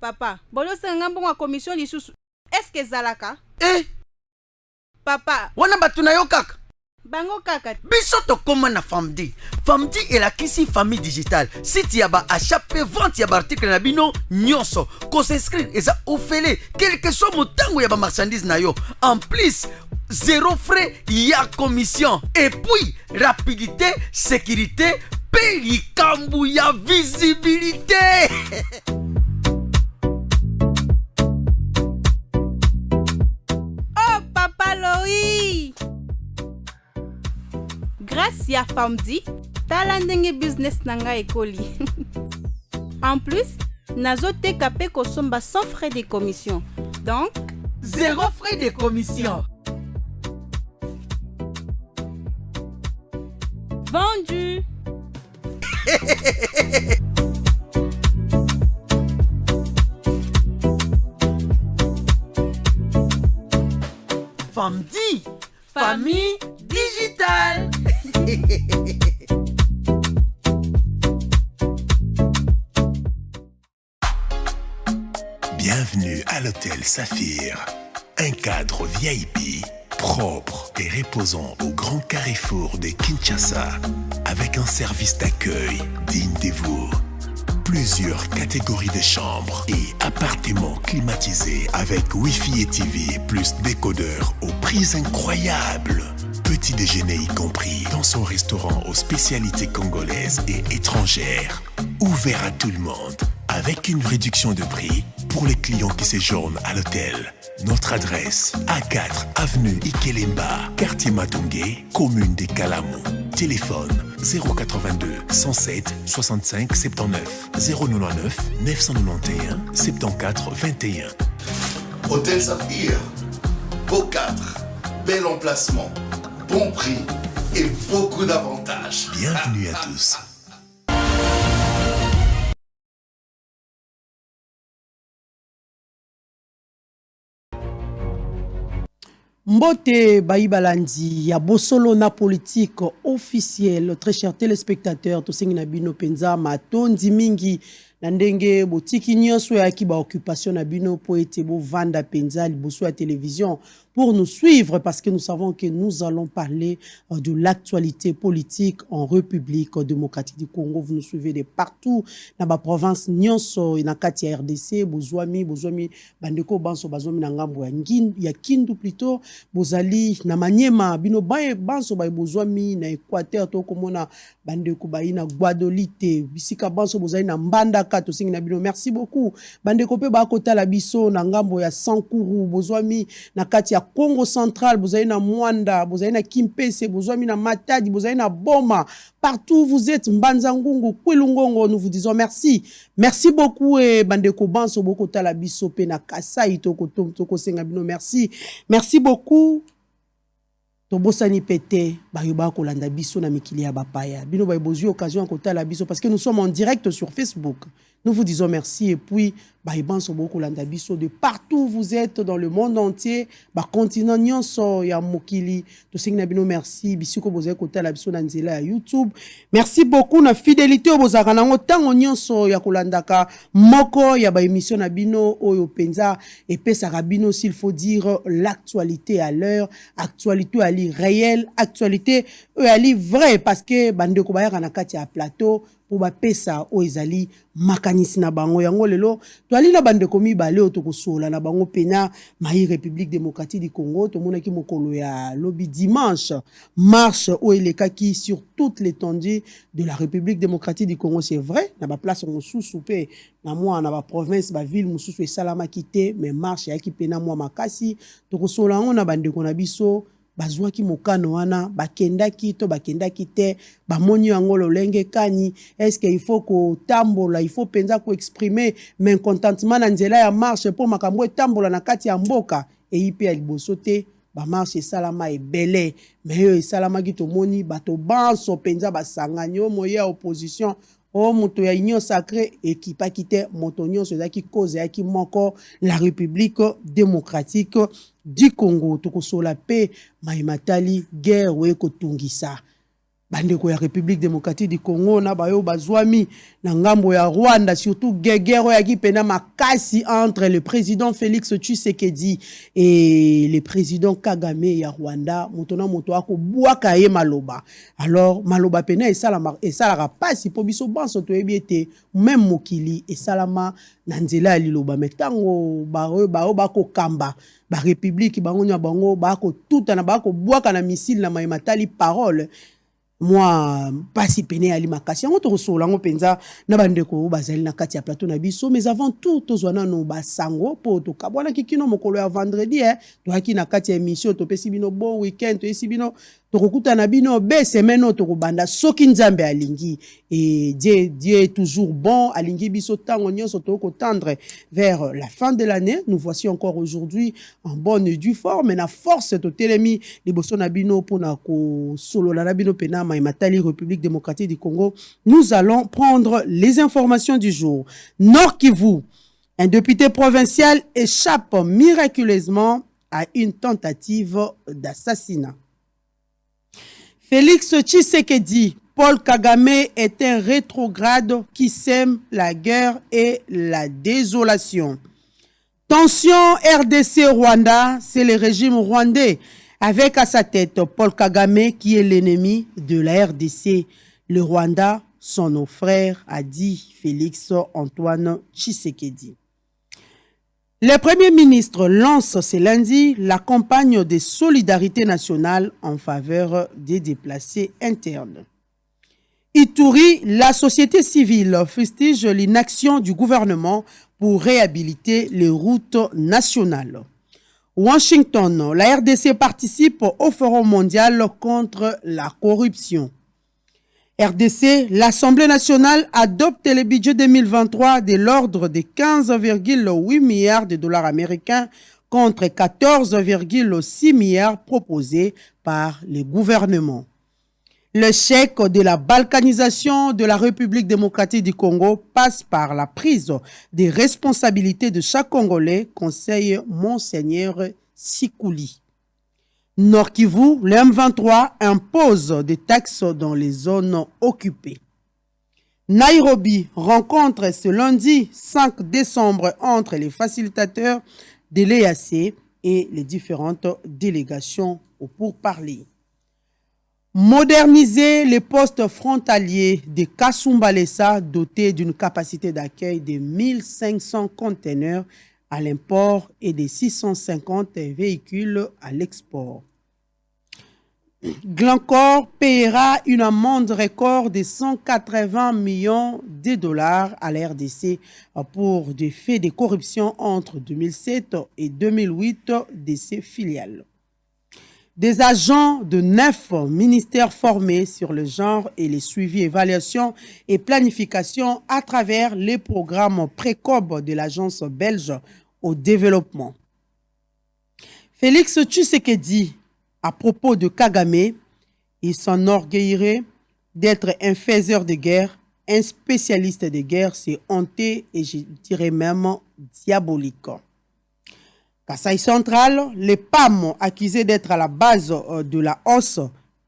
Papa, bolo sengambo wa commission lisusu. Est-ce que zalaka? Eh? Papa. Wana batu na yo kaka. Bango kaka. Biso to koma na Famdi. Famdi est la kisi famille digitale. Si tu as achat vente ya article na bino nyonso, ko s'inscrire eza ofele quel que soit motango ya ba marchandise na yo. En plus, zéro frais ya commission. Et puis rapidité, sécurité, paye kambu ya visibilité. Oh papa Loi. Grâce à Famdi, tala ndenge business nanga ekoli. En plus, nazo te kapé kosomba sans frais de commission. Donc, zéro frais de commission. Vendu. Famdi, famille digitale. Bienvenue à l'hôtel Saphir, un cadre VIP propre et reposant au grand carrefour de Kinshasa, avec un service d'accueil digne de vous. Plusieurs catégories de chambres et appartements climatisés avec Wi-Fi et TV plus décodeur aux prix incroyables. Petit déjeuner y compris dans son restaurant aux spécialités congolaises et étrangères. Ouvert à tout le monde avec une réduction de prix pour les clients qui séjournent à l'hôtel. Notre adresse, A4 avenue Ikelemba, quartier Matungé, commune des Kalamou. Téléphone 082 107 65 79 099 991 74 21. Hôtel Saphir, beau cadre, bel emplacement, bon prix et beaucoup d'avantages. Bienvenue à tous. Mbote Baïbalandi, ya bosolo na politique officielle, très chers téléspectateurs, to sengi na bino penza matondi mingi na ndenge botiki nyonso ya ki ba occupation na bino po ete bo vanda penza liboso ya télévision pour nous suivre parce que nous savons que nous allons parler de l'actualité politique en République démocratique du Congo. Vous nous suivez de partout dans la province nyonso na kati ya RDC, bozwami bandeko banso bazwami na ngambo ya Kindu plutôt, bozali na Maniema bino banso ba bozwami na Équateur to komona bandeko baina Guadolite, bisika banso bozali na Mbandaka to singi na bino. Merci beaucoup. Bandeko pe ba kotala biso na ngambo ya Sankuru, bozwami na kati ya Congo central, bozali na Mwanda, bozali na Kimpese, bozwami na Matadi, bozali na Boma. Partout où vous êtes, Mbanzangungu, Kwilungongo, nous vous disons merci. Merci beaucoup et bandeko banso boko tala biso pe na Kasai toko senga bino. Merci. Merci beaucoup. Tobosani pete bayoba kolanda biso na mikili ya bapaya. Bino ba bozu occasion kotala biso parce que nous sommes en direct sur Facebook. Nous vous disons merci et puis baïban so boko landa biso de partout où vous êtes dans le monde entier, ba continent nyonso ya mokili. To singna bino merci bisiko boze kotala biso na nzela ya YouTube. Merci beaucoup na fidélité obozaka nango tango nyonso ya kolandaka moko ya ba émission na bino oyo penza et pesaka bino s'il faut dire l'actualité à l'heure, actualité à réelle, actualité à vrai parce que bande ko bayaka na kati ya plateau pour ba pesa o ezali makanisi na bango yango lelo to ali na bande komi balé otokosola na bango pena mai République démocratique du Congo to mona ki mokolo ya lobby dimanche marche o elekaki sur toute l'étendue de la République démocratique du Congo. C'est vrai na ba place mosusu pe na moi na ba province ba ville mosusu esalama kité mais marche ya ki pena moi makasi tokosola ngo na bande ko na biso bazwaki mokano wana bakendaki to bakendaki te bamoni yango lolenge kani. Est-ce qu'il faut ko tambola, il faut penza ko exprimer mécontentement na nzela ya marche pour makambo tambola na kati ya mboka e ipe ya liboso te ba marche salama ebele mais yo salama ki to moni bato banso penza basanganyo moya opposition o moto ya union sacrée ekipa kite moto nyonso ezaki cause ya ki moko la République démocratique du Congo. Tokosola pe maimatali guerre we kotungisa bandeko ya République démocratique du Congo na bayo bazwami na ngambo ya Rwanda, surtout guerre ya kipena makasi entre le président Félix Tshisekedi et le président Kagame ya Rwanda. Motona moto ako bwaka ye maloba. Alors maloba pena esalaka pasi po biso banso to ebiete même mokili esalama na nzela ya liloba metango bayo bako kamba ba république bango nya bango bako tuta na bako bwaka na missile na matali parole. Moi, pasi pene ali makasi yango to sola ngo penza na bandeko bazali na kati ya plateau na biso, mais avant tout tozwana no basango po to kabwana kikino mokolo ya vendredi to haki na kati ya émission to pesi bino bon weekend to esi bino to kokuta na bino be semaine to kobanda soki nzambe alingi, et Dieu est toujours bon alingi biso tango nyonso to ko tendre vers la fin de l'année. Nous voici encore aujourd'hui en bonne et due forme na force to telemi liboso na bino pona ko solo na bino pena et Matali, République démocratique du Congo. Nous allons prendre les informations du jour. Nord Kivu, un député provincial échappe miraculeusement à une tentative d'assassinat. Félix Tshisekedi, Paul Kagame est un rétrograde qui sème la guerre et la désolation. Tension RDC-Rwanda, c'est le régime rwandais avec à sa tête Paul Kagame qui est l'ennemi de la RDC. Le Rwanda sont nos frères, a dit Félix Antoine Tshisekedi. Le Premier ministre lance ce lundi la campagne de solidarité nationale en faveur des déplacés internes. Ituri, la société civile fustige l'inaction du gouvernement pour réhabiliter les routes nationales. Washington, la RDC participe au Forum mondial contre la corruption. RDC, l'Assemblée nationale adopte le budget 2023 de l'ordre de 15,8 milliards de dollars américains contre 14,6 milliards proposés par le gouvernement. Le chèque de la balkanisation de la République démocratique du Congo passe par la prise des responsabilités de chaque Congolais, conseille Monseigneur Sikouli. Nord Kivu, le M23 impose des taxes dans les zones occupées. Nairobi rencontre ce lundi 5 décembre entre les facilitateurs de l'EAC et les différentes délégations au pourparlers. Moderniser les postes frontaliers de Kasumbalesa dotés d'une capacité d'accueil de 1500 conteneurs à l'import et de 650 véhicules à l'export. Glencore paiera une amende record de 180 millions de dollars à la RDC pour des faits de corruption entre 2007 et 2008 de ses filiales. Des agents de 9 ministères formés sur le genre et les suivis, évaluation et planification à travers les programmes PRECOB de l'Agence belge au développement. Félix Tshisekedi, à propos de Kagame, il s'enorgueillirait d'être un faiseur de guerre, un spécialiste de guerre, c'est honteux et je dirais même diabolique. Kasaï central, les PAM accusés d'être à la base de la hausse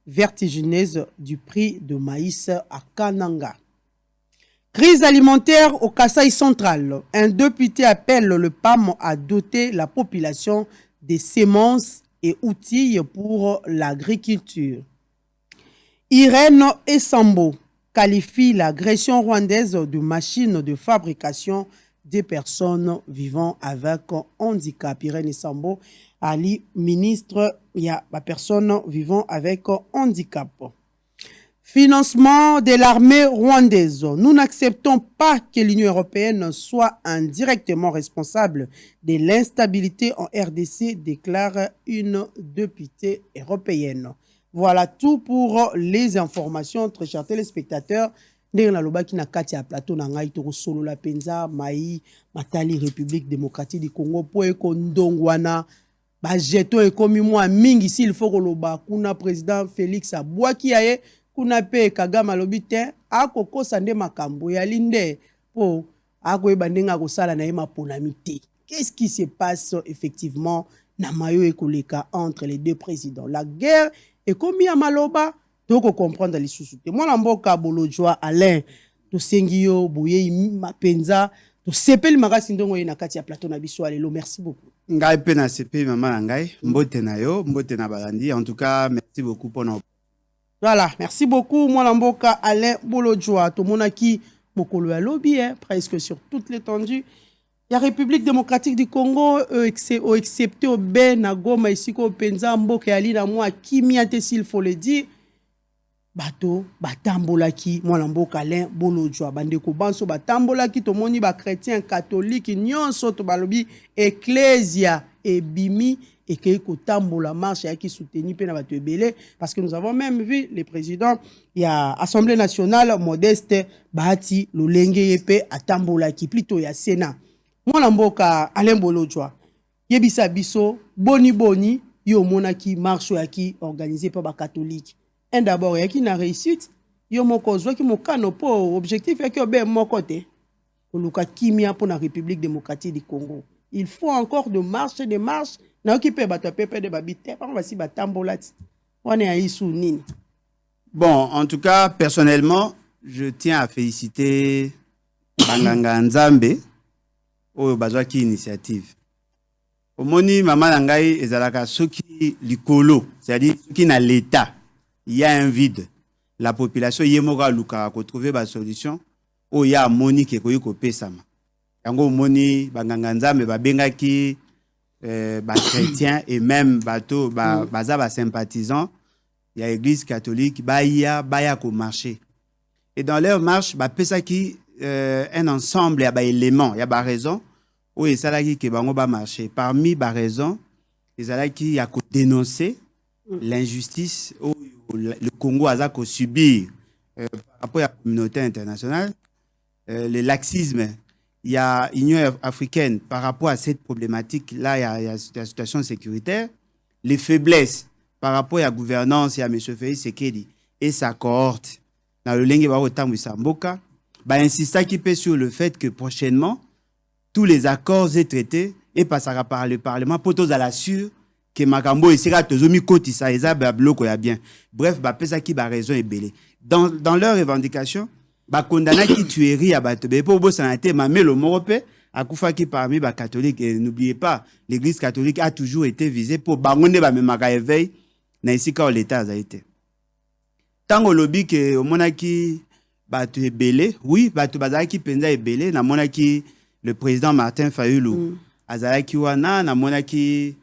vertigineuse du prix de maïs à Kananga. Crise alimentaire au Kasaï central. Un député appelle le PAM à doter la population des semences et outils pour l'agriculture. Irène Essambo qualifie l'agression rwandaise de machine de fabrication des personnes vivant avec handicap. Irène Essambo, Ali, ministre, il y a la personne vivant avec handicap. Financement de l'armée rwandaise. Nous n'acceptons pas que l'Union européenne soit indirectement responsable de l'instabilité en RDC, déclare une députée européenne. Voilà tout pour les informations, très chers téléspectateurs. Ndenge na lobaki na kati ya plateau na ngai to solo la penza mai Matali République démocratique du Congo po eko ndongwana ba jeto ekomi mwa mingi s'il faut koloba kuna président Félix abwaki yaye kuna pe Kagame alobi te akokosa nde makambo ya linde po akoyeba ndenge akosala na ye maponami te. Qu'est-ce qui se passe effectivement na mayo ekoleka entre les deux présidents? La guerre ekomi ya maloba toko comprendre lisusu te mwana mboka bolojwa Alain tosengi yo boye mapenza tosepeli makasi ndongo ye na kati ya plateau na biso lelo. Merci beaucoup. Ngai pe na sepeli mama na ngai mbote na yo mbote na balandi. En tout cas merci beaucoup pour nos. Voilà, merci beaucoup mwana mboka Alain Bolojwa tomonaki mokolo ya lobby presque sur toute l'étendue. La République démocratique du Congo excepté au Ben Goma ici ko penza mboka ali na moi kimia te s'il faut le dire. Bato batambolaki mwana mboka Alain Bolojwa bandeko banso batambolaki tomoni ba chrétien catholique nyonso to balobi ecclesia et bimi et que kotambola marche ya ki soutenu pe na bato ebele parce que nous avons même vu le président il y a Assemblée nationale Modeste Bahati Lolenge yepe atambolaki plutôt ya Sénat. Mwana mboka Alain Bolojwa yebisa biso boni yo monaki marche ya ki organisé par ba catholique. Un d'abord yaki na réussite yo moko zwa ki mokano po objectif yaki obe moko te koluka kimia pour la République démocratique du Congo. Il faut encore de marche na okipe bato pepe de babite pa basi batambolati wana ya isu nini. Bon, en tout cas personnellement je tiens à féliciter Banganga Nzambe oyo bazwaki initiative. Omoni mama na ngai ezalaka soki likolo, c'est-à-dire soki na l'état il y a un vide, la population yemoka luka ko trouver ba solution o ya moni ke koyi ko pesama. Yango moni Banganga Nzambe babengaki ba chrétiens et même bato baza ba sympathisants il y a église catholique baya ko marcher. Et dans leur marche ba pesaki un ensemble ya ba éléments, ya ba raison o esalaki ke bango ba marcher. Parmi ba raison, esalaki ya ko dénoncer l'injustice au le Congo a subi par rapport à la communauté internationale, le laxisme, il y a l'Union africaine par rapport à cette problématique, là il y a la situation sécuritaire, les faiblesses par rapport à la gouvernance, il y a M. Félix Tshisekedi et sa cohorte, dans le Lengue Baro Tambu Samboka, insista qui peut sur le fait que prochainement, tous les accords et traités et passera par le Parlement pour tous à la sûre que makambo esira tozomi koti sa eza ba bloko ya bien. Bref, ba pesa ki ba raison ebele. Dans leur revendication, ba condamna ki tuerie ya bato be po bo sanate mamelo morope akufa ki parmi ba catholiques et n'oubliez pas, l'église catholique a toujours été visée pour bangonde ba memaka éveil na isika l'état a été. Tango lobi ke omonaki bato ebele, oui, bato bazaki penza ebele na monaki le président Martin Fayulu azalaki wana na monaki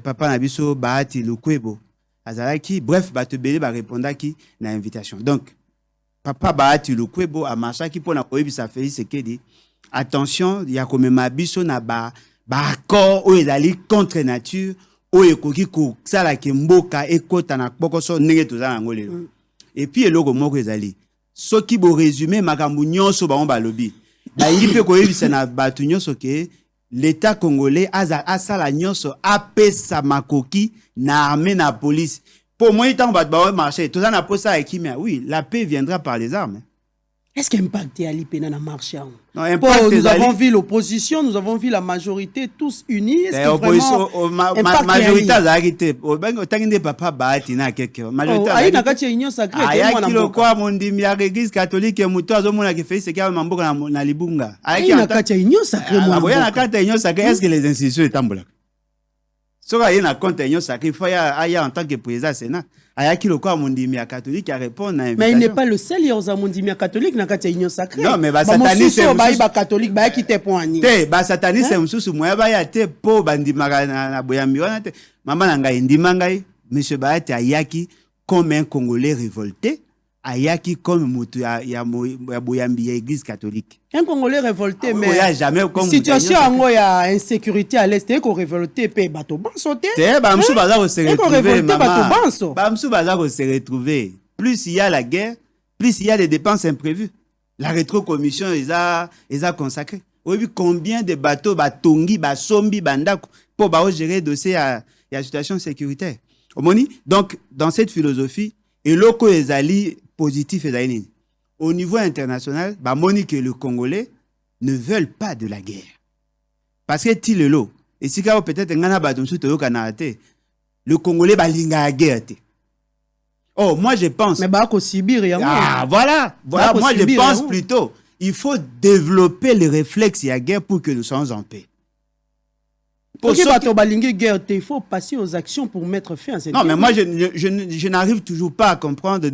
papa Nabiso Bahati Lukwebo azalaki bref bato belé ba répondaki na invitation. Donc papa Bahati Lukwebo a marchaki pour na koyebisa Félix Tshisekedi attention ya komema biso na ba accord o ezali contre nature o ekoki ko sala ke mboka ekota na bokoso ndenge tozala ngolelo. Et puis eloko moko ezali soki bo résumé makambu nyonso ba on ba lobi ba ngipe koyebisa na bato nyonso ke l'État congolais a sala nyonso apesa makoki na armée na police. Pour moi, il va marcher. Tout ça n'a pas ça avec oui, la paix viendra par les armes. Est-ce qu'il y a impact à l'IPENA dans le marché? Nous avons vu l'opposition, nous avons vu la majorité, tous unis. Est-ce que vraiment majorité a arrêté. Au papa Bahati na quelque. Majorité a arrêté. Union sacrée. Aya kilo kwa mondimi ya église catholique et muto azomona ke Félix Tshisekedi mamboka na libunga. Aya na kati union sacrée moi. Aboya na kati union sacrée, est-ce que les institutions étambola? Soka yena compte union sacrée, il faut aya en tant que président Sénat. Aya kilo kwa mondimi ya catholique a répondre à invitation. Mais il n'est pas le seul yoza mondimi ya catholique na kati union sacrée. Non mais ba satanisme ba catholique ba ki te poani. Te ba satanisme mususu moya ba ya te po bandimaka na boyambi wana te. Mama na ngai ndima ngai monsieur Bahati ayaki comme un Congolais révolté, ayaki comme mutu ya boyambi ya église catholique. Un Congolais révolté mais il jamais comme situation ngo ya insécurité à l'est ko révolté pe bato banso te. Te ba msu baza ko se retrouver bato banso. Ba msu baza ko se retrouver. Plus il y a la guerre, plus il y a des dépenses imprévues. La rétrocommission les a consacrés. Oui, combien de bateaux batongi basombi bandako pour ba gérer dossier à la situation sécuritaire. Omoni, donc dans cette philosophie et loko ezali positif ezali au niveau international, ba moni que le Congolais ne veulent pas de la guerre. Parce que ti lelo, et si peut-être ngana ba tumsu to kanate, le Congolais ba linga guerre te. Oh, moi je pense. Mais bah, Sibir, Ah, voilà. Moi je pense plutôt. Il faut développer les réflexes et la guerre pour que nous soyons en paix. Il faut passer aux actions pour mettre fin à cette guerre. Non, mais moi je n'arrive toujours pas à comprendre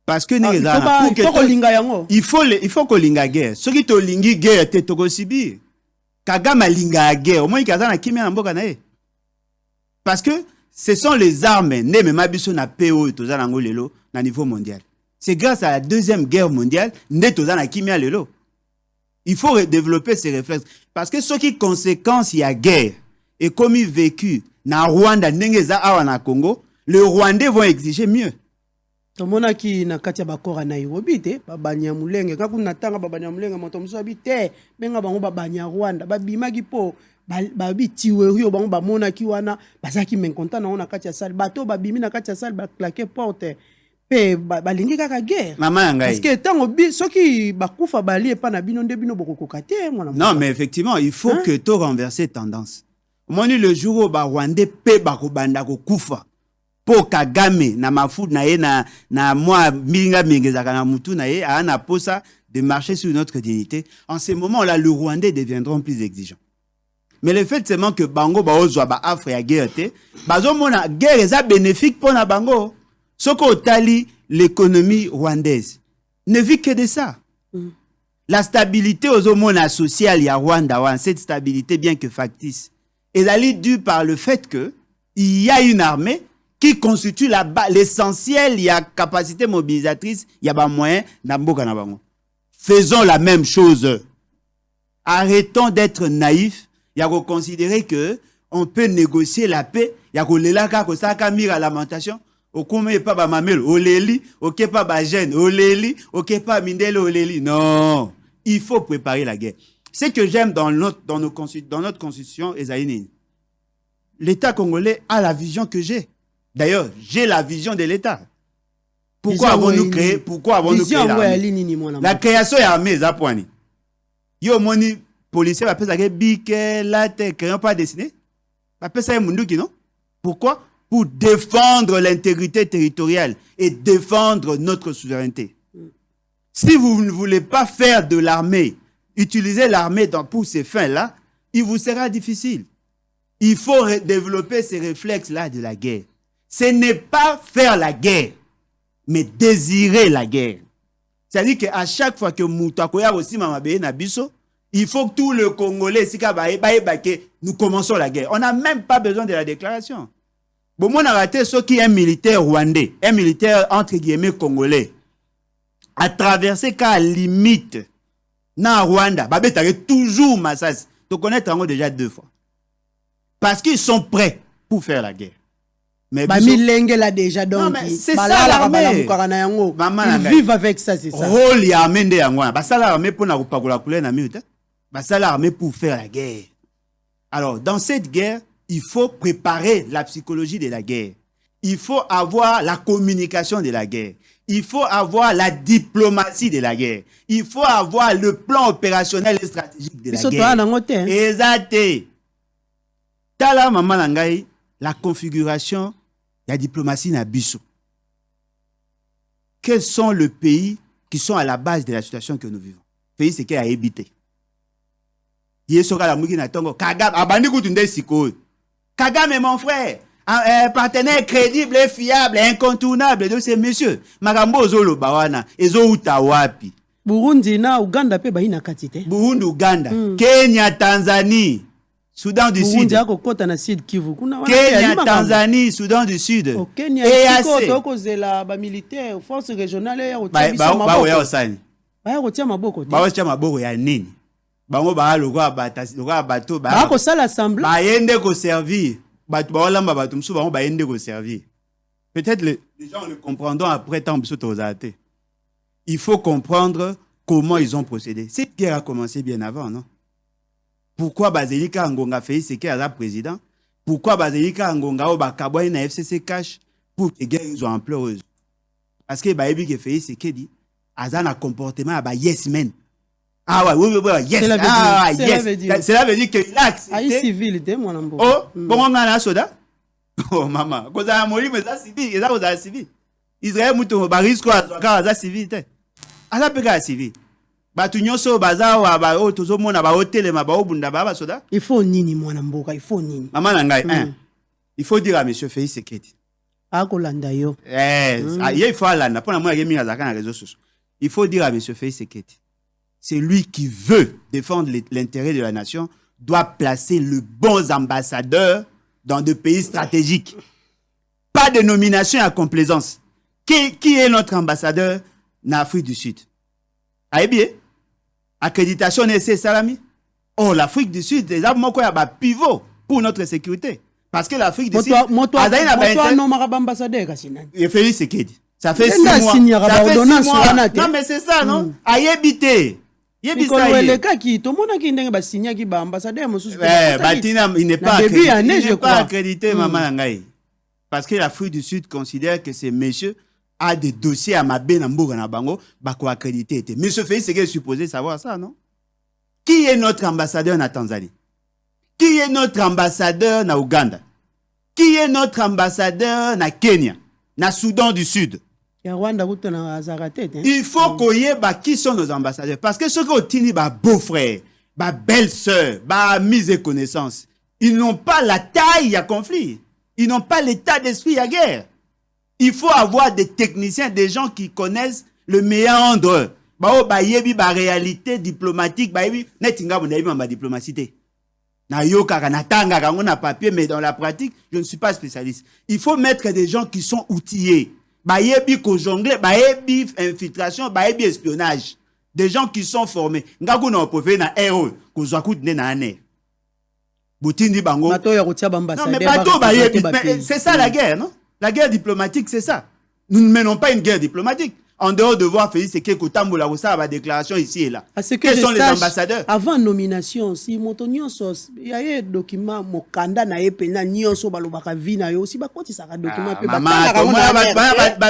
parce que il faut que linga guerre. Ceux qui te lingi guerre te toko Sibir. Kagame linga guerre. Au moins kazana kimia mboka na e. Parce que ce sont les armes ne me mabiso na PO tozana ngolelo na niveau mondial. C'est grâce à la deuxième guerre mondiale ne tozana kimia lelo. Il faut développer ces réflexes. Parce que ce qui conséquence il y a guerre et comme il vécu na Rwanda n'engeza awa na Congo, les Rwandais vont exiger mieux. Tomona ki na kati ya bakora Nairobi te babanya mulenge kakuna tanga babanya mulenge moto musabi te benga bango babanya Rwanda babimaki po babi tiwerio bango bamona ki wana bazaki menkonta na ona kati ya salle bato babimi na kati ya salle ba claquer porte pe balingi kaka guerre Maman ngai. Parce que tango soki bakufa bali epa na bino nde bino bokokoka te mwana. Non mais effectivement il faut que to renverser tendance. Moni le jour où ba Rwandais pe bakobanda ko kufa po Kagame na mafu na ye na moi minga mingezaka na mutu na ye ana posa de marcher sur notre dignité. En ce moment-là, les Rwandais deviendront plus exigeants. Mais le fait seulement que bango ba ozwa ba afre ya guerre te, bazo mona guerre est bénéfique pour na bango. Soko tali l'économie rwandaise ne vit que de ça. La stabilité aux mona sociale ya Rwanda, cette stabilité bien que factice, est due par le fait que il y a une armée qui constitue l'essentiel, il y a capacité mobilisatrice, il y a moyen d'amboka na bango. Faisons la même chose. Arrêtons d'être naïfs. Il y a considérer que on peut négocier la paix. Il y a kolelaka ko saka mira lamentation. Okome pas ba mamel oleli, oké pas ba gêne oleli, oké pas mindele oleli. Non, il faut préparer la guerre. Ce que j'aime dans notre constitution Ezaïni. L'État congolais a la vision que j'ai. D'ailleurs, j'ai la vision de l'État. Pourquoi avons-nous créé l'armée? La création est armée, Zapouani. Yo moni policier va faire bique, la terre, crayon pas dessiné. Va faire ça munduki, non? Pourquoi? Pour défendre l'intégrité territoriale et défendre notre souveraineté. Si vous ne voulez pas faire de l'armée, utiliser l'armée pour ces fins-là, il vous sera difficile. Il faut développer ces réflexes-là de la guerre. Ce n'est pas faire la guerre, mais désirer la guerre. C'est-à-dire qu'à chaque fois que Moutakoya aussi Mamabe Nabiso, il faut que tout le Congolais, nous commençons la guerre. On n'a même pas besoin de la déclaration. Bon, on a raté ce qui est un militaire rwandais, un militaire entre guillemets congolais, a traversé qu'à limite, dans Rwanda, toujours Massas. Tu connais déjà 2 fois. Parce qu'ils sont prêts pour faire la guerre. Mais Milenge là déjà donc. C'est ça l'armée. Ils vivent avec ça, c'est ça. Rôle ya armée de yangwa. Basa l'armée pour na kupakola couleur na minute. Basa l'armée pour faire la guerre. Alors dans cette guerre, il faut préparer la psychologie de la guerre. Il faut avoir la communication de la guerre. Il faut avoir la diplomatie de la guerre. Il faut avoir le plan opérationnel et stratégique de la guerre. Exact. Tala maman nangai la configuration la diplomatie na biso. Quels sont les pays qui sont à la base de la situation que nous vivons? Pays c'est qui a habité. Yesoka la muki na tongo Kagame abandi kutunde siko. Kagame mon frère, un partenaire crédible et fiable, incontournable de ces messieurs. Magambo zolo bawana ezo utawapi. Burundi na Uganda pe baina katite. Burundi, Uganda, Kenya, Tanzanie. Soudan du Sud. Kenya, Tanzanie, Soudan du Sud. Kenya, la militaire, force régionale, peut-être les gens le comprendront après tant. Il faut comprendre comment ils ont procédé. Cette guerre a commencé bien avant, non? Pourquoi Bazélika Ngonga fait ce qu'il a président? Pourquoi Bazélika Ngonga au Bakaboy na FCC cash pour que guerre soit ampleur? Parce que Baébi qui fait ce qu'il dit, Azan a comportement à yes men. Ah ouais, oui, yes. Ah yes. Cela veut dire qu'il a accepté. civil, oh, bon on a soda. Oh maman, kozala molimo eza civil, eza kozala civil. Israël muto ba risque azwaka aza civil te. Aza peka civil. Batu nyonso baza wa ba o tozomona ba hotelema ba obunda ba soda. Il faut nini mwana mboka, il faut nini. Maman na ngai, il faut dire à monsieur Félix Sekedi. Akolanda yo. Il faut alanda pona moi yemi azaka na réseaux sociaux. Il faut dire à monsieur Félix Sekedi. C'est lui qui veut défendre l'intérêt de la nation doit placer le bons ambassadeurs dans des pays stratégiques. Pas de nomination à complaisance. Qui est notre ambassadeur en Afrique du Sud? Bien. Accréditation c'est Salami. Oh, l'Afrique du Sud, c'est un pivot pour notre sécurité. Parce que l'Afrique du Sud... Félix Sekedi. Ça fait 6 mois. Ça fait 6 mois. Non, mais c'est ça, non? Ayébité. Il n'est pas accrédité, maman Nangaï. Parce que l'Afrique du Sud considère que ces messieurs a des dossiers à Mabé Namboga Nabango, bako accrédité. Monsieur Félix Sekedi est supposé savoir ça, non? Qui est notre ambassadeur en Tanzanie? Qui est notre ambassadeur en Ouganda? Qui est notre ambassadeur en Kenya? Na Soudan du Sud? Il faut qu'on y ait qui sont nos ambassadeurs. Parce que ceux qui ont tenu beau-frère, belle-sœur, mise et connaissance, ils n'ont pas la taille à conflit. Ils n'ont pas l'état d'esprit à guerre. Il faut avoir des techniciens, des gens qui connaissent le méandre. Réalité diplomatique, diplomatie. On a papier, mais dans la pratique, je ne suis pas spécialiste. Il faut mettre des gens qui sont outillés. Bayebi ko jongle, bayebi infiltration, bayebi espionnage. Des gens qui sont formés. Ngaku na opové na héros, ko zwaku ne na ane. Boutindi bango. Non mais bateau bayebi, c'est ça la guerre, non? La guerre diplomatique, c'est ça. Nous ne menons pas une guerre diplomatique. En dehors de voir Félix Sekedi Tambola Rossa va déclaration ici et là. Quels sont les ambassadeurs? Avant nomination, si Motonio sos, il y a un document Mokanda na epena nyonso balobaka vina yo si bakoti saka document pe ba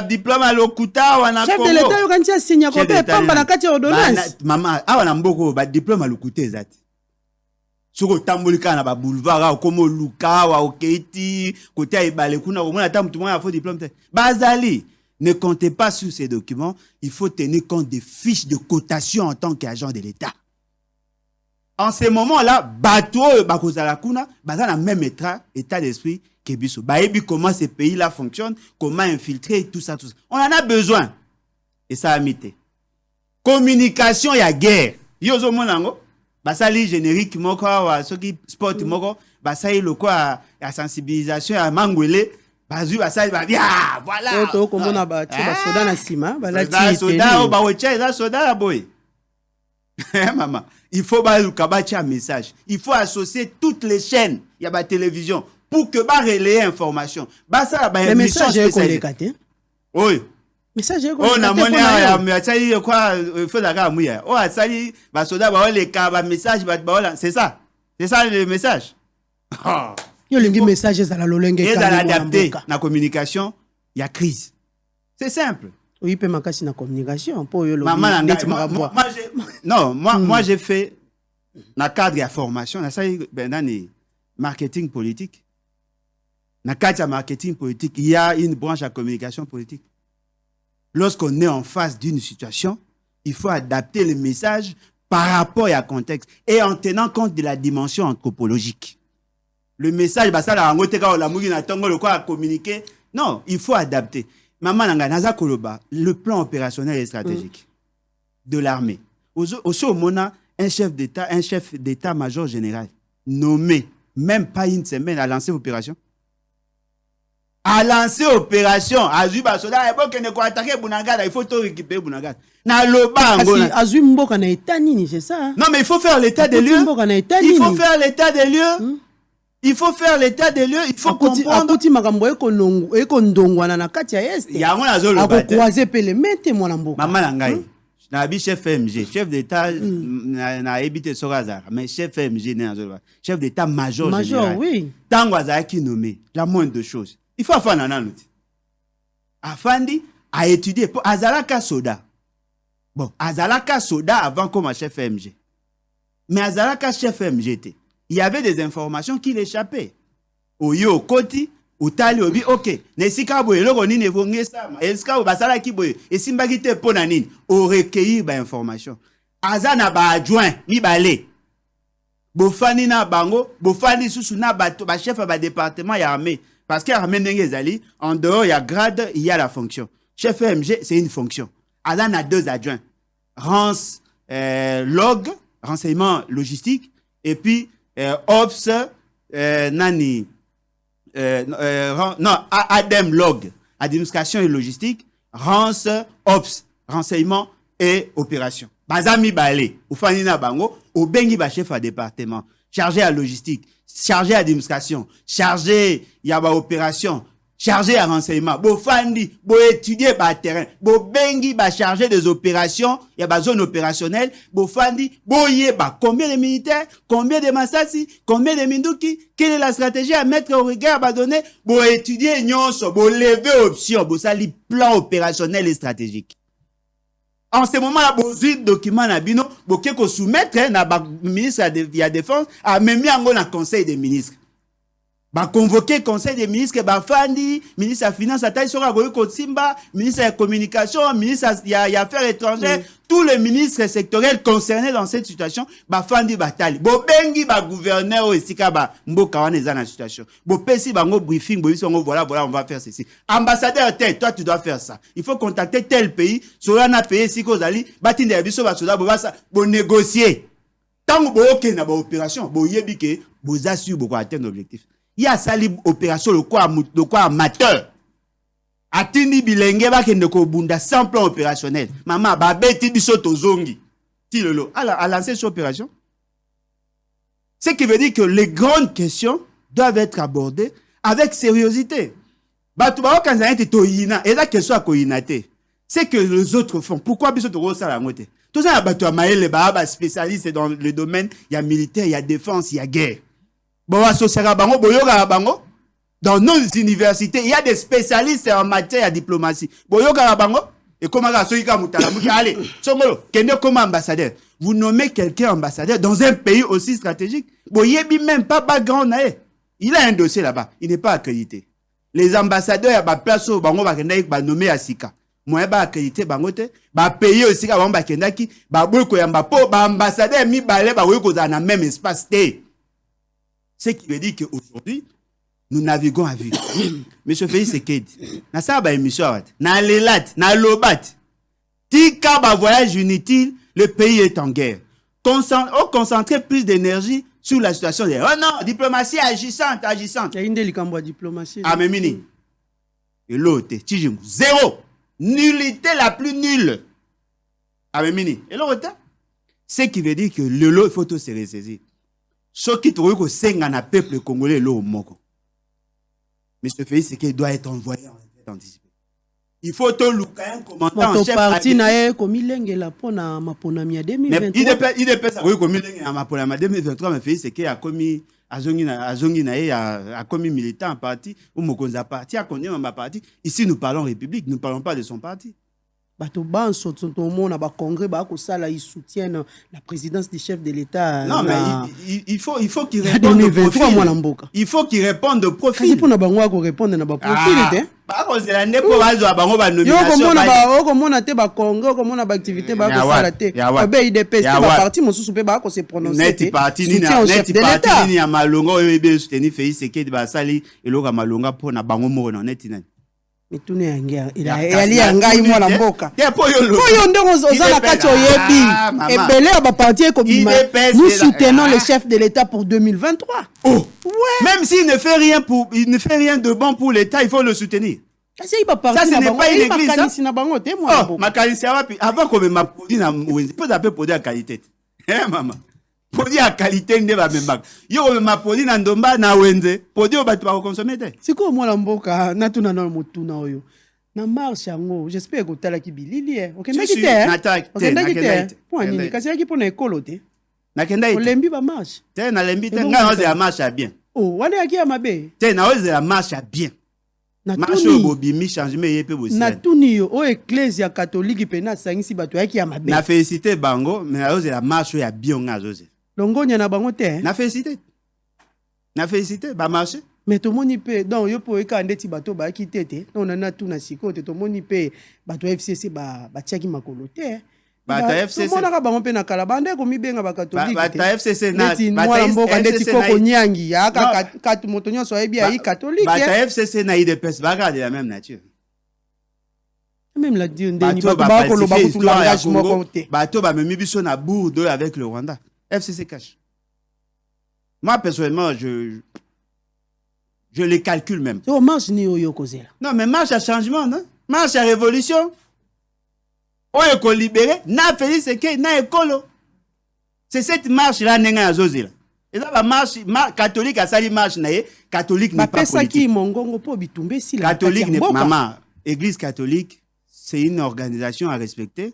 diplôme à lokuta wana Congo. Chef de l'État yo kantia signa ko pe pamba na kati ordonnance. Maman, awana mboko ba diplôme à lokuta ezati. Soko tambolika na ba boulevard komo luka wa oketi côté ibale kuna ko mona tam tout monde a faux diplôme te. Bazali. Ne comptez pas sur ces documents. Il faut tenir compte des fiches de cotation en tant qu'agent de l'État. En ce moment-là, bateau bakozalakuna, bazan a même état d'esprit que biso. Baebi comment ces pays-là fonctionnent, comment infiltrer tout ça. On en a besoin. Et ça a mité. Communication, il y a guerre. Yozo monango, basali générique moko wa soki sport moko, basali le quoi à sensibilisation à mangwele. Voilà. Maman, il faut un message. Il faut associer toutes les chaînes. Il y a la télévision pour que relayer information. Le message est connecté. Oui. Message est connecté. On a monnaie quoi il faut la mouiller. Oh, ça dit message c'est ça. C'est ça le message. Les messages à la lolenge et à l'adapter la communication il y a crise c'est simple oui peut makasi na communication pour yo moi j'ai fait na cadre de formation na ça marketing politique na cadre de marketing politique il y a une branche à communication politique. Lorsqu'on est en face d'une situation il faut adapter le message par rapport à contexte et en tenant compte de la dimension anthropologique. Le message, non, il faut adapter. Maman Nanga, le plan opérationnel et stratégique de l'armée. Au Mona, un chef d'état-major général, nommé, même pas une semaine, à lancer l'opération. À lancer l'opération, Azuba Soda, il faut tout récupérer Bunagada. C'est ça. Non, mais il faut faire l'état des lieux. Il faut faire l'état des lieux. Il faut faire l'état des lieux, il faut comprendre. Maman Langai, na chef FMG, chef d'état na habité Sorazar, mais chef FMG chef d'état major général. Oui. Tango azaki nommé, la moindre de choses. Il faut faire un outil. Afandi a étudié pour Azalaka Soda. Bon, Azalaka Soda avant comme chef FMG. Mais Azalaka chef FMG était. Il y avait des informations qui l'échappaient. Oyo Koti, otali obi ok nesika boye eloko nini evongesama esika oyo basalaki boye esimbaki te mpo na nini orecueillir bainformation aza na baadjoint mibale bofani na bango bofani susu na bato bachef ya badépartement ya armée parce que armée ndenge ezali en dehors ya grade il y a la fonction chef MG c'est une fonction aza na 2 adjoints Rance log renseignement logistique et puis ops nani non ADEM log administration et logistique Rance ops renseignement et opération bazami balé ufani na bango obengi ba chef à département chargé à logistique chargé à administration chargé ya ba opération chargé à renseignement bo fandi bo étudier ba terrain bo bengi ba chargé des opérations ya ba zone opérationnelle bo fandi bo yeba combien de militaires combien de Masasi combien de Minduki quelle est la stratégie à mettre au regard ba donner bo étudier nyonso bo lever option bo sali plan opérationnel et stratégique. En ce moment, il y a des documents qui sont soumettre à ministre de la Défense, à même un conseil des ministres. Ba convoquer conseil des ministres, ba fandi, ministre de la Finance, ministre de la Communication, ministre des Affaires étrangères, tous les ministres sectoriels concernés dans cette situation, ba fandi batali. Bo bengi ba gouverneur ou esika ba mboka wana eza na situation. Bo pesi bango briefing, bo iso voilà on va faire ceci. Ambassadeur tel, toi tu dois faire ça. Il faut contacter tel pays, cela na pays siko zali, batinde biso ba soda bo basa, bo négocier. Tant bo ok na ba opération, bo yebi ke bo assure bo atteindre l'objectif. Il y a sali opération le quoi amateur. Atindi bilenge ba kende ko bunda sans plan opérationnel. Maman ba beti biso tozongi. Tilolo a lancé cette opération. Ce qui veut dire que les grandes questions doivent être abordées avec sérieuxité. Batu ba kanza ete toyina et la question a koyinate. C'est que les autres font. Pourquoi biso to sala ngote? Tout ça batu maele ba spécialiste dans le domaine, il y a militaire, il y a défense, il y a guerre. Dans nos universités, il y a des spécialistes en matière de diplomatie. Et comment allez, comme ambassadeur. Vous nommez quelqu'un ambassadeur dans un pays aussi stratégique. Même pas background. Il a un dossier là-bas. Il n'est pas accrédité. Les ambassadeurs, à place où ils nommé à Sika. Moi, ba accrédité bangote, ba payer aussi ka ba kendaki, ba boyko yamba po ba ambassadeur mi balé ba boyko dans le même espace. Ce qui veut dire qu'aujourd'hui, nous naviguons à vue. Monsieur Félix Sekedi, na sa ba émission na lelat, na lobat. Tika ba voyage inutile, le pays est en guerre. Concentrer plus d'énergie sur la situation. Oh non, diplomatie agissante. Il y a une délicambo diplomatie. Ah mais mini. Et l'autre, zéro. Nullité la plus nulle. Ah mais mini. Et l'autre, ce qui veut dire que le lot, il faut tout se ressaisir. Ce qui trouve que c'est un peuple congolais là au Moko. Mais ce fait, c'est qu'il doit être envoyé en retraite anticipée. Il faut tout le commandant en chef. Parti na comme il est là pour na maponami 2023. Il est ça oui comme il est à maponami 2023 mais fait c'est qu'il a commis azongi na a commis militant en parti ou mokonza parti a connu ma parti. Ici nous parlons République, nous ne parlons pas de son parti. Bato banso tout le monde a congrès ba ko sala ils soutiennent la présidence du chef de l'État. Non mais il faut qu'il réponde au profil. Il faut qu'il réponde au profil. Kasi pona bango ko répondre na ba profil te. Ba ko zela ndeko bazo bango ba nomination. Yo ko mona te ba congrès ko mona ba activité ba ko sala te. Obe IDPS te ba parti mosusu pe ba ko se prononcer. Net parti ni ya malonga oyo be soutenir Félix Sekedi ba sali eloka malonga pona bango mo na net nani. Mitune yangia ali yangai mwana mboka poyo ndongo ozala kati oyebi ebele ba parti ko bima nous soutenons le chef de l'État pour 2023. Oh ouais. Même s'il ne fait rien de bon pour l'État, il faut le soutenir. Ça ce n'est pas une église na bango te mwana mboka makanisi wapi avant qu'on me produit na wenzi peut appeler produit à qualité. Maman produit à qualité nde ba membaka yo ma produit na ndomba na wenze produit o batu ba consommer te siko mwana mboka na tuna na mutuna oyo na marche yango j'espère que tala ki bilili okendaki te point kasi yaki pona ekolo te nakendai olembi ba marche te na lembi te nga oze ya marche bien oh wale yaki ya mabe te na oze ya marche bien marche obobimi changement yepe bosi na tuni yo o ecclesia catholique pe na sangisi bato yaki ya mabe na féliciter bango mais oze la marche ya bien nga oze longonya na bango te na félicité ba marché Mais tout le monde peut donc yo po eka ndeti bato ba ki tete on en a tout na siko tout le monde peut bato FCC ba tiaki makolo te Bata FCC tout le monde ka bango pe na kala bande ko mi benga ba catholique Bata FCC na bata mboka ndeti koko nyangi aka kat moto nyonso ebi ai catholique Bata FCC na IDPS ba de la même nature. Même la Dieu ndeni ba ko lo ba tout langage moko te bato ba memi biso na bourde avec le Rwanda. FCC cache. Moi personnellement je les calcule même. So marche ni oyo kozela. Non mais marche à changement non? Marche à révolution. Oyo ko libéré na Félix Sekei na ekolo. C'est cette marche là nenga azozela. Et là la marche catholique a sali marche na catholique n'est pas politique. Qui mongongo po bitumbe si la catholique n'est maman, église catholique, c'est une organisation à respecter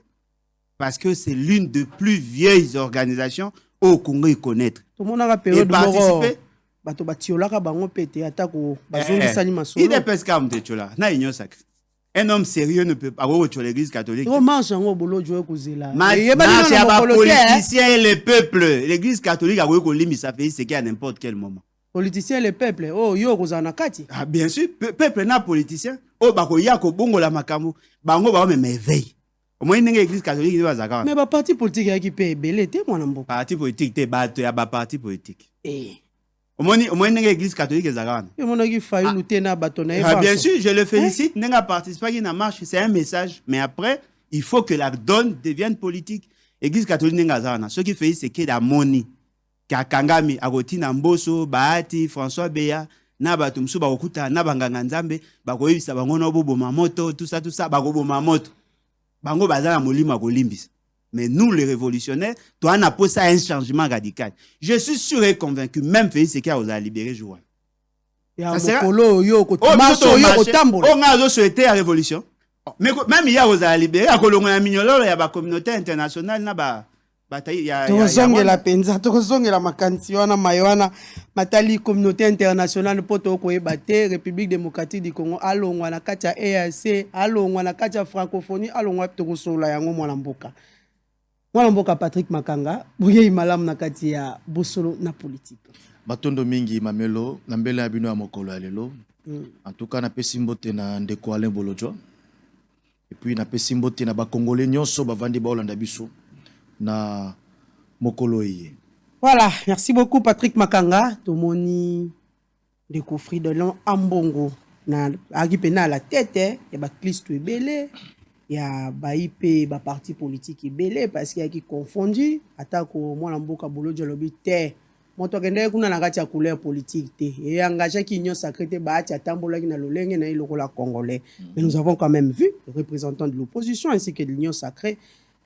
parce que c'est l'une des plus vieilles organisations au Congo y connaître. Tout le monde a période participer bato batiolaka bango pété atako bazongisa ni masolo. Il est presque comme de chola. Na union sacrée. Un homme sérieux ne peut pas avoir l'église catholique. On mange en bolo joie kozela. Marche à politiciens et le peuple. L'église catholique a voulu qu'on limite ça fait ce qu'il y a n'importe quel moment. Politiciens et le peuple. Oh yo kozana kati. Ah bien sûr, peuple na politicien. Oh bako yako bongo la makambo. Bango ba même éveil. Au moins une église catholique il va zaka. Mais ba parti politique qui paye belé te mwana mboka. Parti politique te bato ya ba parti politique. Au moins une église catholique ezaka. Et mon qui failli lutter na bato na ah bien sûr, je le félicite. Nenga participe à une marche, c'est un message, mais après il faut que la donne devienne politique. Église catholique nenga zana. Ce qui fait c'est que la moni Kakangami agotina Mboso, Bahati, François Beya, na bato msu bakokuta na banganga nzambe bakoyebisa bango na boboma moto tout ça bakoboma moto. Bango bazala molima kolimbisa. Mais nous, les révolutionnaires, toi, on a posé un changement radical. Je suis sûr et convaincu, même Félix Sekei a libéré Jouan. On a souhaité la révolution. Mais même il y a libéré, il y a la communauté internationale. Tozongela penza, tozongela makanisi wana maywana matali communauté internationale poto koyeba te République démocratique du Congo alongwa na kati ya EAC, alongwa na kati ya francophonie, alongwa tokosola yango mwana mboka. Mwana mboka Patrick Makanga, boye malamu na kati ya bosolo na politique. Batondo mingi mamelo, na mbele ya bino ya mokolo ya lelo. En tout cas na pesi mbote na ndeko Alain Bolojwa. Et puis na pesi mbote na ba Congolais nyonso bavandi ba Olanda biso na mokolo ye. Voilà, merci beaucoup Patrick Makanga, tomoni découvrir de l'an ambongo na agipena la tête ya ba Christ ebele. Il y a baïpé ba parti politique ebele parce qu'il y a qui confondu atako mwana mboka Bolojwa lobi te moto kende kuna na kati ya couleur politique te et engagé qui union sacrée te ba ati atambola ki na lolenge na ilokola congolais. Mais nous avons quand même vu les représentants de l'opposition ainsi que de l'union sacrée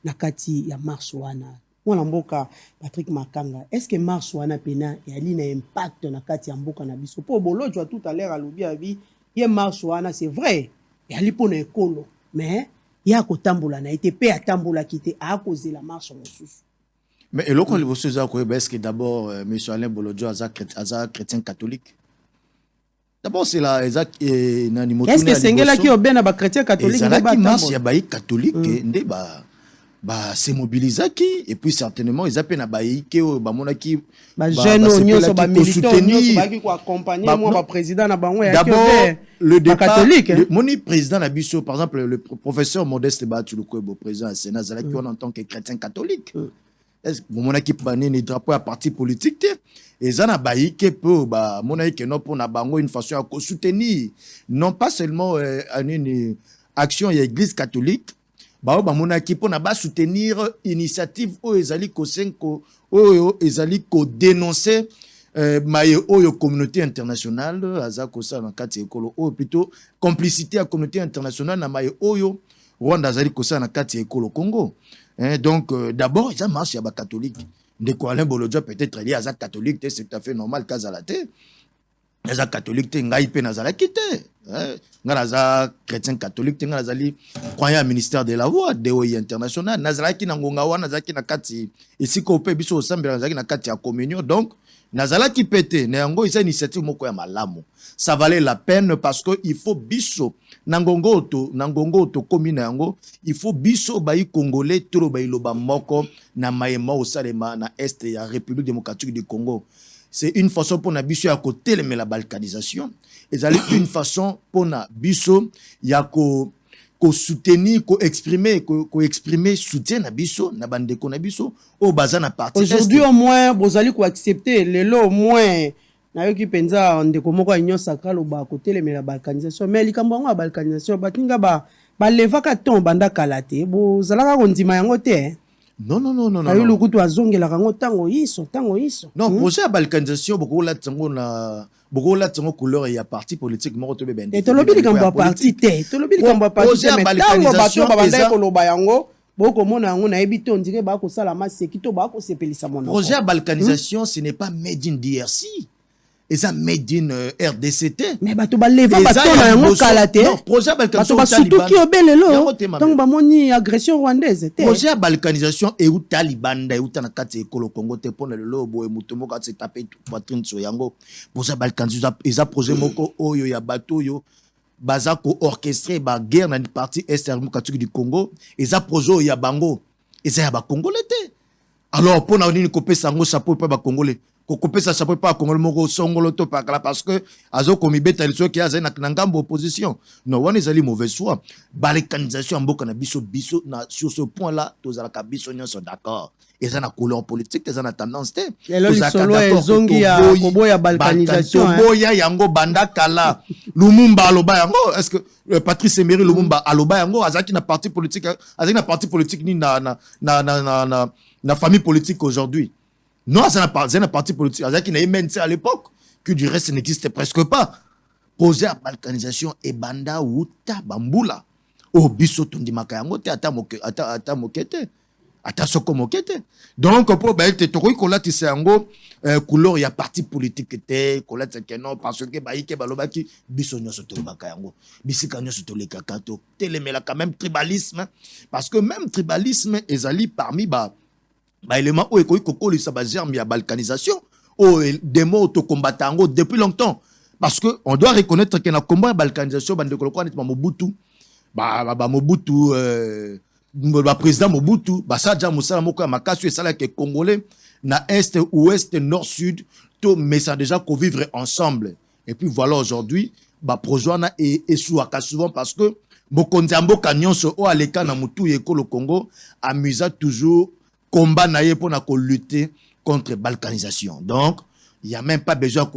na kati ya marche wana mwana mboka Patrick Makanga. Est-ce que marche wana pena ya li na impact na kati ya mboka na biso po Bolojwa tout à l'heure alobi abi ye marche wana c'est vrai ya li pona ekolo mais ya kotambola na été pe atambola kité a causé la marche mosusu. Mais et lokon liboso za ko est-ce que d'abord monsieur Alain Bolojwa aza chrétien catholique. D'abord c'est la exact et nani moto. Est-ce que sengela ki obena ba chrétien catholique ba marche ya ba catholique nde ba se mobilisaki et puis certainement ils appellent na baïke ba monaki ba jeune nyonso ba militants nyonso ba ki ko accompagner moi ba président na bango ya d'abord le départ catholique moni président na biso par exemple le professeur Modeste Batulukwebo président du Sénat zala qui en tant que chrétien catholique est-ce que monaki bané ni drapeau à parti politique et ça na baïke peu ba monaki non pour na bango une façon à soutenir non pas seulement une action ya église catholique ba monaki pour na ba soutenir initiative o ezali ko senko o ezali ko dénoncer maye oyo communauté internationale azako ça na kati ekolo o plutôt complicité à communauté internationale na maye oyo Rwanda azali ko ça na kati ekolo Congo. Donc d'abord ça marche ya ba catholique ndeko Alain Bolojwa peut-être lié à catholique c'est tout à fait normal kazalate les catholiques te ngai pe nazala kité nga naza chrétien catholique te nga nazali croyant au ministère de la voix DOI international nazalaki na ngonga wana nazalaki na kati esika ope biso osambela nazalaki na kati ya communion donc nazalaki pete na yango eza initiative moko ya malamu ça valait la peine parce que il faut biso na ngongo to komi na yango il faut biso bayi congolais tolo bayi loba moko na mayema osalema na est ya République démocratique du Congo. C'est une façon pour na biso ya ko télémer la balkanisation et c'est une façon pour na biso ya ko soutenir, ko exprimer soutien na biso na bandeko na biso au baza na parti. Aujourd'hui au moins bozali ko accepter lelo au moins na yoki penza ndeko moko union sacrale au ba ko télémer la balkanisation mais likambo ngo balkanisation batinga ba levaka ton banda kalate bozalaka ko ndima yango te. Non. Ayo lukutu azongela kango tango iso. Non, projet ya balkanisation beaucoup la tango couleur ya parti politique moko to be bende. Et to lobi likambo parti te. To lobi likambo parti te. Mais tango bato babanda ko loba yango boko mona yango na ebite on dirait ba ko sala maseki to ba ko sepelisa mona. Projet ya balkanisation ce n'est pas made in DRC. Et ça made in RDCT. Mais bato ba leva bato na yango kalate. Non, projet balkanisation bato ba sutuki obelelo. Tango ba moni agression rwandaise te. Projet balkanisation et ou Talibanda et ou na kati ekolo Congo te pona lelo boye mutomo ka se taper poitrine so yango. Projet balkanisation eza projet moko oyo ya bato yo baza ko orchestrer ba guerre na partie est démocratique du Congo. Eza projet ya bango. Eza ya ba Congolais te. Alors pona nini ko pesa ngo chapeau pa ba Congolais. Kokopé ça chapeau pas Congolais moko songolo to pakala parce que azo komi beta liso ki aza na ngambo opposition. Non, wana ezali mauvaise foi. Balkanisation mboka na biso na sur ce point là tozala ka biso nyonso d'accord. Eza na couleur politique, eza na tendance te. Solo ezongi ya koboya balkanisation. Koboya yango banda kala. Lumumba aloba yango est-ce que Patrice Emery Lumumba aloba yango azaki na parti politique ni na famille politique aujourd'hui. Non, c'est un parti politique qui n'a même à l'époque, que du reste n'existe presque pas. Projet à balkanisation et banda wuta bambula. Oh, biso tondi makayango te ata mokete. Ata soko mokete. Donc, pour te tokoi kola tise yango, couleur ya parti politique te, kola tse non, parce que baike balobaki, biso nyoso toli makayango. Bisika nyoso toli kakato. Télémela quand même tribalisme. Parce que même tribalisme, ezali parmi élément où ekoki kokoli sa germe ya balkanisation des mots to combattre depuis longtemps parce que on doit reconnaître que na combat balkanisation bande ko ko net Mobutu Mobutu président Mobutu ça ja musala moko makasi esala que congolais na est ouest nord sud to mais ça déjà qu'on vivre ensemble et puis voilà aujourd'hui projoana et souaka souvent parce que mokonzi mboka nyonso o aleka na mutu yeko le Congo amusa toujours combat naie pour lutter contre balkanisation. Donc, il n'y a même pas besoin de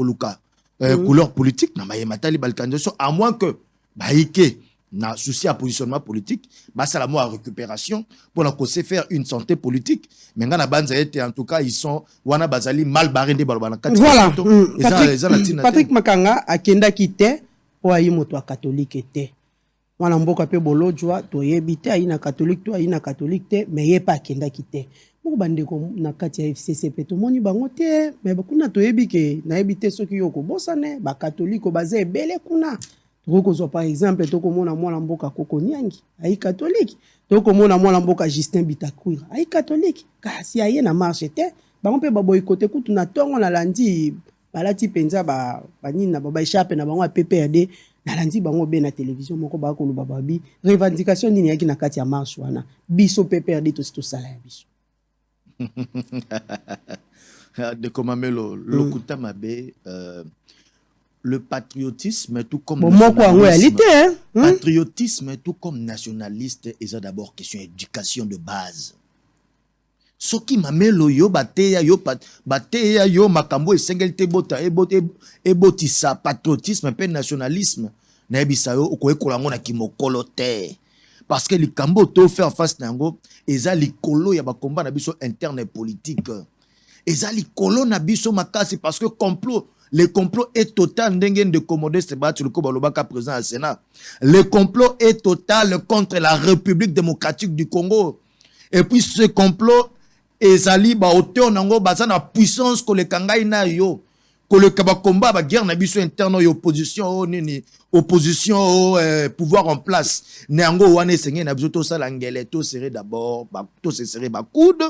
couleur politique dans la balkanisation, à moins que baïke na souci à positionnement politique, ça la à récupération pour se faire une santé politique. Mais en tout cas, ils sont wana bazali mal barrés de balbana. Voilà. Patrick Makanga a kenda kite o ayi moto catholique te. Wana mboka pe bolojwa to yebite aina catholique to aina catholique te mais ye pa kenda kite moko bandeko na kati ya FCCP to moni bango te mais bakuna to yebike na yebite soki yoko bosane ba catholique baza ebele kuna to zo par exemple to komona mwana mboka Koko Nyangi ai catholique to komona mwana mboka Justin Bitakwira ai catholique kasi aye na marche te bango pe ba boykote kutu na tongo na landi balati penza ba nini na ba échappe na bango a PPRD nalandi bango be na télévision moko ba ko lo babi revendication nini yaki na kati ya marche wana biso PPRD to sala ya biso de Komamelo lokuta mabe le patriotisme tout comme patriotisme tout comme nationaliste est d'abord question éducation de base. Soki mamelo yo bateya yo makambo esengelte bota ebotisa patriotisme pe nationalisme na ebisa yo okoyekola ngo na kimokolo te parce que likambo to faire face nango eza likolo ya bakomba na biso interne politique eza likolo na biso makasi parce que le complot est total ndenge de Modeste Battu le Kobalobaka président au Sénat. Le complot est total contre la République démocratique du Congo. Et puis ce complot ezali ba hauteur nango baza na puissance ko le kangai na yo koleka ba combat ba guerre na biso interne et opposition nini opposition pouvoir en place neango wane sengé na biso to sala ngele to serrer d'abord to se serrer ba coude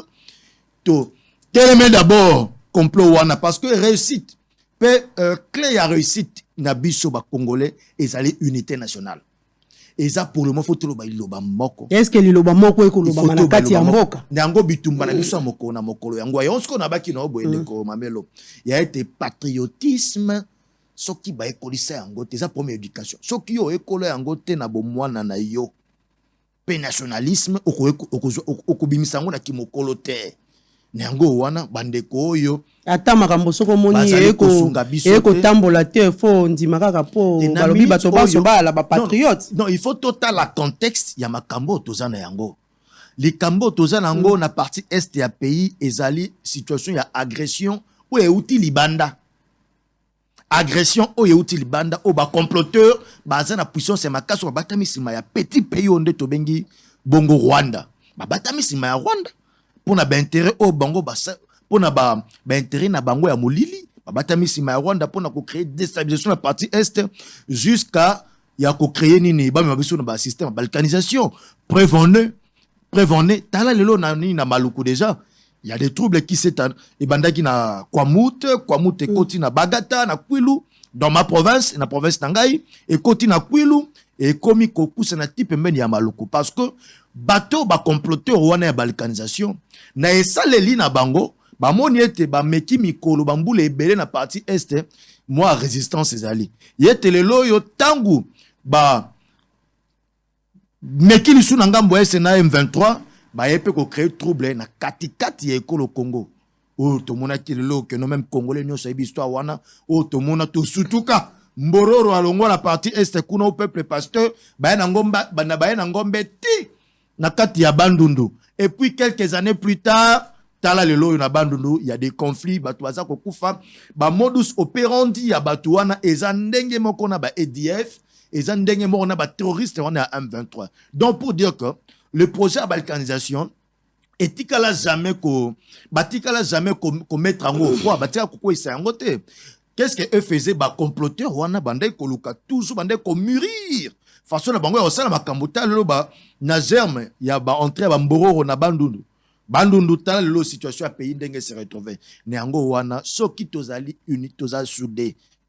to télémé d'abord complot wana parce que réussite clé à réussite na biso ba congolais ezali unité nationale et ça pour le moment faut to loba iloba moko est-ce que liloba moko eko loba na kati ya mboka ndango bitumba na biso moko na mokolo yango yonsko na baki no boyele ko mamelo ya été patriotisme soki ba ekolisa yango te za première éducation soki yo ekolo yango te na bomwana na yo pe nationalisme okobimisa ngo na kimokolo te nango wana bandeko oyo ata makambo soko moni eko tambola te fo ndima kaka po balobi bato baso bala ba patriote non il faut total la contexte ya makambo tozana yango likambo tozana yango na partie est ya pays ezali situation ya agression ou euti libanda agression ou euti libanda o ba comploteur bazana puissance ya makaso batami sima ya petit pays onde tobengi bongo Rwanda batami sima ya Rwanda pour na ba intérêt au bango basa pour na ba intérêt na bango ya molili batami sima ya Rwanda pour na ko créer déstabilisation la partie est jusqu'à ya ko créer nini ba mabiso na ba système balkanisation prévenez tala lelo na ni na maluku déjà il y a des troubles qui s'étendent et bandaki na Kwamut koti na Bagata na Kwilu dans ma province na province Tangai et koti na Kwilu et komi kokusa na type mbeni ya maluku parce que bateau ba comploteur wana ya balkanisation na esaleli na bango ba moni ete ba meki mikolo bambule ebele na partie est moi résistance ezali yete lelo yo tangu ba meki lisu na ngambo ese na M23 ba yepe ko créer trouble na katikati ya ekolo Congo o to mona ki lelo que no même congolais nyo sa histoire wana o to mona to sutuka mbororo alongo la partie est kuna au peuple pasteur ba na ngomba bana ba na ngombe ti na kati ya Bandundu et puis quelques années plus tard tala lelo na Bandundu il y a des conflits batu baza ko kufa ba modus operandi ya batu wana eza ndenge moko na ba EDF eza ndenge moko na ba terroriste wana ya M23 donc pour dire que le projet de balkanisation etikala jamais ko mettre en au froid batika ko isa ngote qu'est-ce que eux faisaient ba comploteur wana bandai ko luka toujours bandai ko mûrir façon na bango ya osala makambo ta lelo ba na germe ya ba entrée ba mbororo na bandundu ta lelo situation ya pays ndenge se retrouver ne yango wana soki tozali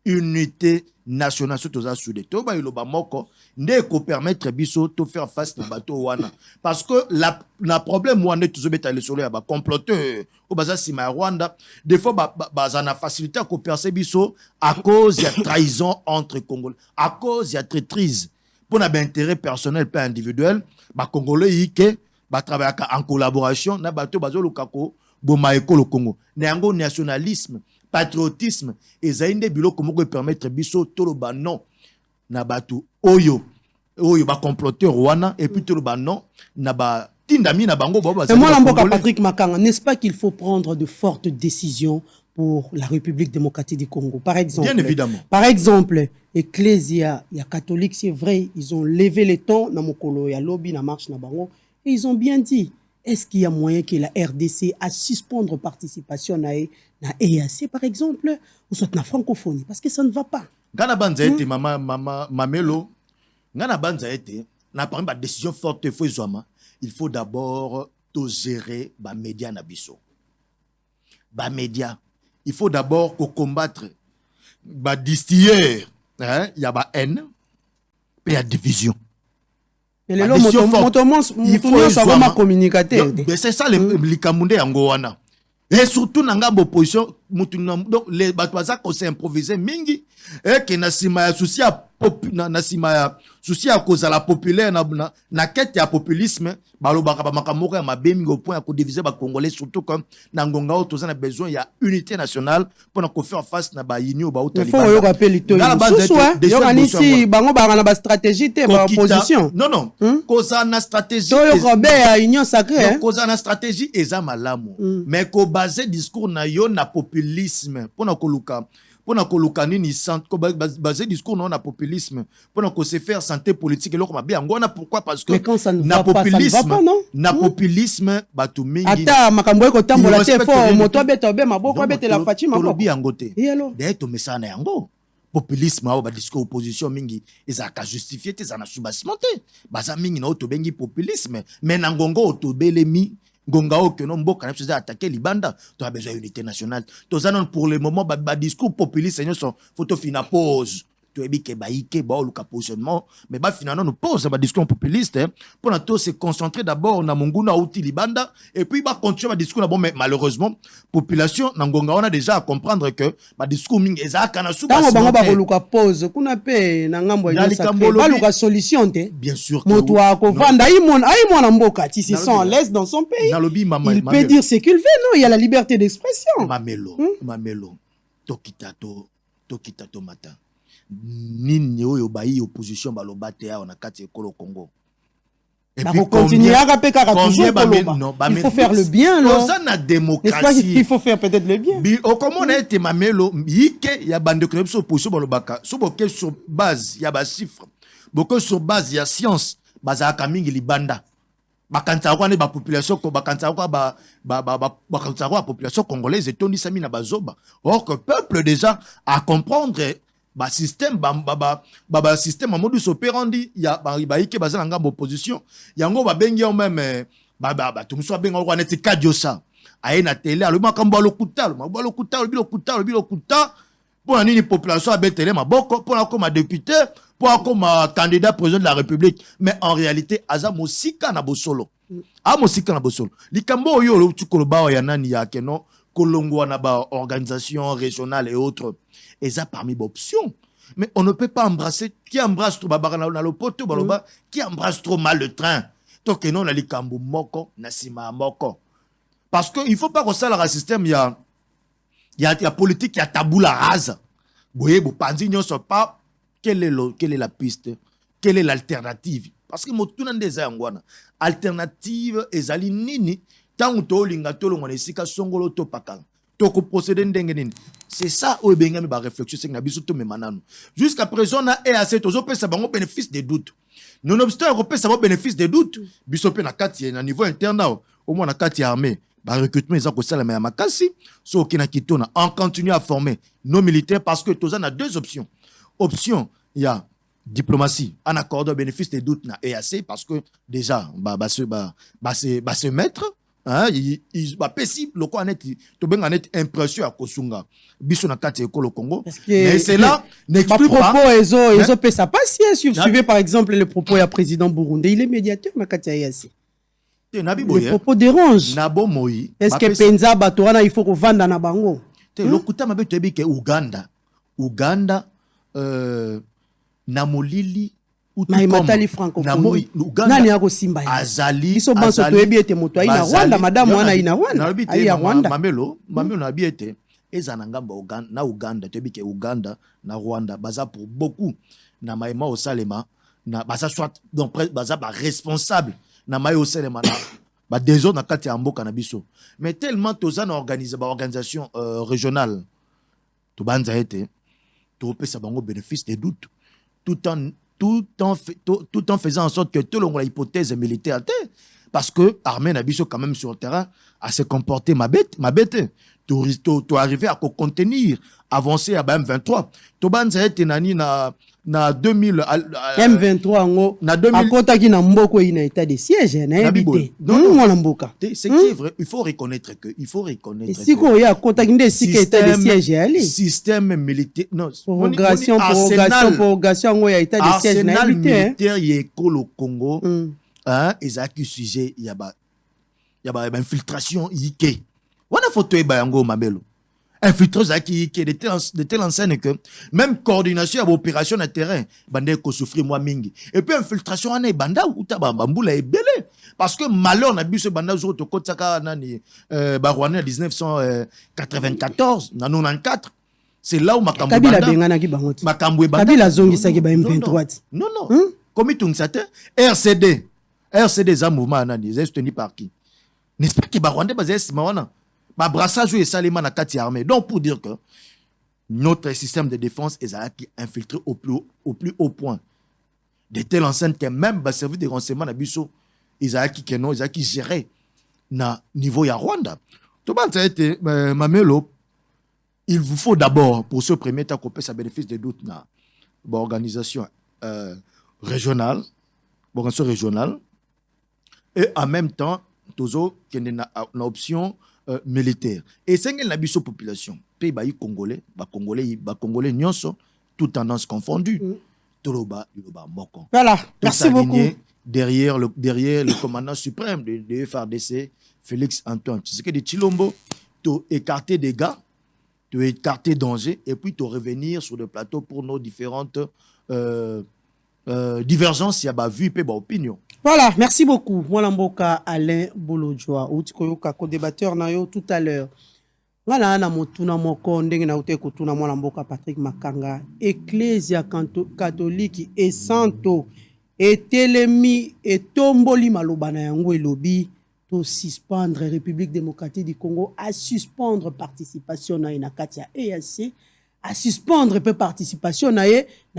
unité nationale so toza soudé to ba iloba moko nde ko permettre biso to faire face na bateau wana parce que la problème wana to zobeta le solo ya ba comploteur o baza sima ya Rwanda des fois baza na facilité ko percer biso à cause ya trahison entre Congolais à cause ya traîtrise pour na intérêt personnel pas individuel ba Congolais yike ba travailler en collaboration na bateau bazo lukako boma ekolo Congo na yango nationalisme patriotisme et zainde biloko moko permettre biso toloba non na batu oyo ba comploteur wana et puis toloba non na ba tindami na bango ba et moi l'amboka Patrick Makanga n'est-ce pas qu'il faut prendre de fortes décisions pour la République démocratique du Congo par exemple bien évidemment Ecclesia ya catholique c'est vrai ils ont levé les tons na mokolo ya lobby na marche na bango et ils ont bien dit est-ce qu'il y a moyen que la RDC à suspendre participation na EAC par exemple ou soit na francophonie parce que ça ne va pas. Ngana banza ete mamelo ngana banza ete na parmi ba décision forte faut izoma il faut d'abord to gérer ba média na biso. Ba média il faut d'abord ko combattre ba distiller il y a ba haine et ya division. Et le il faut savoir communiquer. C'est ça le likamundé yango wana. Et surtout dans l'opposition, donc les batouazas qu'on s'est improvisé mingi et que na sima ya souci à cause de la populaire na quête ya populisme balobaka ba makamoko ya mabemi au point à ko diviser ba congolais surtout comme na ngonga o tozana besoin ya unité nationale pour na ko faire face na ba union ba il faut yo rappeler to yo kanisi bango ba na ba stratégie te ba opposition non cause na stratégie to yo robé à union sacrée cause na stratégie eza malamu mais ko baser discours na yo na population populisme pona koluka nini basé discours non na populisme pona ko se faire santé politique et lokoma bien ngona pourquoi parce que mais quand ça ne na va pas, ça ne va populisme pas, non? na populisme batu mingi ata makambo eko tambola te fo moto abeta be maboko abeta la Fatima maboko yango te et alors d'ailleurs to mesana yango populisme awa ba discours opposition mingi ezaka justifier te zana soubassement te baza mingi na to bengi populisme mais na ngongo to belemi ngonga o que non mboka na faisait attaquer libanda tu as besoin d'unité nationale to zanon pour le moment ba discours populiste sont photo fina pause to ebike baike ba luka positionnement mais ba finalement nous pose ba discours populiste pour na to se concentrer d'abord na monguna outi libanda et puis ba continuer ba discours na bon mais malheureusement population na ngonga on a déjà à comprendre que ba discours mingi ezaka na suba tango bango ba luka pause kuna pe na ngambo ya sacré ba luka solution te bien sûr moto ako vanda aimona mboka ti se sent à l'aise dans son pays il peut dire ce qu'il veut non il y a la liberté d'expression mamelo tokitato mata nini oyo bayi opposition baloba te awa na kati ekolo Congo et puis continuer à rappeler toujours il faut faire le bien non dans la démocratie il faut faire peut-être le bien comment on a été mamelo yike ya bande club sur opposition balobaka sur boke sur base ya ba chiffre boke sur base ya science bazaka mingi libanda bakanta kwa ne ba population ko bakanta kwa bakanta kwa population congolaise etondi sami na bazoba or que peuple déjà à comprendre ba système système en modus operandi ya ba ike bazana ngambo opposition yango ba bengi yo même tumso benga kwa neti kadiosa aina tele alo makambo lokuta pour nini population abetele maboko pour comme député pour comme candidat président de la République mais en réalité aza mosika na bosolo mosika na bosolo likambo yo lo tukoloba ya nani ya keno kolongwa na ba organisation régionale et autres et ça parmi les options. Mais on ne peut pas embrasser qui embrasse trop le poteau baloba qui embrasse trop mal le train. Donc non na likambo moko na sima moko. Parce que il faut pas que ça le système il y a politique il y a tabula rase. Boye bo panzi nyonso pas quelle est la piste? Quelle est l'alternative? Parce que motuna ndeza ngwana alternative ezali nini tangu to linga to longwa esika songolo to pakala. Toko procéder ndenge nini. C'est ça où benga mi ba réflexion c'est na biso to memanano. Jusqu'à présent na EAC tozo pesa bango bénéfice des doutes. Nonobstant européen ça va bénéfice des doutes. Biso pe na kati na niveau interne au moins na kati armée. Ba recrutement ça ko sala ma makasi so kina kitona on continue à former nos militaires parce que toza na deux options. Option il y a diplomatie en accord de bénéfice des doutes na EAC parce que déjà se mettre il va possible le quoi net to benga net impression à kosunga biso na kati ekolo Congo mais c'est là n'explique pas propos ezo pesa pas si suivez par exemple le propos du président burundais il est médiateur na kati EAC les propos dérangent est-ce que penza batorana il faut ko vanda na bango lokuta mabe to ebike Uganda na molili matali francophonie nani yako simba azali biso banso to ebi ete moto aina Rwanda madame wana ina Rwanda ayi Rwanda mamelo na biete ezana ngamba Uganda to ebi ke Uganda na Rwanda baza pour beaucoup na maima au salema na baza soit donc baza ba responsable na maima au salema na ba désordre na kati ya mboka na biso mais tellement tozana organiser ba organisation régionale to banza ete to pesa bango bénéfice des doutes tout en faisant en sorte que tout le monde a hypothèse militaire parce que l'armée n'a quand même sur le terrain à se comporter ma bête tu arriver à contenir avancer à M23 to banza ete nani na 2000 M23 ngo akota ki na mboko ina état de siège na habité non mboka c'est qui est vrai il faut reconnaître si ko ya akota ki nde sika état de siège ali système militaire non prorogation ngo ya état de siège na habité militaire yekolo Congo ezaki sujet ya ba infiltration yike wana photo eba yango mabelo infiltreuse qui est de telle enseigne que même coordination à opération de terrain bande ko souffrir moi mingi et puis infiltration ana banda uta bambula ebele parce que malheur na biso banda zo to kotaka nani Rwanda 1994 na 94 c'est là où makambo Kabila bengana ki bango makambo banda Kabila zongisa ki ba M23 non comme tungsate RCD za mouvement nani est tenu par qui n'est-ce pas que Rwanda bazé mawana ba brassage et salima na kati armée. Donc pour dire que notre système de défense est infiltré au plus haut point. De telle enceinte que même le service de renseignement na biso qui géré na niveau ya Rwanda. Tout le monde a été Mamelo. Il vous faut d'abord pour ce premier temps qu'on puisse à bénéfice de doute na organisation régionale, et en même temps toujours qu'il y a une option militaire. Et c'est une abysso population. Pays congolais, congolais nyonso, toutes tendances confondues. Voilà, merci beaucoup. Derrière le commandant suprême de FRDC, Félix Antoine. C'est que de Chilombo, tu écarter des gars, tu écarter danger, et puis tu revenir sur le plateau pour nos différentes divergences, il y a vu et opinion. Voilà, merci beaucoup. Moi, Mboka Alain Bolodjoa, outikoyoka co-débatteur nayo tout à l'heure. Voilà, na motuna moko ndenge na ute kutuna mwana Mboka Patrick Makanga, Ecclesia catholique et santo etelemi etomboli maloba na yango elobi to suspendre République démocratique du Congo à suspendre participation na kati ya EAC, à suspendre peu participation na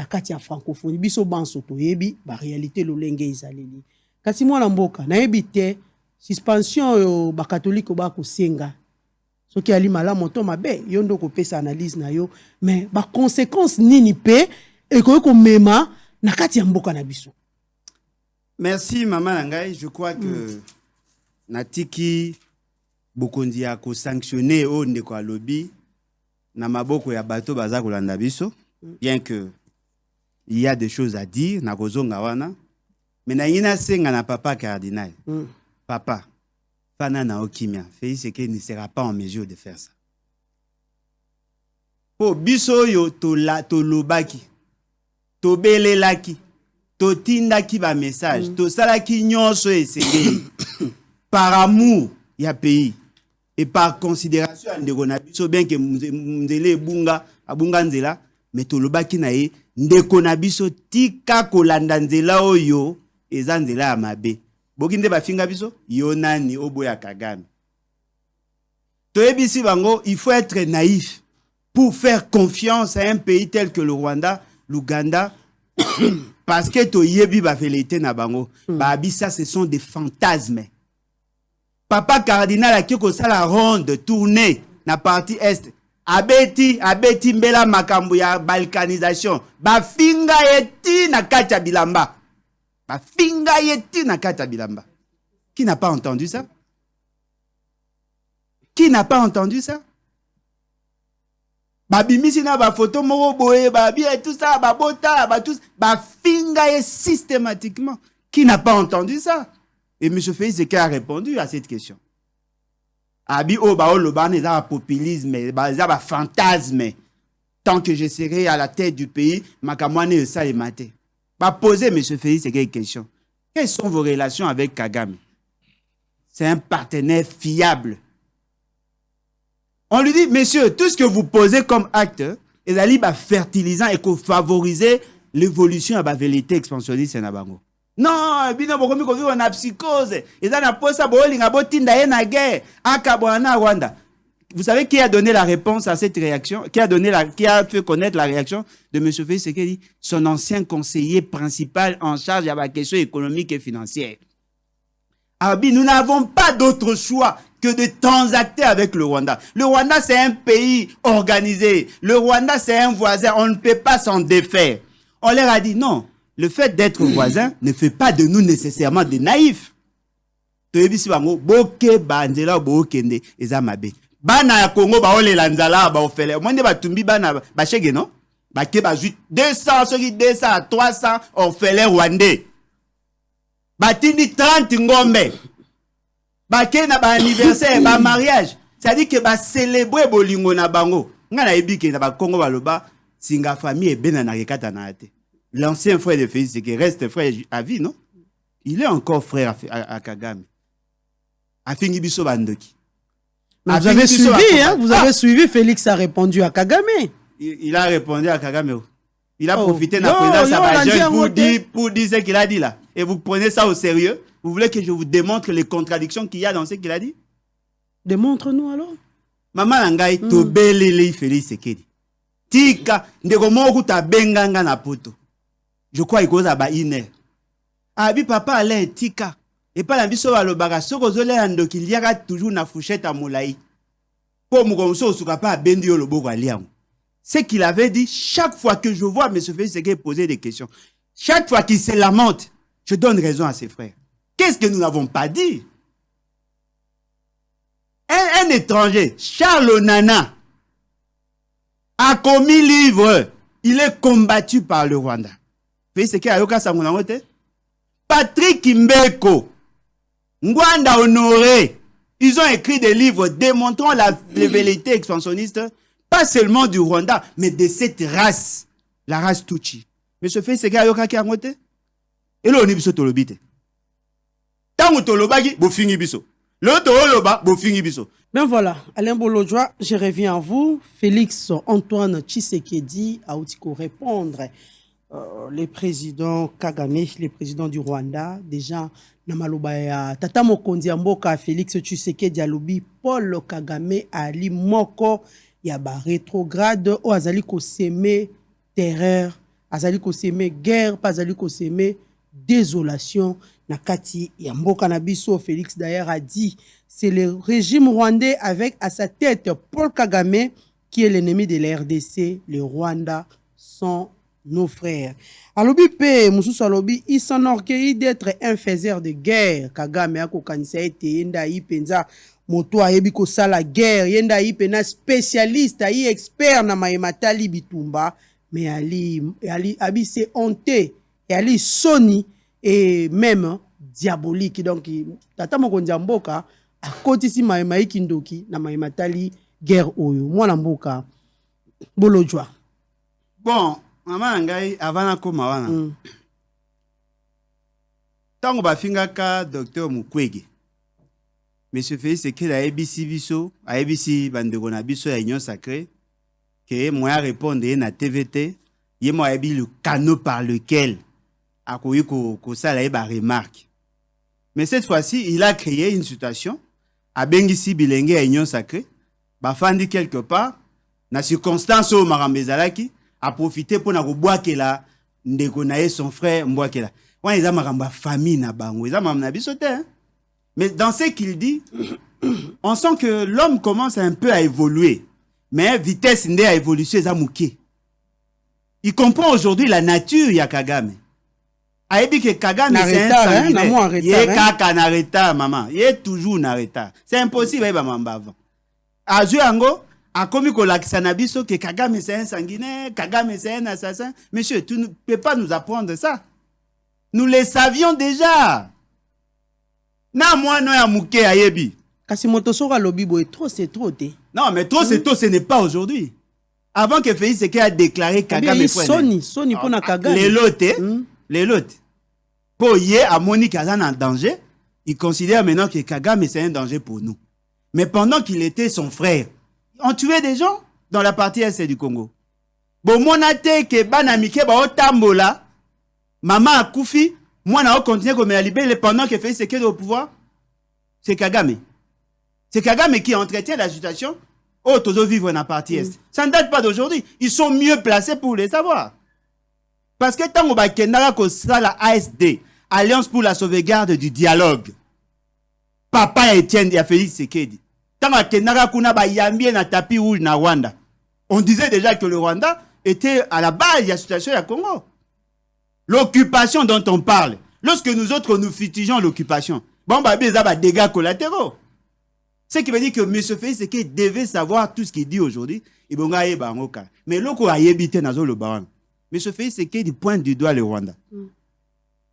kati ya francophonie biso banso to yebi ba réalité lolenge ezaleli kasi mwana Mboka na yebi te suspension yo ba catholique ba ko senga soki ali malamu to mabe yo ndo ko pesa analyse na yo mais ba conséquence nini pe e ko mema na kati ya mboka na biso. Merci maman Nangai, je crois que natiki bokondi ya ko sanctionner o ndeko alobi na maboko ya bato baza kolanda biso, bien que il y a des choses à dire na kozonga wana, mais na yina senga na papa cardinal. Papa Fana na okimia, Félix Tshisekedi ne sera pas en mesure de faire ça. Po biso yo to lobaki, to belelaki, to tindaki ba message, to salaki nyonso esengeli par amour ya pays et par considération ndeko na biso, bien que mzele abunga nzela, mais to lobaki na ye ndeko na biso tika kolanda nzela oyo eza nzela ya mabe. Bokinde ba finga biso yonani oboya Kagame. Toyebisi bango, il faut être naïf pour faire confiance à un pays tel que le Rwanda, l'Ouganda, parce que toyebi ba velité na bango. Ba abisa ce sont des fantasmes. Papa cardinal a kiko sala ronde tournée na partie est. Abeti mbela makambo ya balkanisation. Ba finga eti na kacha bilamba. Ba finga yeti na kata bilamba. Qui n'a pas entendu ça? Qui n'a pas entendu ça? Ba bimisi na ba photo moko boye ba bien tout ça ba bota ba tous ba finga ye systématiquement. Qui n'a pas entendu ça? Et M. Félix qui a répondu à cette question. Abi o ba o lobane za populisme ba za ba fantasme. Tant que je serai à la tête du pays, makamwane ça et maté. Va poser, M. Félix, quelques questions. Quelles sont vos relations avec Kagame? C'est un partenaire fiable. On lui dit, monsieur, tout ce que vous posez comme acte, est fertilisant et que favoriser l'évolution de la vérité expansionniste. Non, on a psychose. Ils ont posé la guerre. Rwanda. Vous savez qui a donné la réponse à cette réaction? Qui a fait connaître la réaction de M. Félix Tshisekedi? Son ancien conseiller principal en charge de la question économique et financière. Abi, nous n'avons pas d'autre choix que de transacter avec le Rwanda. Le Rwanda, c'est un pays organisé. Le Rwanda, c'est un voisin. On ne peut pas s'en défaire. On leur a dit non. Le fait d'être voisin ne fait pas de nous nécessairement des naïfs. Bana ya Congo ba ole lanzala ba ofele mwende batumbi bana ba shege non ba ke ba 200 soki 200 300 ofele rwandais batindi 30 ngombe ba ke na ba anniversaire ba mariage, ça dit que ba célébrer bolingo na bango ngana ebiki na ba Congo baloba singa famille ebena na rekata na ate. L'ancien frère de Félix qui reste frère à vie, non? Il est encore frère à Kagame. Afingi biso bandoki. Vous avez suivi, hein? Vous avez suivi, Félix a répondu à Kagame. Il a répondu à Kagame. Il a profité de la présence pour dire ce qu'il a dit là. Et vous prenez ça au sérieux? Vous voulez que je vous démontre les contradictions qu'il y a dans ce qu'il a dit? Démontre-nous alors. Maman nangai to belele Félix Sekedi. Tika ndeko moko ta benganga na poto. Je crois il cause ba ine. Abi papa allait tika. Et pas la biso ba lobaka soko zole andoki liaka toujours na fourchette à moulaï. Pour mukomso suka pa bendi yo loboko aliango. C'est qu'il avait dit chaque fois que je vois M. Félix Sekedi poser des questions. Chaque fois qu'il se lamente, je donne raison à ses frères. Qu'est-ce que nous n'avons pas dit? Un étranger, Charles Onana, a commis livre. Il est combattu par le Rwanda. Félix Sekedi ayoka sangonangote. Patrick Mbeko, Ngwanda Honoré, ils ont écrit des livres démontrant la vérité expansionniste, pas seulement du Rwanda, mais de cette race, la race Tutsi. Monsieur Félix Sekedi ayoka ki angote. Et là on biso tolobite. Tango tolobaki bo fingi biso. L'autre oloba bo fingi biso. Ben voilà, Alain Bolodjoa, je reviens à vous. Félix Antoine Tshisekedi a aussi répondre. Le président Kagame, le président du Rwanda, déjà, Namalobaya, Tata Mokonzi Mboka, Félix Tshisekedi alobi, Paul Kagame ali moko, yaba rétrograde, o azali ko seme terreur, azali ko seme guerre, pas azali ko seme désolation. Nakati Yamboka Nabiso, Félix d'ailleurs a dit, c'est le régime rwandais avec à sa tête Paul Kagame qui est l'ennemi de la RDC. Le Rwanda sont nos frères. Alobi P, Moussous Alobi, il s'enorgueillit d'être un faiseur de guerre. Kagame ako kanisa ete yenda yi penza moto ayebi ko sala guerre, yenda yi pena spécialiste, yi expert na mayematali bitumba, mais ali abi c'est honté et ali soni et même diabolique. Donc Tata Mokonzi Mboka a kotisi mayema ikindoki na mayematali guerre oyo. Mwana mboka Bolodjoa. Bon, maman ngai avant koma wana. Tango bafingaka docteur Mukwege. Monsieur Félix Sekedi a ABC biso, a ABC bandeko na biso ya Union Sacrée que moi répondre na TVT, yé moi ebi le canot par lequel a koyi ko sala e ba remarque. Mais cette fois-ci, il a créé une situation a bengisi bilenge ya Union Sacrée, ba fandi quelque part na circonstance au Marambezalaki a profité pour na kobwakela ndeko na ye son frère mbwakela. Wana eza maramba famille na bango, eza mamna biso te. Mais dans ce qu'il dit, on sent que l'homme commence un peu à évoluer. Mais vitesse nde à évolution eza muke. Il comprend aujourd'hui la nature ya Kagame. Ayebi que Kagame c'est un sanguinaire. Il est kaka na retard, maman. Il est toujours na retard. C'est impossible à mamba avant. Azu ango a commis kolakisa na biso que Kagame c'est un sanguinaire, Kagame c'est un assassin. Monsieur, tu ne peux pas nous apprendre ça. Nous le savions déjà. Na moi no ya muke ayebi. Kasi motosora lobi boy trop c'est trop té. Non, mais trop c'est trop, ce n'est pas aujourd'hui. Avant que Félix Sekedi a déclaré Kagame Sony pour na Kagame. Les lots. Pour y a Monique Kazan en danger, il considère maintenant que Kagame c'est un danger pour nous. Mais pendant qu'il était son frère, on tuait des gens dans la partie est du Congo. Bon, monate que banamike ba otambola, maman a koufi, moi na continuer comme la libérer pendant que Félix Sekedi au pouvoir. C'est Kagame. C'est Kagame qui entretient la situation. Oh, tous vivre dans la partie est. Ça ne date pas d'aujourd'hui. Ils sont mieux placés pour les savoir. Parce que tant qu'on va kendara ko la ASD, Alliance pour la sauvegarde du dialogue. Papa Etienne et Félix Sekedi. Tant qu'on kendara kuna ba yambie na tapis rouge na Rwanda. On disait déjà que le Rwanda était à la base de la situation du Congo. L'occupation dont on parle, lorsque nous autres nous fustigeons l'occupation, bon bah il y a des dégâts collatéraux. Ce qui veut dire que M. Félix Sekedi devait savoir tout ce qu'il dit aujourd'hui. Mais l'autre a évité dans le baron. M. Félix Sekedi pointe du doigt le Rwanda.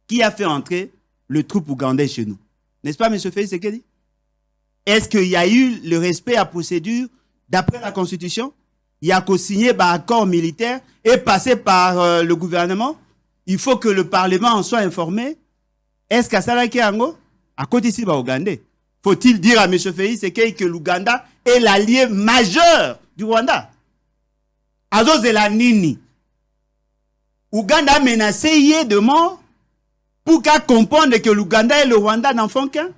Qui a fait entrer le troupe ougandais chez nous? N'est-ce pas, M. Félix Sekedi? Est-ce qu'il y a eu le respect à la procédure d'après la Constitution? Il y a qu'au signer par accord militaire et passer par le gouvernement. Il faut que le Parlement en soit informé. Est-ce qu'à Salaki Ango, à côté ici, Ougandais, faut-il dire à M. Félix Sekedi que l'Ouganda est l'allié majeur du Rwanda? Azo Zelanini. Ouganda a menacé de mort pour qu'à comprendre que l'Ouganda et le Rwanda n'en font qu'un.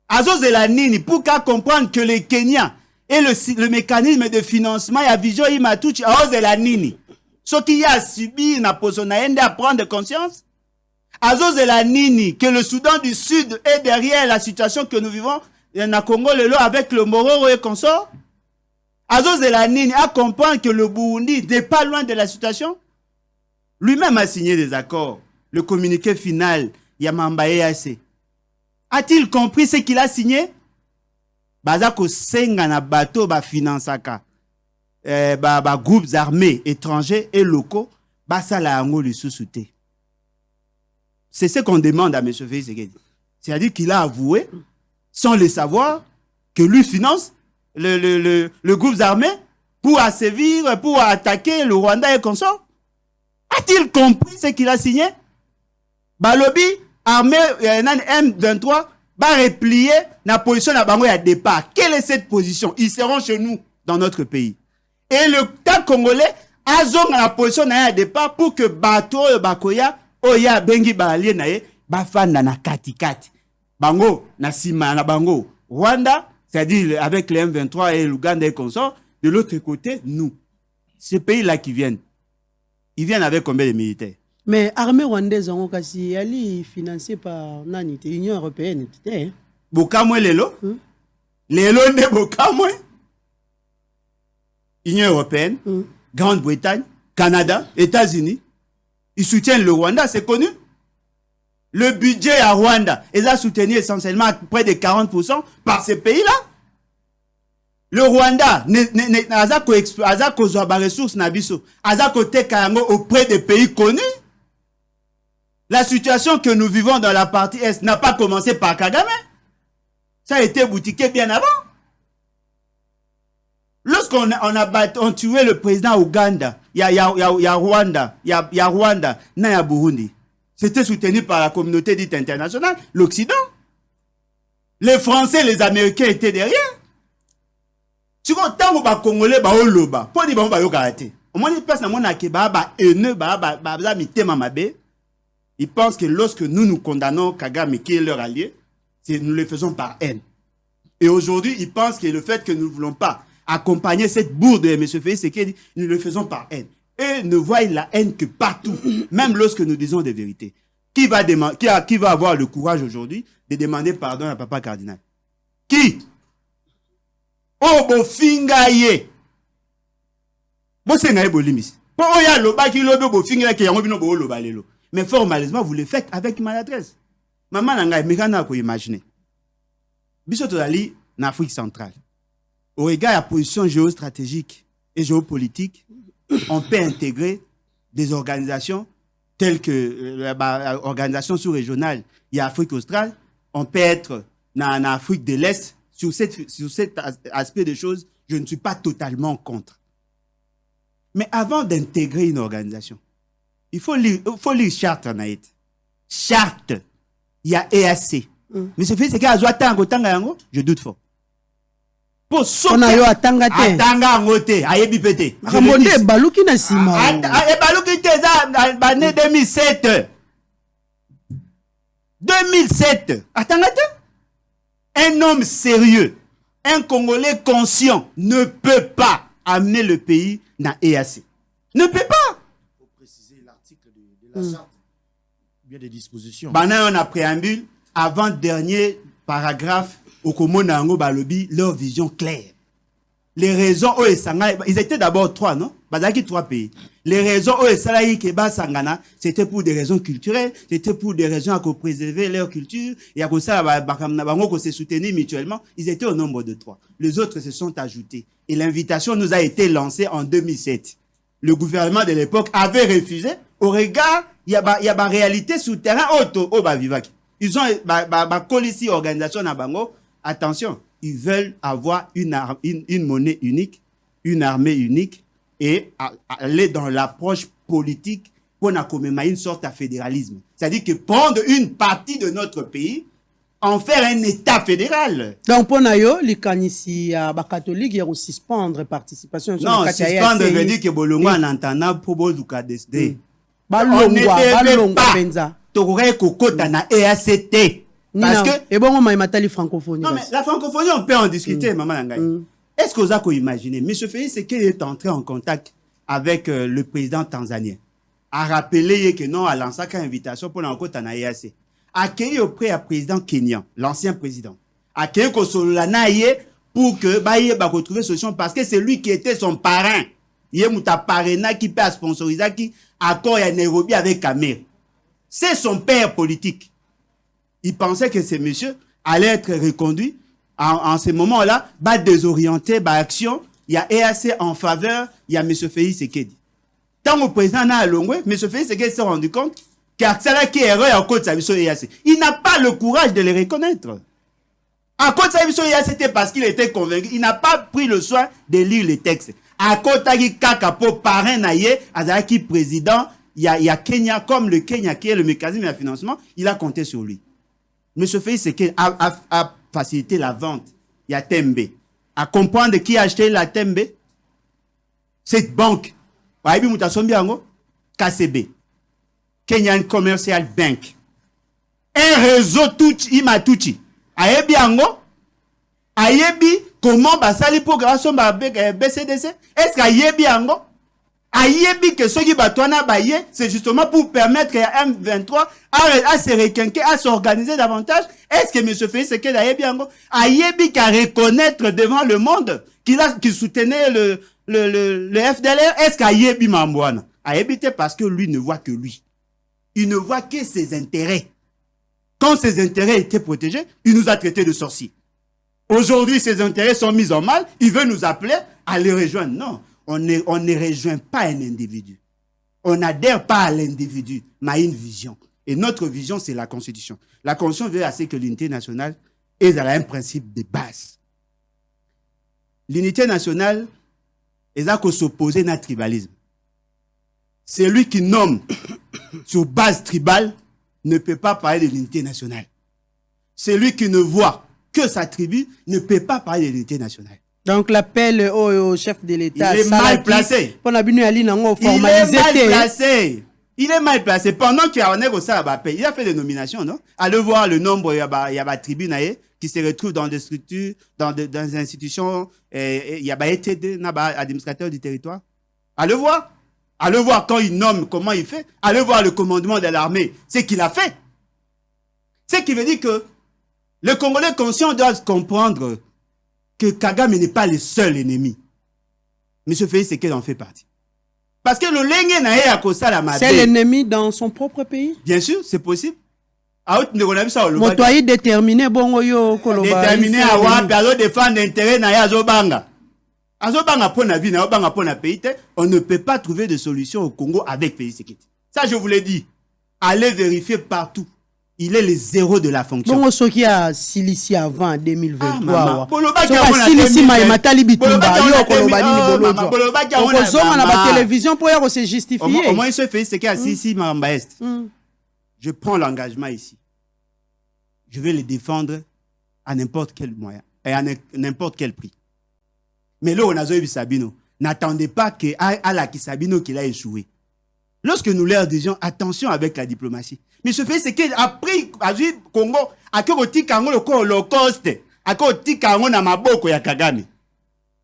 Azo Zelanini, pour qu'à comprendre que le Kenya Et le mécanisme de financement, il y a vision, il m'a tout, à la nini. Ce qui a subi, n'a pas à prendre conscience. Azos et la nini, que le Soudan du Sud est derrière la situation que nous vivons, na Congo Lelo avec le Mororo et consort. Azos et la nini a compris que le Burundi n'est pas loin de la situation. Lui-même a signé des accords. Le communiqué final, Yamamba EAC. A-t-il compris ce qu'il a signé? Bazako senga na bateau ba finansaka. Groupes armés étrangers et locaux, basala ango le sous-souté. C'est ce qu'on demande à M. Félix Tshisekedi. C'est-à-dire qu'il a avoué, sans le savoir, que lui finance le groupe armé pour assévir, pour attaquer le Rwanda et consort. A-t-il compris ce qu'il a signé? Balobi, armée M23, va replier la position de Bango à départ. Quelle est cette position? Ils seront chez nous, dans notre pays. Et le temps congolais a zone la position de départ pour que bateau Bakoya, Oya Bengi Balie Nae, Bafana na Katikati. Bango, na Sima, na Bango, Rwanda, c'est-à-dire avec les M23 et l'Ouganda et consorts, de l'autre côté, nous. Ces pays-là qui viennent, ils viennent avec combien de militaires? Mais l'armée rwandaise, elle est financée par l'Union européenne. Bokamwe Lelo? Lelo ne Bokamwe? Union européenne, Grande-Bretagne, Canada, États-Unis, ils soutiennent le Rwanda, c'est connu. Le budget à Rwanda, ils ont soutenu essentiellement à près de 40% par ces pays-là. Le Rwanda, n'a pas ressources nabiso, auprès des pays connus. La situation que nous vivons dans la partie Est n'a pas commencé par Kagame. Ça a été boutiqué bien avant. Lorsqu'on on tué le président Ouganda, il y a Rwanda, il y a Rwanda, il y a Burundi. C'était soutenu par la communauté dite internationale, l'Occident. Les Français, les Américains étaient derrière. Tu vois, tant que les Congolais, pour dire que les karaté. Au moins, ils pensent que lorsque nous condamnons Kagame, qui est leur allié, nous le faisons par haine. Et aujourd'hui, ils pensent que le fait que nous ne voulons pas accompagner cette bourde de M. Félix Tshisekedi, nous le faisons par haine. Et ne voient la haine que partout, même lorsque nous disons des vérités. Qui va avoir le courage aujourd'hui de demander pardon à Papa Cardinal? Qui? Oh, bo finga ye. Bo senga ye bo limis. Po oya loba ki lobe bo finga ke yango bino bo loba lelo. Mais formalisement, vous le faites avec maladresse. Maman nanga mekana ko imaginer. Biso tozali na Afrique centrale. Au regard de la position géostratégique et géopolitique, on peut intégrer des organisations telles que l'organisation sous-régionale, il y a Afrique australe, on peut être en Afrique de l'Est. Sur cet aspect des choses, je ne suis pas totalement contre. Mais avant d'intégrer une organisation, il faut lire charte en Haïti. Charte, il y a EAC. Mais c'est fait, c'est qu'il y a je doute fort. Pour sauter atanga ngote ayebi pété amonde baluki na sima baluki teza bané 2007 atanga te. Un homme sérieux, un Congolais conscient ne peut pas amener le pays dans EAC. Ne peut pas. Il faut préciser l'article de la charte. Bien des dispositions. Bana on a préambule avant dernier paragraphe au Komona Ango Balobi, leur vision claire. Les raisons, ils étaient d'abord 3, non? Bazaki 3 pays. Les raisons, c'était pour des raisons culturelles, c'était pour des raisons à préserver leur culture, et à se soutenir mutuellement. Ils étaient au nombre de 3. Les autres se sont ajoutés. Et l'invitation nous a été lancée en 2007. Le gouvernement de l'époque avait refusé. Au regard, il y a une réalité souterraine. Ils ont une organisation à Bango. Attention, ils veulent avoir une monnaie unique, une armée unique et aller dans l'approche politique pour une sorte de fédéralisme. C'est-à-dire que prendre une partie de notre pays, en faire un État fédéral. Donc, pour nous, les catholiques, ils vont suspendre la participation. Non, suspendre veut dire que Bolongo en entendant pour Bolouka décider. On n'était pas. T'aurais kokota na EACT. Parce que et bon, on m'a matali francophonie. Non mais la francophonie on peut en discuter maman Nangai. Est-ce que vous avez imaginé? M. Félix Tshisekedi est entré en contact avec le président tanzanien. A rappelé que non, à lancer une invitation pour l'encontre en EAC. Accueilli auprès du président kenyan, l'ancien président. Accueilli pour que Baye va retrouver solution parce que c'est lui qui était son parrain. Il y a un parrain qui peut sponsoriser qui accord à Nairobi avec Kamir. C'est son père politique. Il pensait que ce monsieur allait être reconduit. En ce moment-là, va désorienter, va action. Il y a EAC en faveur, il y a M. Félix Tshisekedi. Tant que le président n'a allongé, M. Félix Tshisekedi s'est rendu compte qu'Aksala qui est erreur à cause de sa EAC. Il n'a pas le courage de les reconnaître. À cause de sa EAC, c'était parce qu'il était convaincu. Il n'a pas pris le soin de lire les textes. À cause de Kakapo, parrain naïe, Azaki président, il y a Kenya, comme le Kenya qui est le mécanisme de financement, il a compté sur lui. M. Félix Tshisekedi a facilité la vente. Il y a Tembe. À comprendre qui a acheté la Tembe? Cette banque. KCB. Kenyan Commercial Bank. Un réseau Imatuchi. Ayebi ango? Ayebi comment basali pour grâce au BCDC? Est-ce qu'ayebi ango? Ayebi que ceux qui batouana baye, c'est justement pour permettre à M23 à se requinquer, à s'organiser davantage. Est-ce que M. Félix Tshisekedi ayebi ango? Ayebi qu'à reconnaître devant le monde qu'il soutenait le FDLR? Est-ce qu'ayebi mambouana? Ayebi parce que lui ne voit que lui. Il ne voit que ses intérêts. Quand ses intérêts étaient protégés, il nous a traités de sorciers. Aujourd'hui, ses intérêts sont mis en mal. Il veut nous appeler à les rejoindre. Non, on ne rejoint pas un individu. On n'adhère pas à l'individu, mais à une vision. Et notre vision, c'est la Constitution. La Constitution veut assez que l'unité nationale est un principe de base. L'unité nationale est à s'opposer à un tribalisme. C'est lui qui nomme sur base tribale ne peut pas parler de l'unité nationale. Celui qui ne voit que sa tribu ne peut pas parler de l'unité nationale. Donc l'appel au chef de l'État, il est mal placé. Il est mal placé. Il est mal placé. Pendant qu'il y a un il a fait des nominations, non? Allez voir le nombre, il y a des tribus qui se retrouvent dans des structures, dans des institutions, il y a des administrateurs du territoire. Allez voir. Allez voir quand il nomme, comment il fait. Allez voir le commandement de l'armée, ce qu'il a fait. Ce qui veut dire que les Congolais conscients doivent comprendre que Kagame n'est pas le seul ennemi. M. Félix Tshisekedi en fait partie. Parce que le Lengue n'a rien à cause de la maladie. C'est l'ennemi dans son propre pays? Bien sûr, c'est possible. Motoyi déterminé, bon, yo, déterminé à voir, puis défendre l'intérêt n'a rien à on ne peut pas trouver de solution au Congo avec Félix Tshisekedi. Ça, je vous l'ai dit. Allez vérifier partout. Il est le zéro de la fonction. Bon, ce qui a Silici avant 2023. Je prends l'engagement ici. Je vais le défendre à n'importe quel moyen et à n'importe quel prix. Mais là, on a Zoé Sabino. N'attendez pas qu'à la Sabino qu'il a échoué. Lorsque nous leur disons attention avec la diplomatie. Mais ce fait, c'est qu'il a pris à Congo, à Koti Kango le Holocauste, à Koti Kango na maboko ya Kagame.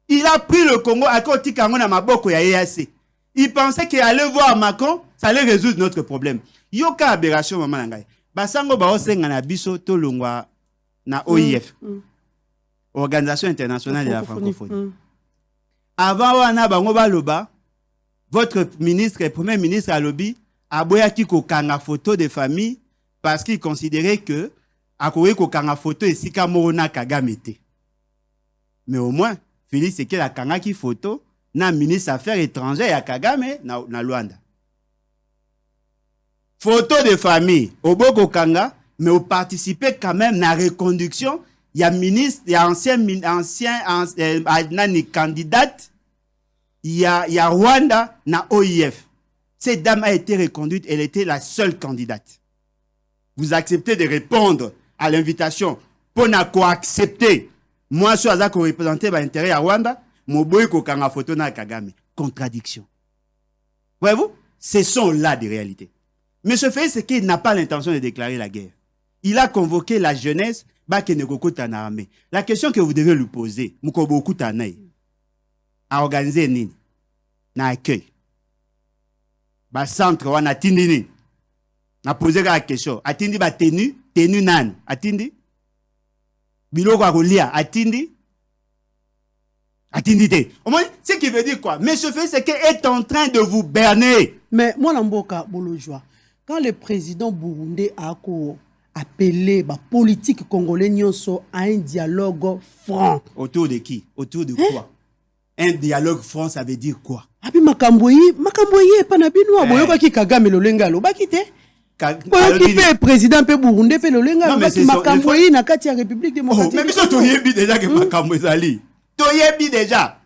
Il a pris le Congo à Koti Kango na maboko ya EAC. Il pensait qu'il allait voir Macron, ça allait résoudre notre problème. Yoka aberration, maman nangai. Basango ba osenga na biso to longwa na OIF. Organisation internationale de la francophonie. Avant wana bango baloba, votre ministre et premier ministre à lobby a boyaki ko kanga photo de famille parce qu'il considérait que akoye ko kanga photo et sika morona Kagame te. Mais au moins Félix Tshisekedi a kanga ki photo na ministre affaires étrangères à Kagame na Luanda. Photo de famille au boko kanga mais au participer quand même na reconduction. Il y a ministre, il y a ancien candidate, il y a Rwanda, na OIF. Cette dame a été reconduite, elle était la seule candidate. Vous acceptez de répondre à l'invitation pour accepter. Moi, je suis à représenter l'intérêt à Rwanda, mon boy kokanga photo na Kagame. Contradiction. Voyez-vous? Ce sont là des réalités. Mais ce fait, c'est qu'il n'a pas l'intention de déclarer la guerre. Il a convoqué la jeunesse. La question que vous devez lui poser, a organisé nini na accueil ba centre wana atindi nini na poser la question atindi ba tenu nani atindi biloko akolia atindi te. Au moins, ce qui veut dire quoi? Monsieur Félix Tshisekedi est en train de vous berner. Mais moi, Namboka Bolojwa, quand le président burundais a appelé la politique congolaise à un dialogue franc. Autour de qui? Autour de quoi? Un dialogue franc, ça veut dire quoi? Abi makamboyi pa na bino boyoka ki Kagame lolenga lo bakite. Boyoki pe président pe burundais pe lolenga lo baki makamboyi na kati ya République démocratique. Mais biso toyebi déjà que makambo ezali. Toyebi déjà.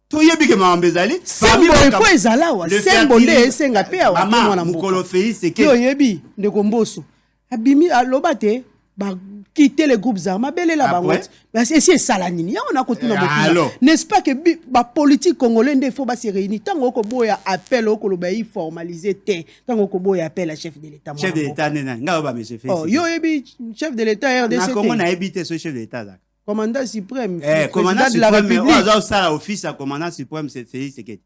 Toyebi que makambo ezali. Sembo efo ezala wa. Sembo nde esenga pe awa. Mama mukolo Félix Tshisekedi. Toyebi ndeko Mboso. Abimi alobate ba quitter les groupes armés belela bango. Parce que c'est salanini. Ya on a kotuna beaucoup. N'est-ce pas que ba politique congolaise ndé faut ba se réunir tango ko boya appel au koloba yi formaliser té. Tango ko boya appel à chef de l'état. Chef de l'état nena nga ba monsieur Félix. Oh yo yebi chef de l'état RDC. Na comment na habité ce chef de l'état là? Commandant suprême. Commandant de la République. Ça office à commandant suprême c'est Félix Tshisekedi.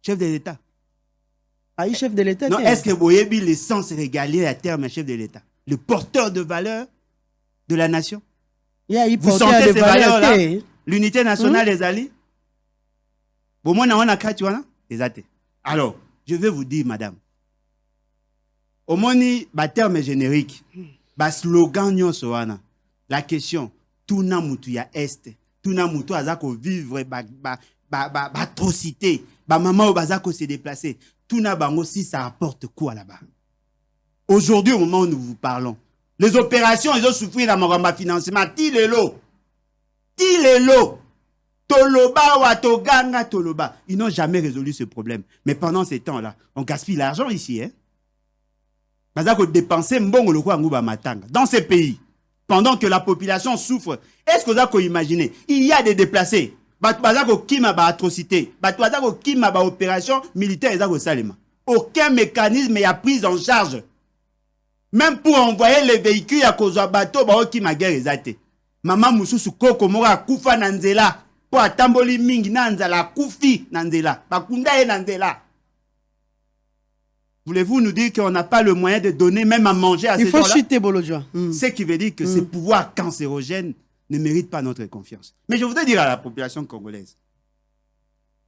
Chef de l'état. Ah, chef de l'état. Non, est-ce que Boyebi l'essence régalier à terme chef de l'état? Le porteur de valeurs de la nation. Vous sentez ces valeurs-là? L'unité nationale des alliés? Alors, je vais vous dire, madame. Au moni, ba terme générique, ba slogan nyonsoana. La question, tout na mutu ya est, tout na mutu azako vivre ba atrocité, ba maman bazako se déplacer. Tout na bango si ça apporte quoi là-bas? Aujourd'hui, au moment où nous vous parlons, les opérations, ils ont souffert dans mon financement. Tilelo. Toloba ou Toganga Toloba. Ils n'ont jamais résolu ce problème. Mais pendant ces temps-là, on gaspille l'argent ici. Hein? Dans ces pays, pendant que la population souffre, est-ce que vous avez imaginé? Il y a des déplacés. Atrocité. Opération militaire. Aucun mécanisme n'est pris en charge. Même pour envoyer les véhicules à cause de bateau, qui m'a guerre ezate. Maman mususu koko mora kufa nanzela. Pour atamboli mingi nanzala kufi nanzela. Bakunda nanzela. Voulez-vous nous dire qu'on n'a pas le moyen de donner même à manger à ces gens-là? Il faut chuter Bolojwa. Ce qui veut dire que ces pouvoirs cancérogènes ne méritent pas notre confiance. Mais je voudrais dire à la population congolaise,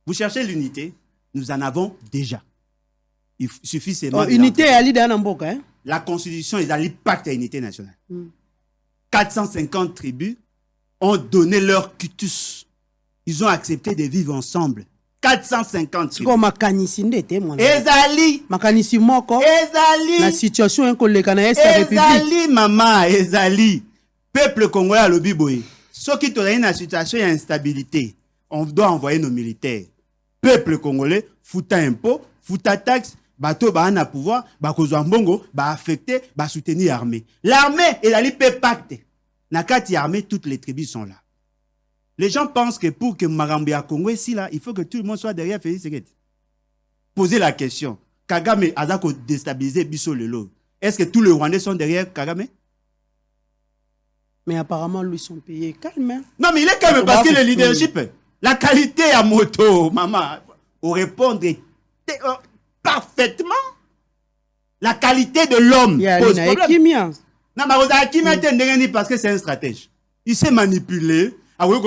vous cherchez l'unité, nous en avons déjà. Il suffit seulement de unité à l'idée d'Anamboka, hein? La constitution est allée pacte à l'unité nationale. 450 tribus ont donné leur cutus. Ils ont accepté de vivre ensemble. 450 tribus. Ezali. Ezali. La situation est collègue na Ezali, maman, Ezali. Peuple congolais à l'obiboé. Ceux qui ont une situation d'instabilité, on doit envoyer nos militaires. Peuple congolais, fouta impôt, fouta taxe. Bateau ba na pouvoir, ba kozwa mbongo, ba affecter, ba soutenir l'armée. L'armée est allée pacte. Nakati armée, toutes les tribus sont là. Les gens pensent que pour que Marambi à Congo ici là, il faut que tout le monde soit derrière Félix Tshisekedi. Posez la question. Kagame a déstabilisé Bisso Lelo. Est-ce que tous les Rwandais sont derrière Kagame? Mais apparemment, lui sont payés. Calme. Non, mais il est calme parce que le leadership, la qualité à moto, maman, au répondre parfaitement la qualité de l'homme pose problème. Non, mais parce que c'est un stratège. Il s'est manipulé. On va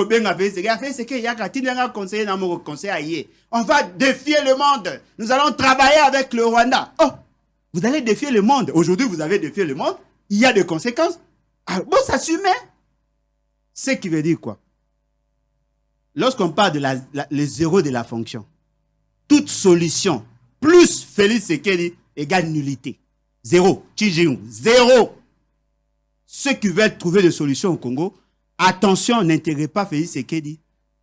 défier le monde. Nous allons travailler avec le Rwanda. Oh, vous allez défier le monde. Aujourd'hui, vous avez défié le monde. Il y a des conséquences. Alors, bon, s'assumer. Ce qui veut dire quoi? Lorsqu'on parle de les zéros de la fonction, toute solution plus Félix Tshisekedi égale nullité. Zéro. Tchijing. Zéro. Ceux qui veulent trouver des solutions au Congo, attention, n'intégrez pas Félix Tshisekedi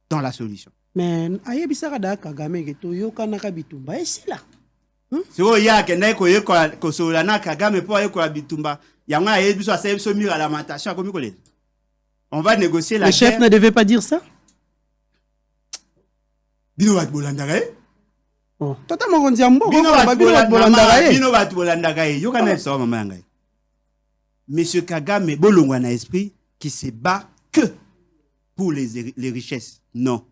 dans la solution. Mais ayebisaka Kagame geto yokanaka bitumba esila. C'est où il y a quelqu'un qui a Kagame pour aller à bitumba. Il y a un qui a mis à lamentation. On va négocier la guerre. Le chef ne devait pas dire ça? Bino bat bolandagaye. Oh, tata mokonzi ambo bino bat bolandagaye. Bino bat bolandagaye. Yo kana ça maman ngai. Monsieur Kagame bolongwa na esprit qui se bat que pour les richesses. Non.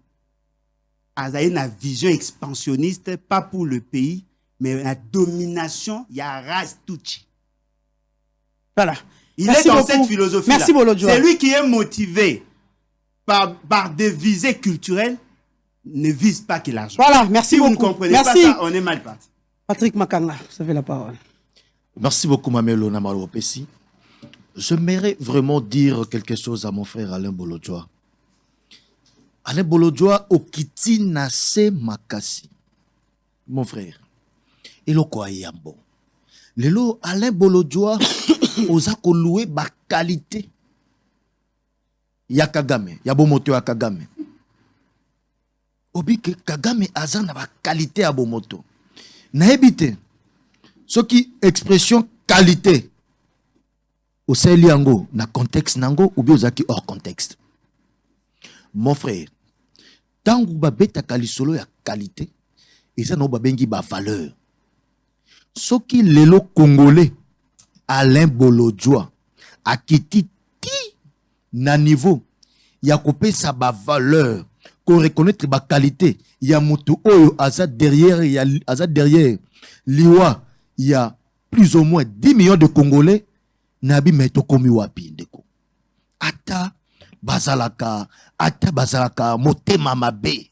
a une vision expansionniste, pas pour le pays, mais la domination, il y a race touch. Voilà. Il Merci est dans beaucoup. cette philosophie. Merci Bolodjoa. C'est lui qui est motivé par des visées culturelles, ne vise pas que l'argent. Voilà, merci si beaucoup. Si vous ne comprenez merci. pas ça, on est mal parti. Patrick Makanga, vous avez la parole. Merci beaucoup, Mamelo Namalo Pessi. J'aimerais vraiment dire quelque chose à mon frère Alain Bolodjoa. Alain Bolodjoa, Okiti Nase Makasi. Mon frère. Et le quoi yambo. Lelo Alain Bolodjoa, osa ko louer ba qualité. Ya Kagame, ya bomoto ya Kagame. Obi que Kagame azana ba qualité à bomoto. Na ebite. Ce qui expression qualité. Au yango na contexte nango ou bien ozaki hors contexte. Mon frère, tant que ba beta kalisolo ya qualité, et ça no ba bengi ba valeur. Ce qui lelo congolais Alain Bolodjoa a quitté na niveau ya kopesa ba valeur ko reconnaître ba qualité ya mutu oyo aza derrière liwa il y a plus ou moins 10 millions de Congolais nabi meto komi wapi ndeko ata bazalaka motema mabe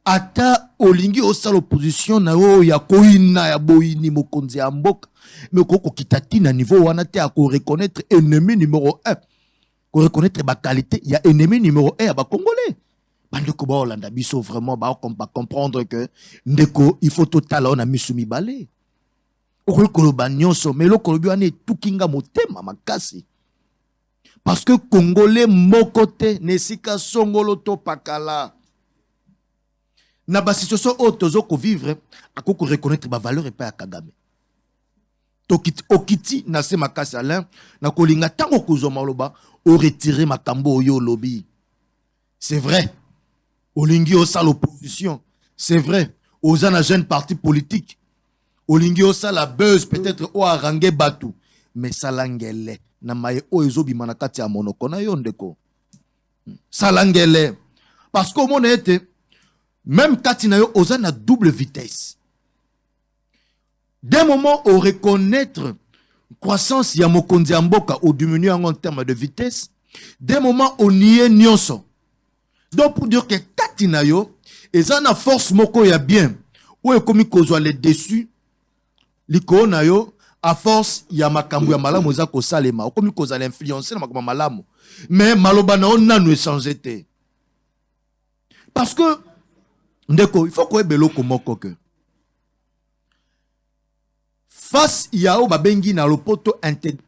ata olingi osala opposition na oyo ya koina ya boyini mokonzi ya mboka mais koko kitati na niveau wana te ko reconnaître ennemi numéro 1 ko reconnaître ba qualité ya ennemi numéro 1 ya ba Congolais bandeko ba Olanda biso vraiment ba comprendre que ndeko il faut total on a misumi balé okoloba nyonso mais lokolobi wana etukinga motema makasi parce que Congolais mokote nesika songolo to pakala na ba situation otozo ko vivre akoko reconnaître ba valeur et pas Kagame okiti na se makasi Alain na kolinga tango kozoma loba o retirer makambo oyo lobby. C'est vrai olingi osala l'opposition, c'est vrai aux un jeune parti politique olingi osala buzz peut-être o arangé batu mais salangele na maye o ezobi manakati ya monoko na yo ndeko salangele parce que mon été même kati na yo oza na double vitesse d'un moment au reconnaître croissance ya mokonzi ya mboka au diminuer en termes de vitesse d'un moment au nier nyonso donc pour dire que kati na yo eza na force moko ya bien ou ekomi kozwa les dessus liko na yo à force ya makambo ya malamu eza ko salema okomi koza l'influencer na makambo malamu mais maloba na on nanu échanger te parce que ndeko il faut ko ebeloko moko que face yao babengi na lopoto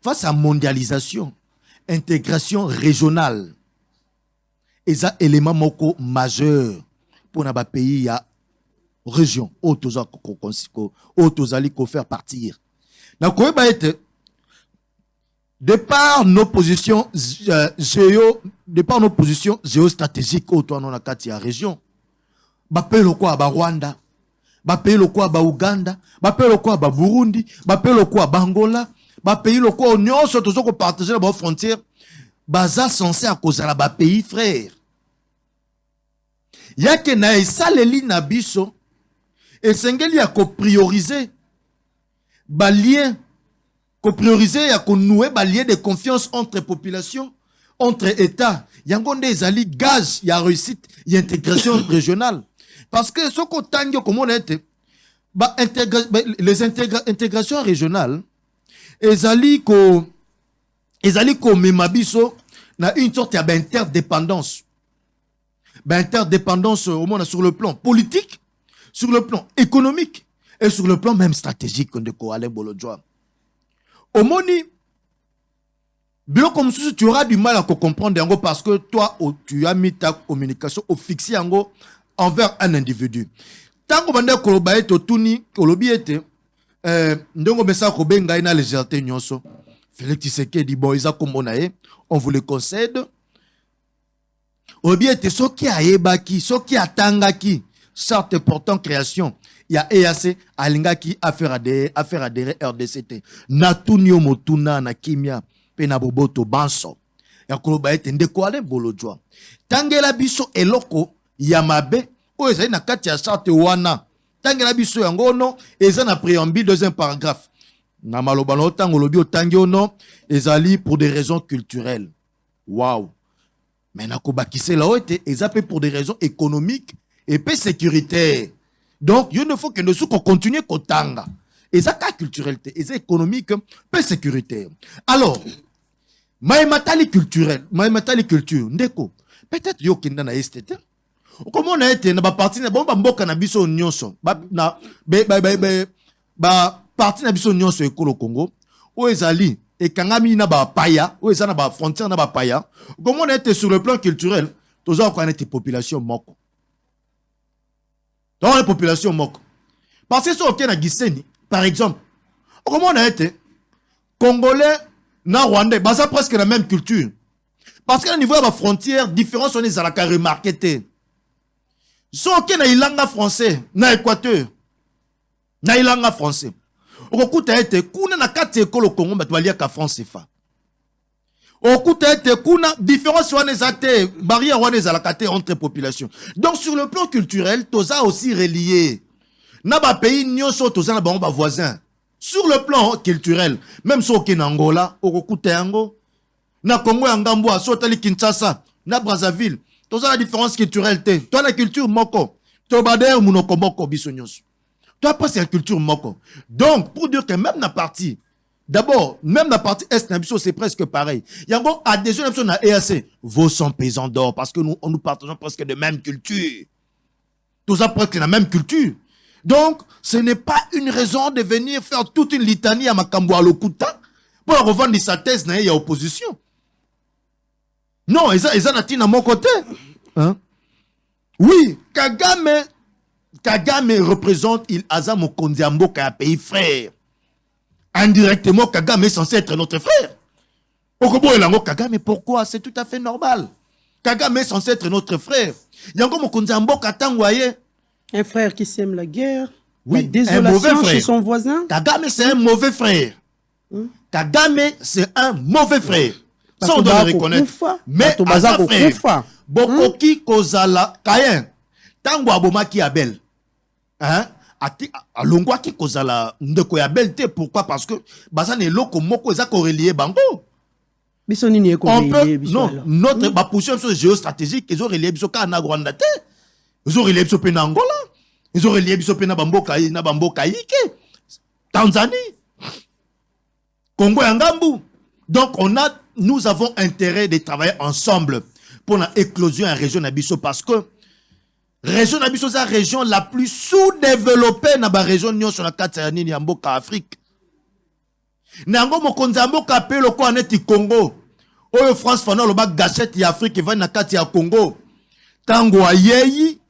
face à mondialisation intégration régionale eza élément moko majeur pour na ba pays ya région autozali ko faire partir na ko ba être de par nos positions géostratégiques autour na kati ya région ba pays lokwa ba Rwanda ba pays lokwa ba Uganda ba pays lokwa ba Burundi ba pays lokwa ba Angola ba pays lokwa nyonso tozo ko partager ba frontière baza censé à cause la ba pays frère yake na esaleli na biso esengeli ya ko prioriser ba lien ko prioriser ya ko nouer ba lien de confiance entre population entre états yango nde ezali gage ya réussite ya intégration régionale parce que ce qu'on tangue comme on était les intégrations régionales ezali ko memabiso na une sorte ya interdépendance interdépendance au monde sur le plan politique, sur le plan économique et sur le plan même stratégique de Alain Bolodjoa. Au moni, bien comme ça, tu auras du mal à comprendre parce que toi, tu as mis ta communication au fixé envers un individu. Tant que tu as dit que tu as une légèreté, Félix Tshisekedi, on vous le concède. Obiete soki ayebaki soki atangaki charte portant création ya EAC alingaki affaire adhéré RDCT natunio motuna na kimia pe na boboto banso ya koloba ete ndeko Alain Bolodjoa tangela biso eloko ya mabe oyo ezali na kati ya charte wana tangela biso yango no eza na préambule deuxième paragraphe na maloba no tango lobi otangi ono ezali pour des raisons culturelles. Waouh. Mais na kobakisela oyo te eza pe pour des raisons économiques et pe sécuritaires. Donc il ne faut que nous continue kotanga. Eza ka culturel te, eza économique pe sécuritaire. Alors Maïmatali culturel, Maïmatali culture, ndeko. Peut-être yo kenda na estete. Comment on a été na ba parti na ba mboka na biso nyonso. Ba parti na biso nyonso ekolo Congo. O ezali ekangami na ba paya, o ezana ba frontière na ba paya. Comment on a été sur le plan culturel, toza ko ane population moko. Dans la population moko. Parce que so ok na Giseni, par exemple. Comment on a été Congolais na Rwandais, baza presque la même culture. Parce qu'à niveau de la frontière, différence on est à la carré marketé. So ok na ilanga français, na Équateur, na ilanga français. Okuta ete kuna na kati ekolo Congo batwalia ka France fa. Okuta ete kuna différence on est ate barrière on est à la kate entre populations. Donc sur le plan culturel, toza aussi relié. Na ba pays nyonso toza na ba voisins. Sur le plan culturel, même si on Angola, Okuta yango, na Congo Angambo, Sotali Kinshasa, na Brazzaville, tu as la différence culturelle. Tu as la culture moko. Tu as monoko moko bisonyos. Tu as pas cette culture moko. Donc, pour dire que même la partie, d'abord, même la partie Est, c'est presque pareil. Yango adhésion à EAC, vos 100 paysans d'or, parce que nous partageons presque de même culture. Tous a presque la même culture. Donc, ce n'est pas une raison de venir faire toute une litanie à Makambo à Lokuta pour revendre sa thèse dans la opposition. Non, ils ont à mon côté. Hein? Oui, Kagame représente il Aza Mokondiambo qui a un pays frère. Indirectement, Kagame est censé être notre frère. Kagame, pourquoi? C'est tout à fait normal. Kagame est censé être notre frère. Yango Mokondiambo Katangwaye. Un frère qui sème la guerre, oui, la désolation chez son voisin. Kagame, c'est un mauvais frère. Kagame, c'est un mauvais frère. Ça, on doit le reconnaître. Mais à sa frère, Bokoki Kozala, Kayen, Tango Abomaki Abel, hein, Alongwa ki Kozala, Ndeko Abel, pourquoi? Parce que, Bazan est loko moko, ils ont corrélé Bango. Non, notre position géostratégique, ils ont relié Bisoka na Rwanda. Ils ont relié Bisoka na Angola. Ils ont relié Bisoka na Bamboka Ike. Tanzanie. Congo et Ngambu. Donc, nous avons intérêt de travailler ensemble pour l'éclosion de la région Nabiso parce que région Nabiso c'est la région la plus sous-développée dans la région sur la carte de Afrique. Nango mokonzambo kapé le ko aneti Congo. Oyo France fana lo ba gâchette ya Afrique va na kati ya Congo. Tango ayeyi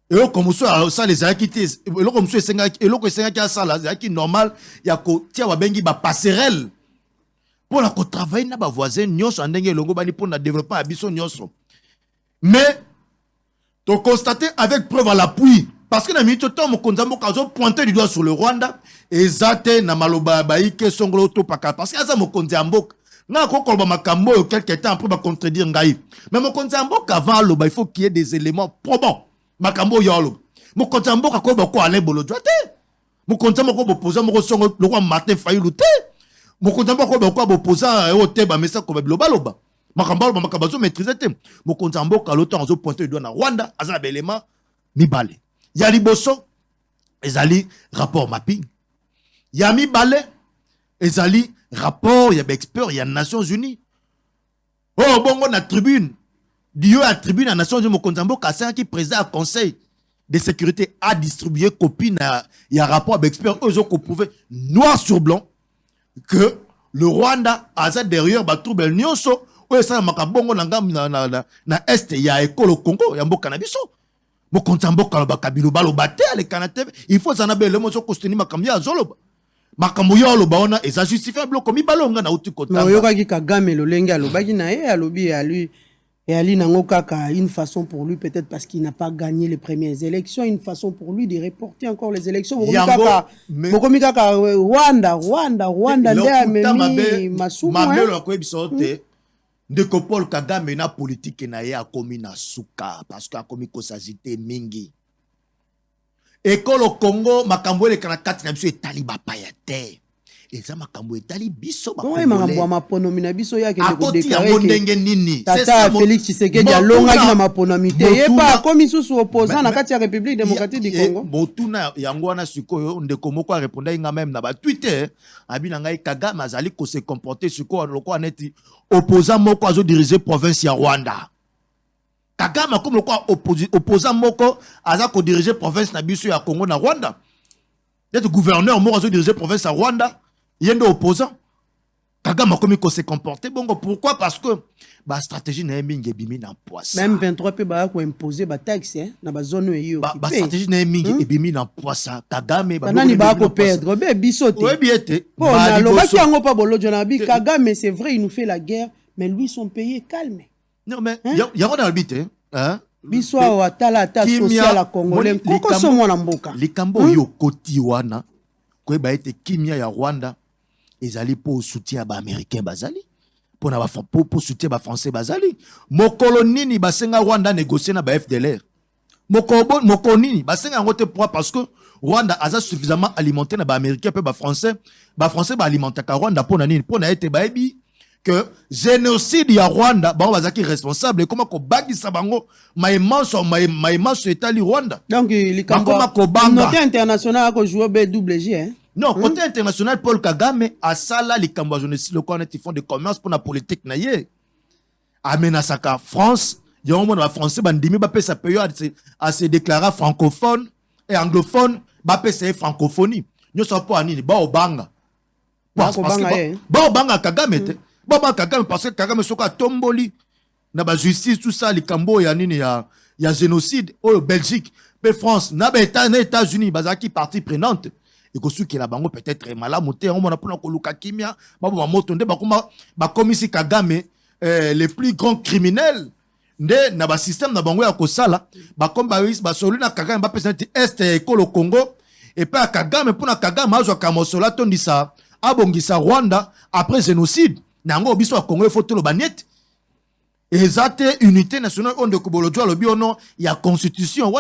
et comme ça les akité et lo comme ça senga et lo ko senga ki asala zaki normal ya ko tia wa bengi ba passerelle. Pour la travailler na ba voisin nyonso ndenge longo bani pour na développer abiso nyonso. Mais to constater avec preuve à l'appui parce que na minute temps mo konzambo kazo pointer du doigt sur le Rwanda et zate na maloba baike songolo to paka parce que aza mo konzambo na ko kolba makambo quelque temps après ba contredire ngai. Mais mo konzambo avant lo il faut qu'il y ait des éléments probants. Makambo yolo. Mo konzambo ka ko ba ko ale bolo doite. Mo konzambo ko bopoza mo songo lo ko Martin Fayulu te. Mokonzambo ko ba ko bopoza o te ba mesa ko ba loba makamba ba makabazo maîtriser te mokonzambo ka loto azo pointer doigt na Rwanda aza belema mibale ya liboso ezali rapport mapping ya mibale ezali rapport ya expert ya Nations Unies oh bongo na tribune dio à tribune à Nations Unies mokonzambo ka sa qui président conseil de sécurité a distribué copie na ya rapport expert eux ont prouvé noir sur blanc que le Rwanda a ça derrière ba trouble nyonso o ça makabongo na est ya ekolo Congo ya mboka na biso mo kontamboka ba kabilo balo baté le kanate il faut ça na bele mo so kosteni makambo ya zoloba makambo yo lo baona et ça justifiable comme balonga na uti kota no yoka ki Kagame lo lenga alobaki na ye alobi à lui et Ali Nango Kaka, une façon pour lui, peut-être parce qu'il n'a pas gagné les premières élections, une façon pour lui de reporter encore les élections. Rwanda, de Paul Kagame na politique na ye a commis na suka parce que a commis ko s'agiter mingi. école au Congo makambo le kana kati na biso etali bapaya te eza makambo etali biso makambo ya maponomi na biso yake akoti yango ndenge nini tata Félix Tshisekedi alongaki na maponomi te yeba akomi susu opposant na kati ya République démocratique du Congo botuna yango wana sikoyo ndeko moko arépondre inga même na ba Twitter abina ngai Kagame azali ko se comporter sikoyo lokwa neti opposant moko azo diriger province ya Rwanda. Kagame comme quoi opposant moko aza ko diriger province na biso ya Congo na Rwanda. D'être gouverneur moko azo diriger province à Rwanda, yendo opposant. Kagame comme ko se comporter bongo pourquoi parce que ba stratégie na mingi ebimi na poisse. Même 23 pe ba ko imposer ba taxe na ba zone yo. Ba stratégie na mingi ebimi na poisse. Kagame ba nani ba ko perdre be bisote. Oui biete. Bon na lo ba ki yango pa bolojo na bi Kagame c'est vrai il nous fait la guerre mais lui son pays est calme. Non mais yango na bité hein biso wa tala ta social congolais koko somo na mboka likambo yo koti wana ko ba ete kimia ya Rwanda ezali pour soutien ba américain bazali pour na ba pour soutien ba français bazali mokolo nini basenga Rwanda négocier na ba FDLR mokolo nini basenga ngote pour parce que Rwanda a suffisamment alimenté na ba américain pe ba français ba alimenter ka Rwanda pour na nini pour na ete ba ebi que génocide ya Rwanda ba bazaki responsable comment ko bagisa bango maimanso etali Rwanda donc likambo communauté internationale ko jouer BWG hein non côté international Paul Kagame asala likambo génocide le quoi net fond de commerce pour la politique na ye amenasaka France yo mona ba français bandimi ba pesa payo à se déclarer francophone et anglophone ba pesa francophonie nyo so po anini ba obanga parce que ba obanga Kagame te Baba Kagame parce que Kagame soka tomboli na ba justice tout ça likambo ya nini ya génocide au Belgique pe France na ba États-Unis bazaki partie prenante et ko suki la bango peut-être malamu te on mona pona ko luka kimia ba moto nde ba komisi Kagame les plus grands criminels nde na ba système na bango ya ko sala ba comme ba solu na Kagame ba pesa est ko le Congo et pas Kagame pona Kagame azo kamosola tondisa abongisa Rwanda après génocide nango biso Congo il faut tout le banet ezate unité nationale on de kubolojo lobi ono ya constitution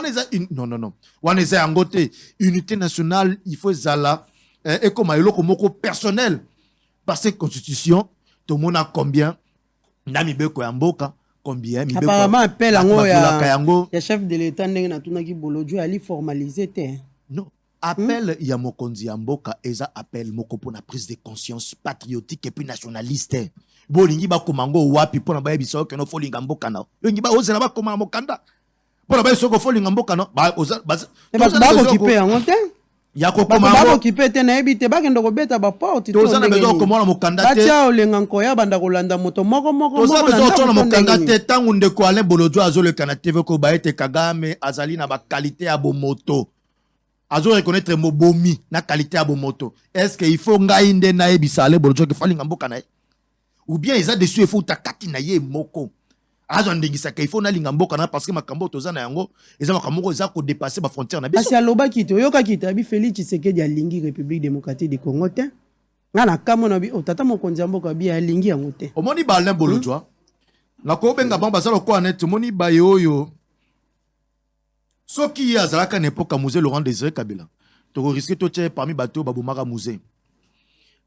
non waneza yangote unité nationale il faut zala et comme eloko moko personnel parce que constitution tout monde a combien nami beko ya mboka combien mi beko apparemment appel yango ya chef de l'état ndenge na tunaki bolojo ali formaliser te non appel ya mokonzi ya mboka eza appel moko pour la prise de conscience patriotique et puis nationaliste bolingi ba komango wapi pona ba yebisa ke no folinga mboka na yongi ba ozela ba komama mokanda pona ba soko folinga mboka na ba occupé yango te ya ko komango ba occupé te na yebite ba kendo ko beta ba porte to za na bezo komona mokanda te batia olenga nkoya banda kolanda moto moko to za bezo tona mokanda te tangu ndeko ale bolojo azole kana TV ko ba ete Kagame azali na ba qualité ya bomoto azo reconnaître mobomi na qualité ya bomoto est-ce que il faut ngai nde na yebisa ale bolojo ke falinga mboka na ou bien ils ont dessus il faut takati na ye moko azo ndengisa ke il faut na linga mboka na parce que makambo toza na yango eza makambo eza ko dépasser ba frontière na biso asi aloba kito yoka kita bi Félix Tshisekedi alingi République démocratique du Congo te ngana kamo na bi otata mokonzi ya mboka bi alingi yango te omoni ba Alain Bolojwa na ko benga bamba sala ko anet omoni ba yoyo soki ya zalaka n'époque musée Laurent Désiré Kabila to risque to tche parmi bateau babumaka musée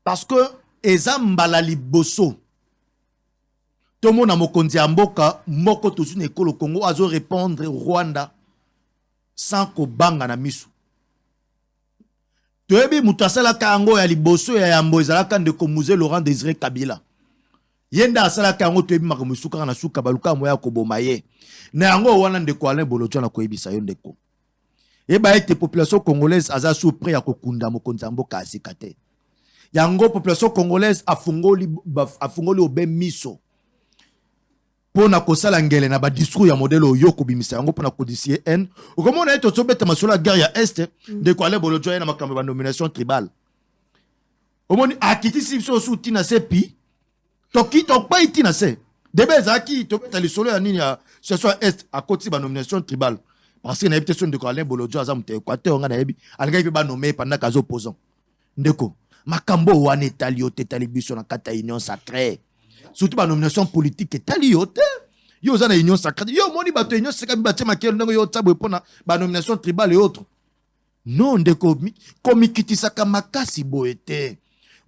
parce que eza mbala liboso tomo na mokonzi ya mboka moko tozu na ekolo Congo azo répondre Rwanda sans ko banga na misu toyebi mutasala kango ya liboso ya yambo ezalaka ndeko musée Laurent Désiré Kabila yenda asala kango toyebi makamusuka na suka baluka moya ko bomaye na yango wana ndeko Alain Bolojwa na koyebisa yo ndeko eba ete population congolaise aza sous près ya kokunda mokonzi ya mboka asikate yango population congolaise afungoli obe miso pona kosala ngele na ba discours ya modèle oyo kobimisa yango pona kodisier N okomona eto sobeta masolo ya guerre ya est de ko Alain Bolojwa na makambo ba nomination tribal omoni akiti sipso suti na sepi toki tokpa itina se debe zaki tobeta lisolo ya nini ya situation est à côté ba nomination tribal parce que na ebite son de ko Alain Bolojwa za mte Équateur nga na yebi alga pe ba nommer pendant kazo opposant ndeko makambo wana etali yo te etali biso na kata union sacrée surtout ba nomination politique etali yo te yo za na union sacrée yo moni bato union sacrée batie makelo ndenge yo tsabo epona ba nomination tribal et autres Non, ndeko komikitisaka makasi boete.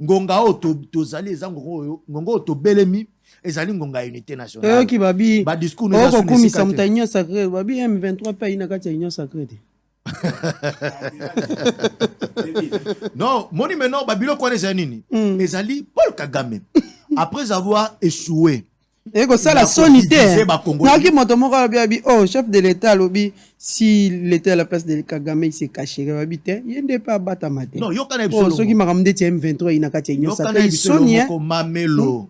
Ngonga o tozali ngonga o to belemi ezali ngonga unité nationale. Qui babi. Ba discours nous avons commis samta union sacrée. Babi M23 pays na kati union sacrée. Non, moni maintenant babilo kwa nini? Ezali Paul Kagame après avoir échoué. Et que ça la sonité. Naki motomoko babi oh chef de l'état lobi si l'état à la place de Kagame il s'est caché babi te yende pas batamate. Non, yo kana oh ceux qui m'a ramené M23 ina kati union sacrée sonia mamelo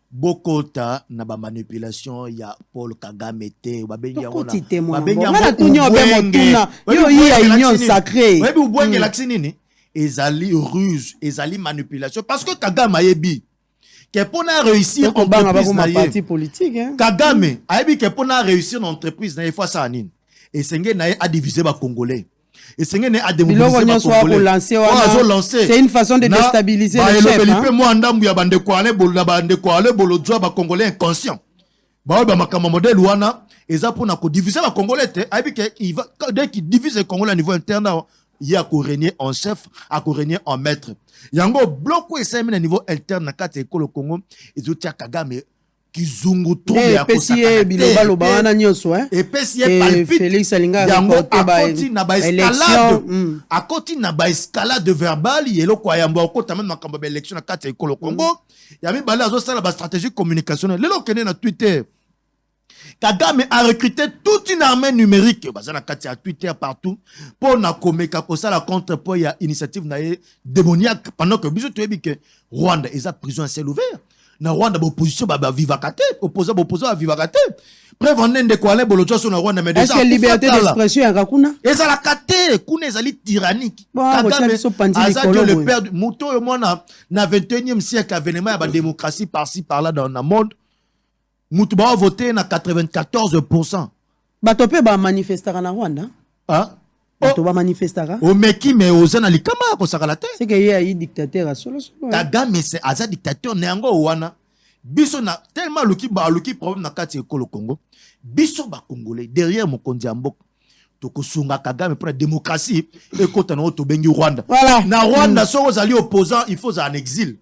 bokota na ba manipulation ya Paul Kagame te babengi yango na tunyo be motuna yo yi union sacrée webi ubwenge laksi nini ezali ruse ezali manipulation parce que Kagame ayebi que pour réussir entreprise na parti politique Kagame ayebi que pour réussir entreprise na fois ça nini et senge na a diviser ba congolais et c'est une façon de déstabiliser le chef. Congolais inconscient. Modèle wana eza pour na ko diviser ba congolais dès qu'il divise les congolais à niveau interne il y a ko régner en chef à ko régner en maître. Yango bloc ko esa à niveau interne na kati ekolo Congo ezotia Kagame kizungu trouble ya kosaka biloba loba na nyonso et palpite Félix Alinga akoti na ba escalade verbale yelo kwa yamba okota même makambo ba élection na kati ekolo Congo ya mi bala zo sala ba stratégie communicationnelle lelo kene na Twitter Kagame a recruté toute une armée numérique bazana kati ya Twitter partout pour na komeka kosala contre pour ya initiative na démoniaque pendant que biso toyebi que Rwanda eza prison à ciel ouvert na Rwanda l'opposition ba vivakate opposant à vivakate preuve en ende quoi les bolotso na Rwanda mais déjà est-ce que liberté d'expression ya kakuna eza la kate kuna ezali tyrannique Kagame aza le père muto et moi na 21e siècle avènement ya ba démocratie par-ci par-là dans le monde muto ba voter na 94%. Batope ba manifestera na Rwanda ah to ba manifestera o meki mais ozana likama ko sakala te c'est que y a dictateur solo Kagame c'est aza dictateur neango wana biso na tellement luki problème na kati ekolo Congo biso ba congolais derrière mokonzi ya mboka to kosunga Kagame pour la démocratie et kota na to bengi Rwanda na Rwanda so ozali opposant il faut en exil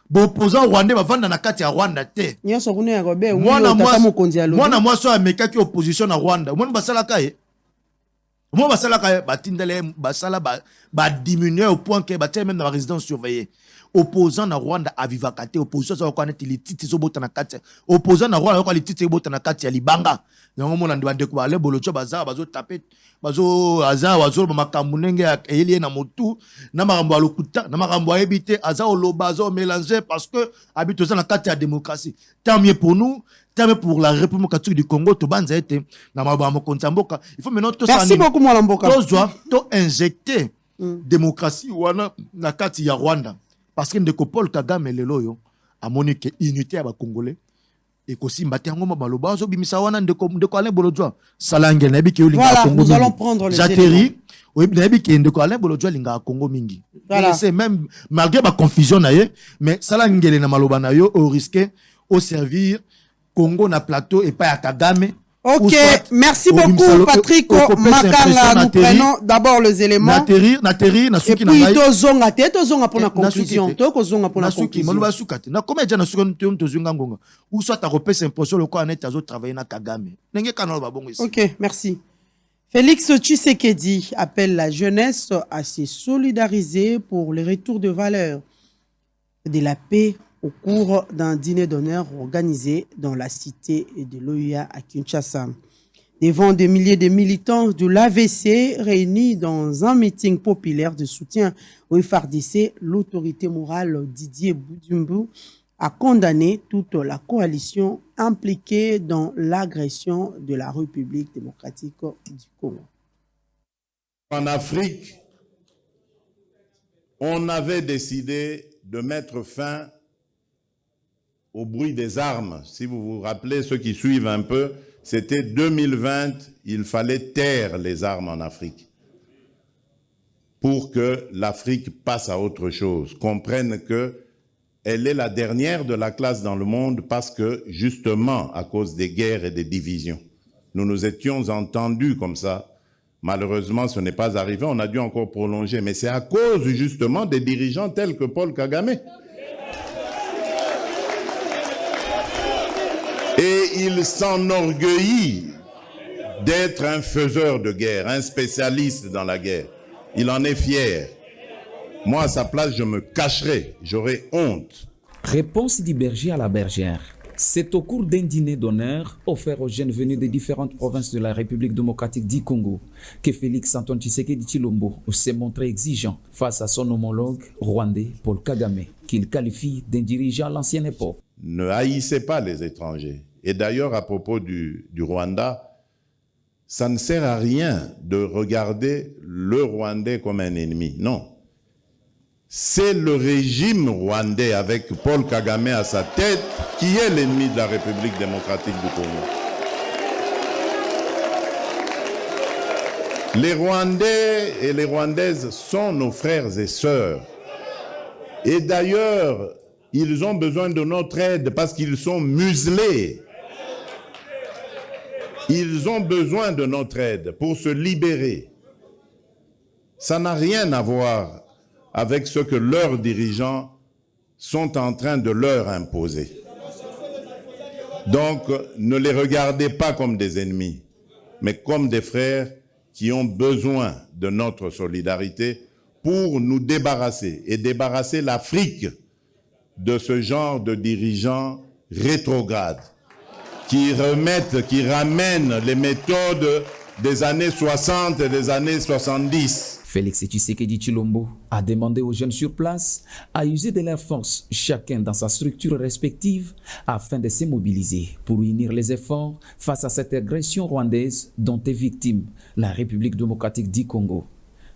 bon opposant rwandais ba vanda na kati ya Rwanda te nyoso kuna ya robe tata mokonzi ya mwana mwaso ameka ki opposition na Rwanda mwana basala kaye moi basala ka batindele basala ba diminuer au point que batia même dans la résidence surveillée opposant na Rwanda à vivakate opposition ça ko aneti les titres zo bota na kati opposant na Rwanda ko les titres bota na kati ya libanga yango mona ndibande ko bale bolocho baza bazo taper bazo aza wazo makambo ndenge ya elie na motu na makambo alokuta na makambo ebité aza oloba azo mélanger parce que habite na kati ya démocratie tant mieux pour nous tant pour la République catholique du Congo to banza été na mabamo kontamboka il faut maintenant to merci beaucoup moi lamboka to injecter démocratie wana na kati ya Rwanda parce que ndeko Paul Kagame lelo yo amoni que unité ya ba congolais et kosi mbati yango baloba zo bimisa wana ndeko Alain Bolodjoa salange na biki linga Congo nous allons prendre les j'atterris oui na biki ndeko Alain Bolodjoa linga Congo mingi c'est même malgré ma confusion na ye mais salange na maloba na yo au risque au servir Congo na plateau et pas à Kagame. Ok, merci beaucoup Patrick Makanga. Nous prenons d'abord les éléments. Natterir, et puis tozonga pour la conclusion. Tozonga pour la conclusion. Na combien de gens tozonga ngonga ou soit ta repère impression le quoi net azo travailler na Kagame. Nenge kanalo ba bongo ici. Ok, merci. Félix Tshisekedi appelle la jeunesse à se solidariser pour le retour de valeurs de la paix au cours d'un dîner d'honneur organisé dans la cité de l'OUA à Kinshasa. Devant des milliers de militants de l'AVC réunis dans un meeting populaire de soutien au FARDC, l'autorité morale Didier Boudumbu a condamné toute la coalition impliquée dans l'agression de la République démocratique du Congo. En Afrique, on avait décidé de mettre fin au bruit des armes. Si vous vous rappelez, ceux qui suivent un peu, c'était 2020, il fallait taire les armes en Afrique pour que l'Afrique passe à autre chose, comprenne qu'elle est la dernière de la classe dans le monde parce que, justement, à cause des guerres et des divisions, nous nous étions entendus comme ça Malheureusement, ce n'est pas arrivé, on a dû encore prolonger, mais c'est à cause justement des dirigeants tels que Paul Kagame. Et il s'enorgueillit d'être un faiseur de guerre, un spécialiste dans la guerre. Il en est fier. Moi, à sa place, je me cacherais, j'aurais honte. Réponse du berger à la bergère. C'est au cours d'un dîner d'honneur offert aux jeunes venus des différentes provinces de la République démocratique du Congo que Félix-Antoine Tshisekedi Tshilombo s'est montré exigeant face à son homologue rwandais Paul Kagame, qu'il qualifie d'un dirigeant à l'ancienne époque. Ne haïssez pas les étrangers. Et d'ailleurs, à propos du Rwanda, ça ne sert à rien de regarder le Rwandais comme un ennemi. Non. C'est le régime rwandais avec Paul Kagame à sa tête qui est l'ennemi de la République démocratique du Congo. Les Rwandais et les Rwandaises sont nos frères et sœurs. Et d'ailleurs, ils ont besoin de notre aide parce qu'ils sont muselés. Ils ont besoin de notre aide pour se libérer. Ça n'a rien à voir avec ce que leurs dirigeants sont en train de leur imposer. Donc, ne les regardez pas comme des ennemis, mais comme des frères qui ont besoin de notre solidarité pour nous débarrasser et débarrasser l'Afrique de ce genre de dirigeants rétrogrades qui ramènent les méthodes des années 60 et des années 70. Félix Tshisekedi Tshilombo a demandé aux jeunes sur place à user de leur force, chacun dans sa structure respective, afin de se mobiliser pour unir les efforts face à cette agression rwandaise dont est victime la République démocratique du Congo.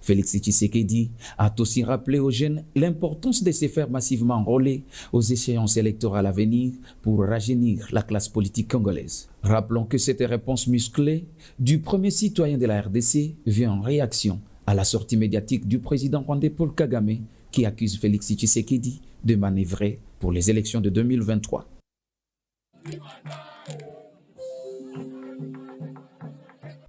Félix Tshisekedi a aussi rappelé aux jeunes l'importance de se faire massivement enrôler aux échéances électorales à venir pour rajeunir la classe politique congolaise. Rappelons que cette réponse musclée du premier citoyen de la RDC vient en réaction à la sortie médiatique du président rwandais Paul Kagame qui accuse Félix Tshisekedi de manœuvrer pour les élections de 2023.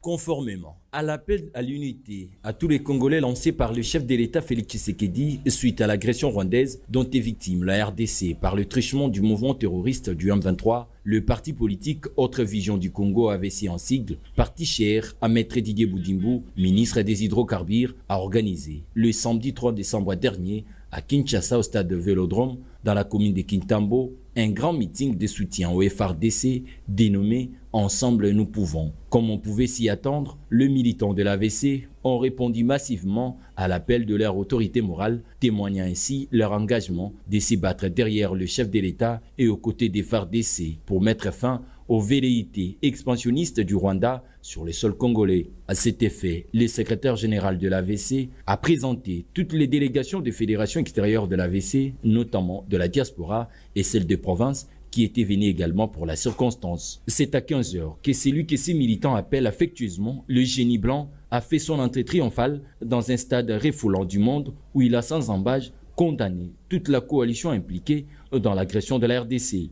Conformément à l'appel à l'unité à tous les Congolais lancé par le chef de l'État Félix Tshisekedi suite à l'agression rwandaise dont est victime la RDC par le truchement du mouvement terroriste du M23, le parti politique Autre Vision du Congo AVC en sigle, parti cher à Maître Didier Boudimbo, ministre des Hydrocarbures, a organisé le samedi 3 décembre dernier à Kinshasa au stade de Vélodrome dans la commune de Kintambo, un grand meeting de soutien au FRDC dénommé Ensemble nous pouvons. Comme on pouvait s'y attendre, les militants de l'AVC ont répondu massivement à l'appel de leur autorité morale, témoignant ainsi leur engagement de se battre derrière le chef de l'État et aux côtés des FARDC pour mettre fin aux velléités expansionnistes du Rwanda sur le sol congolais. À cet effet, le secrétaire général de l'AVC a présenté toutes les délégations des fédérations extérieures de l'AVC, notamment de la diaspora et celles des provinces, qui étaient venus également pour la circonstance. C'est à 15h que celui que ses militants appellent affectueusement le génie blanc a fait son entrée triomphale dans un stade refoulant du monde où il a sans embâche condamné toute la coalition impliquée dans l'agression de la RDC.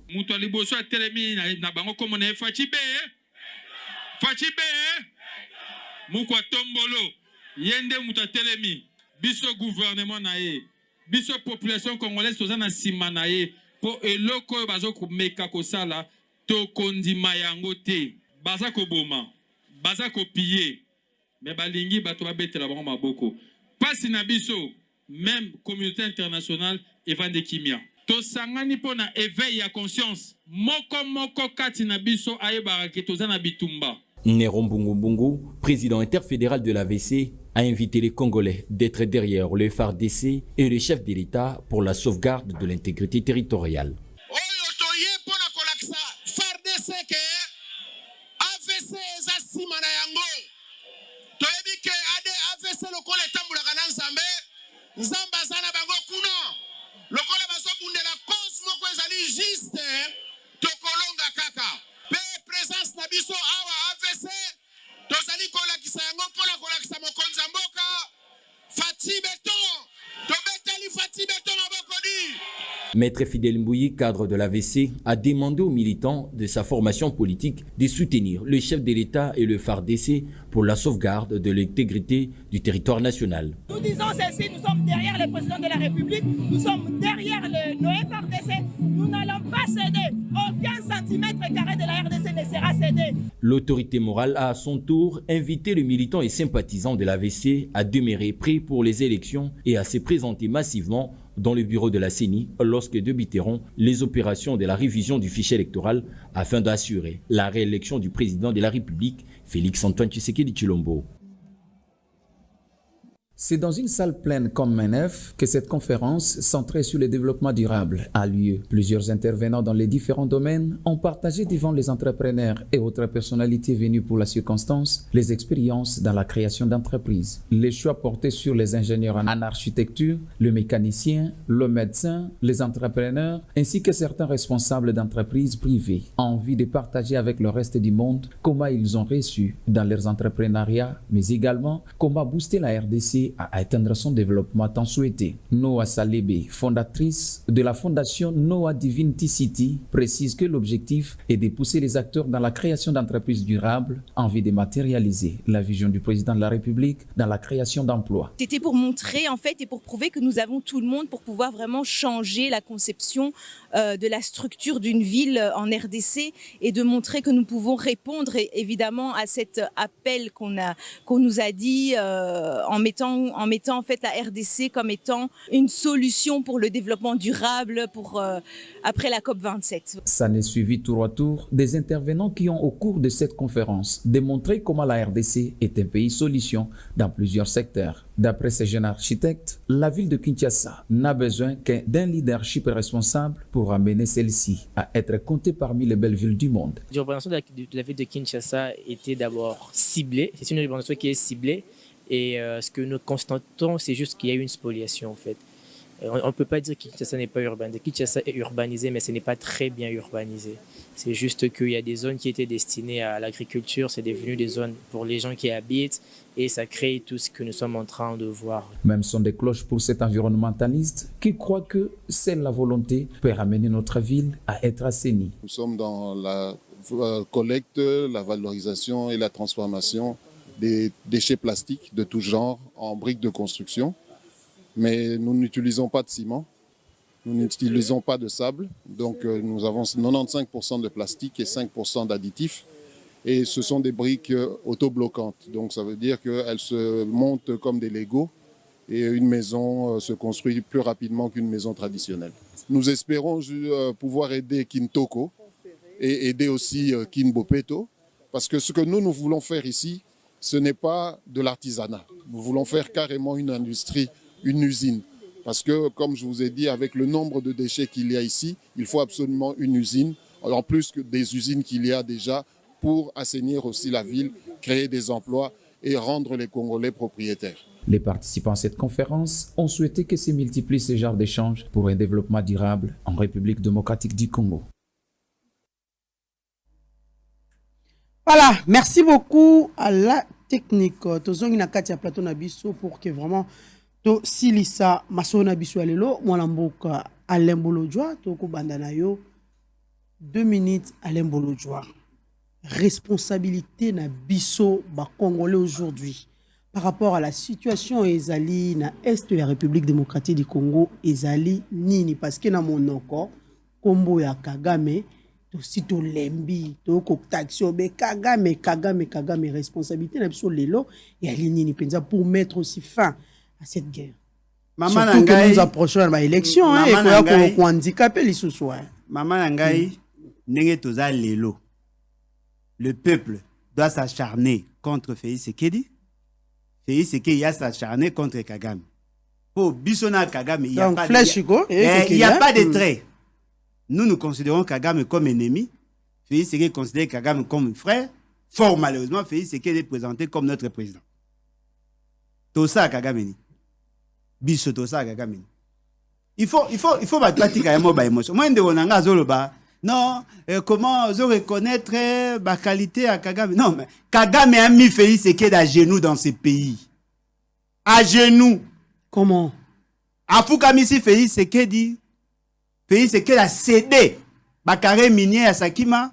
Biso population congolaise tozana sima na ye po eloko oyo bazokomeka kosala tokondima yango te baza koboma baza kopie me balingi bato babetela bango maboko pasi na biso même communauté internationale evande kimia tosangani mpo na éveil ya conscience moko kati na biso ayebaka ke toza na bitumba. Nero Mbungu, président interfédéral de l'AVC, a invité les Congolais d'être derrière le FARDC et le chef de l'État pour la sauvegarde de l'intégrité territoriale. Maître Fidel Mbouyi, cadre de l'AVC, a demandé aux militants de sa formation politique de soutenir le chef de l'État et le FARDC pour la sauvegarde de l'intégrité du territoire national. Nous disons ceci, nous sommes derrière le président de la République, nous sommes derrière nos FARDC, nous n'allons pas céder, aucun centimètre carré de la RDC ne sera cédé. L'autorité morale a à son tour invité les militants et sympathisants de l'AVC à demeurer prêts pour les élections et à se présenter massivement dans le bureau de la CENI lorsque débuteront les opérations de la révision du fichier électoral afin d'assurer la réélection du président de la République, Félix-Antoine Tshisekedi Tshilombo. C'est dans une salle pleine comme MENEF que cette conférence centrée sur le développement durable a lieu. Plusieurs intervenants dans les différents domaines ont partagé devant les entrepreneurs et autres personnalités venues pour la circonstance les expériences dans la création d'entreprises. Les choix portés sur les ingénieurs en architecture, le mécanicien, le médecin, les entrepreneurs ainsi que certains responsables d'entreprises privées ont envie de partager avec le reste du monde comment ils ont réussi dans leurs entrepreneuriats, mais également comment booster la RDC à atteindre son développement tant souhaité. Noah Salebe, fondatrice de la fondation Noah Divinity City, précise que l'objectif est de pousser les acteurs dans la création d'entreprises durables en vue de matérialiser la vision du président de la République dans la création d'emplois. C'était pour montrer en fait et pour prouver que nous avons tout le monde pour pouvoir vraiment changer la conception de la structure d'une ville en RDC et de montrer que nous pouvons répondre évidemment à cet appel qu'on nous a dit en mettant en fait la RDC comme étant une solution pour le développement durable pour après la COP27. Ça n'est suivi tour à tour des intervenants qui ont au cours de cette conférence démontré comment la RDC est un pays solution dans plusieurs secteurs. D'après ces jeunes architectes, la ville de Kinshasa n'a besoin que d'un leadership responsable pour amener celle-ci à être comptée parmi les belles villes du monde. L'urbanisation de la ville de Kinshasa était d'abord ciblée. C'est une urbanisation qui est ciblée. Et ce que nous constatons, c'est juste qu'il y a eu une spoliation en fait. On ne peut pas dire que Kinshasa n'est pas urbanisé. Kinshasa est urbanisé, mais ce n'est pas très bien urbanisé. C'est juste qu'il y a des zones qui étaient destinées à l'agriculture, c'est devenu des zones pour les gens qui habitent et ça crée tout ce que nous sommes en train de voir. Même son des cloches pour cet environnementaliste qui croit que seule la volonté peut ramener notre ville à être assainie. Nous sommes dans la collecte, la valorisation et la transformation des déchets plastiques de tout genre en briques de construction. Mais nous n'utilisons pas de ciment, nous n'utilisons pas de sable. Donc nous avons 95% de plastique et 5% d'additifs. Et ce sont des briques autobloquantes. Donc ça veut dire qu'elles se montent comme des Legos et une maison se construit plus rapidement qu'une maison traditionnelle. Nous espérons pouvoir aider Kintoko et aider aussi Kinbopeto. Parce que ce que nous voulons faire ici, ce n'est pas de l'artisanat. Nous voulons faire carrément une industrie, une usine. Parce que, comme je vous ai dit, avec le nombre de déchets qu'il y a ici, il faut absolument une usine, en plus que des usines qu'il y a déjà, pour assainir aussi la ville, créer des emplois et rendre les Congolais propriétaires. Les participants à cette conférence ont souhaité que se multiplient ces genres d'échanges pour un développement durable en République démocratique du Congo. Voilà, merci beaucoup à la technique. Tozongi na kati ya plateau na biso pour que vraiment to silisa masona biso alelo mwana mboka Alain Bolojwa to ko banda na yo 2 minutes Alain Bolojwa. Responsabilité na biso ba Congolais aujourd'hui par rapport à la situation ezali na est de la République démocratique du Congo ezali nini parce que na monoko kombo ya Kagame si to lembi to ko taxio be Kagame responsabilité na biso lelo et aligné ni penza pour mettre aussi fin à cette guerre. Maman surtout Nangai, que nous approchons à l'élection hein et ko handicapé les sous Maman Nangai ndenge toza lelo. Le peuple doit s'acharner contre Félix Tshisekedi. Félix Tshisekedi a s'acharné contre Kagame. Pour Bissona Kagame, il n'y a pas de trait. Nous, nous considérons Kagame comme ennemi. Félix Tshisekedi considère Kagame comme frère. Fort malheureusement, Félix Tshisekedi est présenté comme notre président. Tosa Kagame. Bisso Tosa Kagame. Il faut pratiquer un mot émotion. Moi, je dis non, comment je reconnaître ma qualité à Kagame? Non, mais Kagame a mis Félix Tshisekedi à genoux dans ce pays. À genoux. Comment? Afoukamisi Félix Tshisekedi. pays c'est que la cédé bacarré minier à Sakima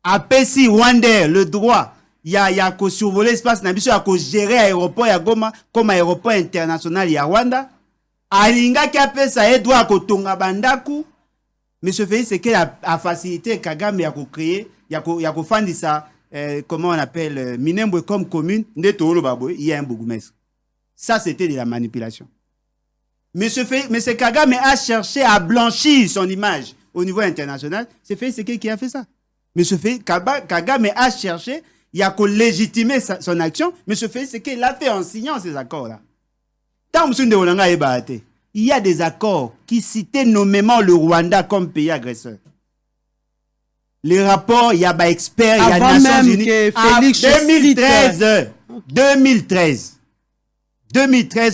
apesi Rwanda le droit il y a qu'au survoler l'espace na biso ya ko gérer aéroport ya Goma comme aéroport international ya Rwanda alinga ki apesa e droit ko tonga bandaku mais ce pays c'est que a facilité Kagame ya ko créer ya ko fandisa comment on appelle Minembwe comme commune ndetolo baboy il y a un bourgmestre. Ça c'était de la manipulation. Mais ce Kagame a cherché à blanchir son image au niveau international. C'est fait c'est qui a fait ça. Mais ce fait Kagame a cherché il y a qu'à légitimer son action, mais ce fait c'est qu'il a fait en signant ces accords là. Il y a des accords qui citaient nommément le Rwanda comme pays agresseur. Les rapports, il y a des experts, il y a des Nations Unies. 2013,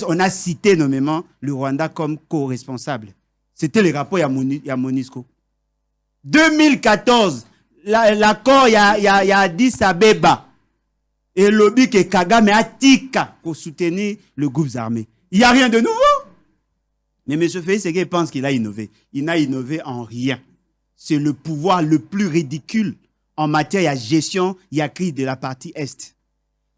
on a cité nommément le Rwanda comme co-responsable. C'était le rapport il y a MONUSCO. 2014, l'accord il y a Addis Abeba et le lobby que Kagame a tika pour soutenir le groupe armé. Il n'y a rien de nouveau. Mais M. Félix Tshisekedi pense qu'il a innové. Il n'a innové en rien. C'est le pouvoir le plus ridicule en matière de gestion, il y a crise de la partie Est.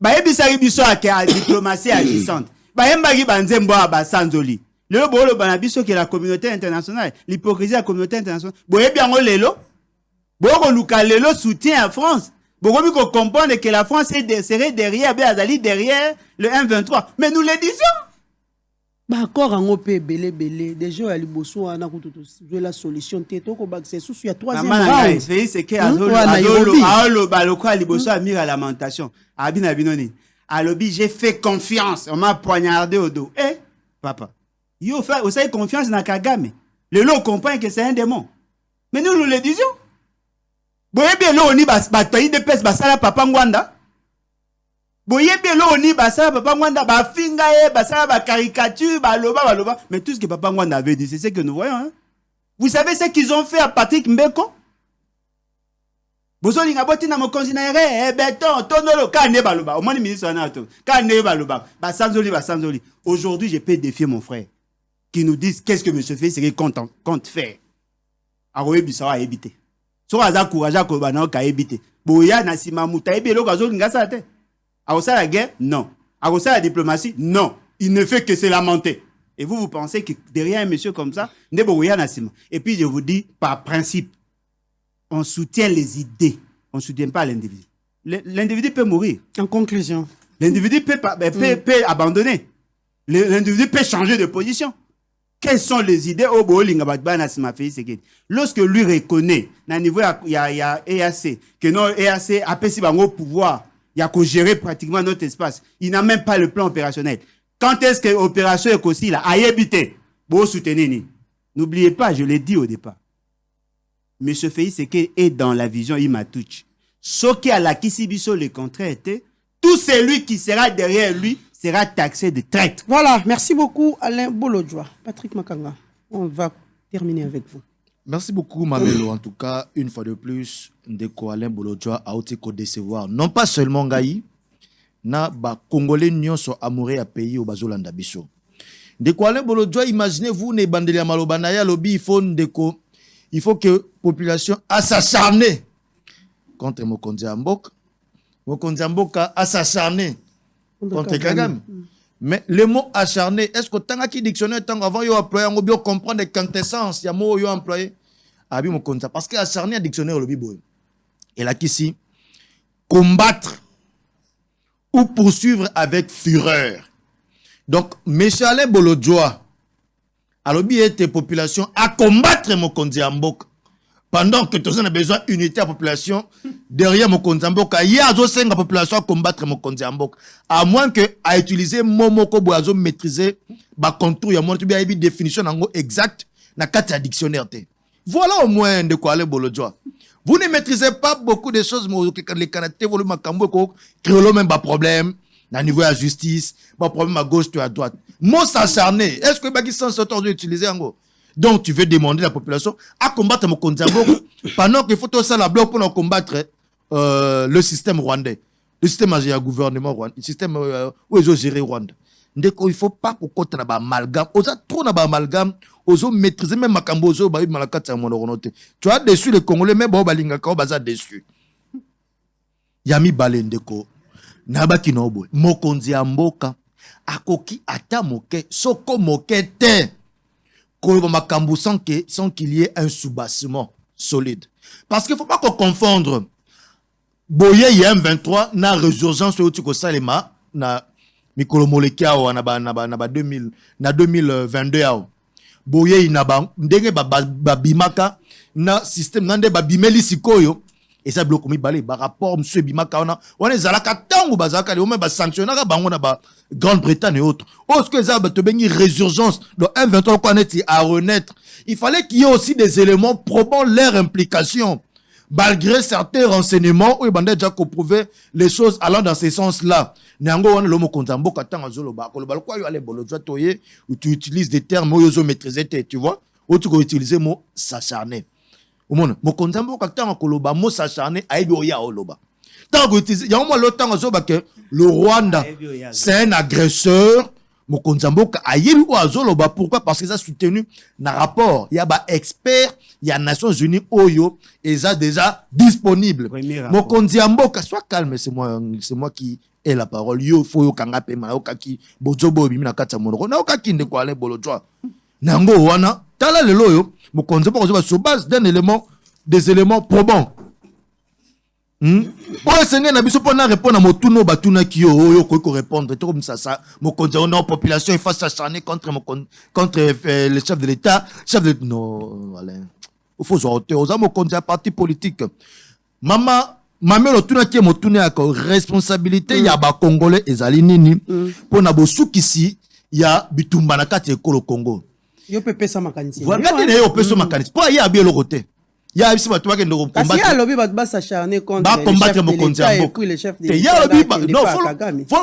Bah, ebisari biso à diplomatie agissante. Bah, embagi banzembo ba sanzoli. Le bolo banabiso que la communauté internationale, l'hypocrisie de la communauté internationale. Boye bien lelo. Boko luka lelo soutient à France. Boko bi ko comprendre que la France serait derrière, derrière le 1-23. Mais nous le disons. Bah encore en OP belé déjà à liboso ana ko jouer la solution teto ko ba c'est sous il y a troisième round c'est que azolo baloko à liboso a mis à lamentation abina binoni alobi j'ai fait confiance on m'a poignardé au dos papa yo fait vous avez confiance na Kagame le lot comprend que c'est un démon mais nous le disions boye bien lo ni bas pays de pes basala papa ngwanda boye bien lo ni basala papa ngwanda ba finga basala ba caricature ba loba mais tout ce que papa ngwanda avait dit c'est ce que nous voyons hein? Vous savez ce qu'ils ont fait à Patrick Mbeko bozo linga botina mokonzi na ere beton tonolo kane baloba au moins ministre anato kane baloba ba sanzoli aujourd'hui je peux défier mon frère qui nous disent qu'est-ce que monsieur fait c'est qu'il compte faire aroye bisawa éviter so aza courage ko bana ka éviter boya na sima muta ebelo kazo linga sa te à la guerre, non. À la diplomatie, non. Il ne fait que se lamenter. Et vous pensez que derrière un monsieur comme ça, et puis je vous dis, par principe, on soutient les idées. On ne soutient pas l'individu. L'individu peut mourir. En conclusion. L'individu peut abandonner. L'individu peut changer de position. Quelles sont les idées lorsque lui reconnaît, à niveau il y a EAC, que non EAC a passé au pouvoir, il y a qu'à gérer pratiquement notre espace. Il n'a même pas le plan opérationnel. Quand est-ce que l'opération est aussi là? À éviter. Bon, soutenir. N'oubliez pas, je l'ai dit au départ. Monsieur Félix Tshisekedi est dans la vision Imatouch. Ce qui a la Kisibiso, le contraire était, tout celui qui sera derrière lui sera taxé de traître. Voilà, merci beaucoup Alain Bolodjoa. Patrick Makanga, on va terminer avec vous. Merci beaucoup, Mamelo. En tout cas, une fois de plus, Ndeko Alain Bolodjoa a été décevoir. Non pas seulement Ngaï, na ba Congolais nyonso amoureux à pays au Bazolanda Biso. Ndeko Alain Bolodjoa, imaginez-vous, ne bandeli malobanaya lobby, il faut que la population s'acharne contre Mokonzi Mbok. Mokonzi Mbok a s'acharné contre Kagame. Mais le mot acharné, est-ce que tant que dictionnaire, tant avant, il y a employé, on peut comprendre les quintessences, il y a mot, il y a employé. Abi mon compte parce que acharné un dictionnaire le bibo. Et là ici, combattre ou poursuivre avec fureur. Donc, monsieur Alain Bolodjoa, a lobby était population à combattre mon Mbok. Pendant que tous on a besoin d'unité à la population, derrière mon Mbok, il y a la population à combattre mon Mbok. À moins que à utiliser Momoko Boazo maîtriser ba contour, il y a moins de définition exacte dans le dictionnaire. Voilà au moins de quoi aller Bolodjoa. Vous ne maîtrisez pas beaucoup de choses, mais les caractères, vous le créez même pas problème, à niveau de la justice, pas problème à gauche, à droite. Moi, s'acharner, est-ce que Baki sans s'autoriser utiliser en gros? Donc, tu veux demander à la population à combattre mon Mbok pendant qu'il faut tout ça la bloc pour combattre le système rwandais, le système de gouvernement rwandais, le système où ils ont géré Rwanda. ndeko il faut pas kokota na ba amalgame oza trop na ba amalgame ozo maîtriser même makambo ozo ba malakata ya mono te tu as déçu les Congolais mais ba balinga ka baza déçu yami balendeko na ba kinobo mokonzi ya mboka akoki ata moke soko moke te ko makambo sans qu'il y ait un soubassement solide parce qu'il faut pas qu'on confondre boye y M23 na résurgence au tiko salema na mikolo moleki awa na ba 2000 na 2022 awa boye ina ba ndenge ba bimaka na système nande ba bimeli sikoyo et ça bloque mi balé ba rapport monsieur bimaka on est zalaka tangu bazaka le même ba sanctionnera bango na ba Grande-Bretagne et autres est-ce que ça ba te bengi résurgence donc M23 quoi net à renaître il fallait qu'il y ait aussi des éléments probant leur implication malgré certains renseignements où il déjà prouvé les choses allant dans ce sens-là. Nango wana lomo konzambo katanga zolo ba ko le quoi yo aller bolo toyer où tu utilises des termes où yo maîtriser tu vois où tu peux utiliser mot s'acharner. Au monde mo konzambo katanga ko loba mot s'acharner aibi oya oloba. Tant que utiliser ya mo lotanga zo ba que le Rwanda c'est un agresseur. Mokonzambo ayebi ko azoloba pourquoi parce qu'ils a soutenu na rapport il y a ba expert il y a Nations Unies oyo et ça déjà disponible Mokonzambo sois calme c'est moi qui ai la parole yo faut yo kanga pe ma okaki bozobo bimi na kata monoko na okaki nde ko ale bolojwa nango wana tala lelo yo Mokonzambo ko sur base d'un élément des éléments probants. Pour essayer na biso pona répondre à motuno batuna ki yo ko répondre tout comme ça mokonzi on a population il faut s'acharner contre le chef de l'état non Alain il faut sortir aux mokonzi à parti politique mamelo tuna ki motune ya responsabilité ya ba congolais ezali nini pona bosukisi ya bitumba na kati ekolo Congo yo pepe sa makanisi voilà tene yo pepe sa makanisi pour ya bielo côté ya bisi batu ba kendo combattre parce que lobby ba s'acharner contre le chef de l'État et puis le chef de l'État non faut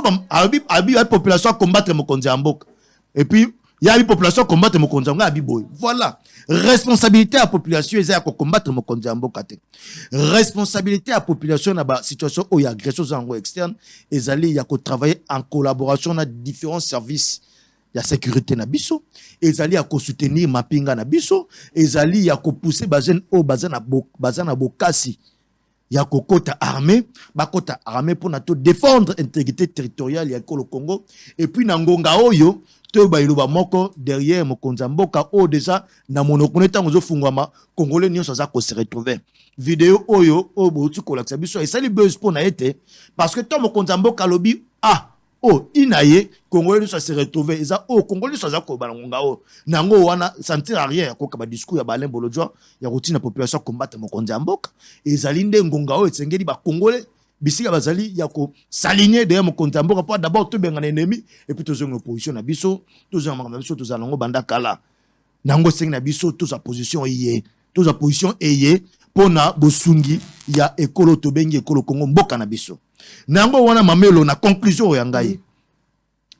abi la population combattre mokonzi ya mboka et puis ya la population combattre mokonzi ya abi boy voilà responsabilité à population eza ko combattre mokonzi ya mboka te responsabilité à population na ba situation o ya agression zango externe ezali ya ko travailler en collaboration na différents services ya sécurité na biso ezali ya ko soutenir mapinga na biso ezali ya ko pousser ba jeune o bazana bokasi ya ko kota armée pour na to défendre intégrité territoriale ya ko le Congo et puis na ngonga oyo to ba iluba moko derrière mokonza mboka o déjà na monokone tango zo fungwama congolais nyonso za ko se retrouver vidéo oyo o botu ko laksa biso esali buzz pour na été parce que to mokonza mboka lobi inaye congolais ça se retrouver eza congolais ça za ko balangonga nango wana sentir rien ko ka discours ya Alain Bolojwa ya routine population combattre mokonza mboka ezali nde ngonga esengeli ba congolais bisika bazali ya ko s'aligner derrière mokonza mboka pour d'abord to benga ennemi et puis to zonga opposition na biso to zonga na biso to zalongo banda kala nango sengi na biso to sa position eye pona bosungi ya ekolo to bengi ekolo Congo mboka na biso nango wana mamelo na conclusion ya ngai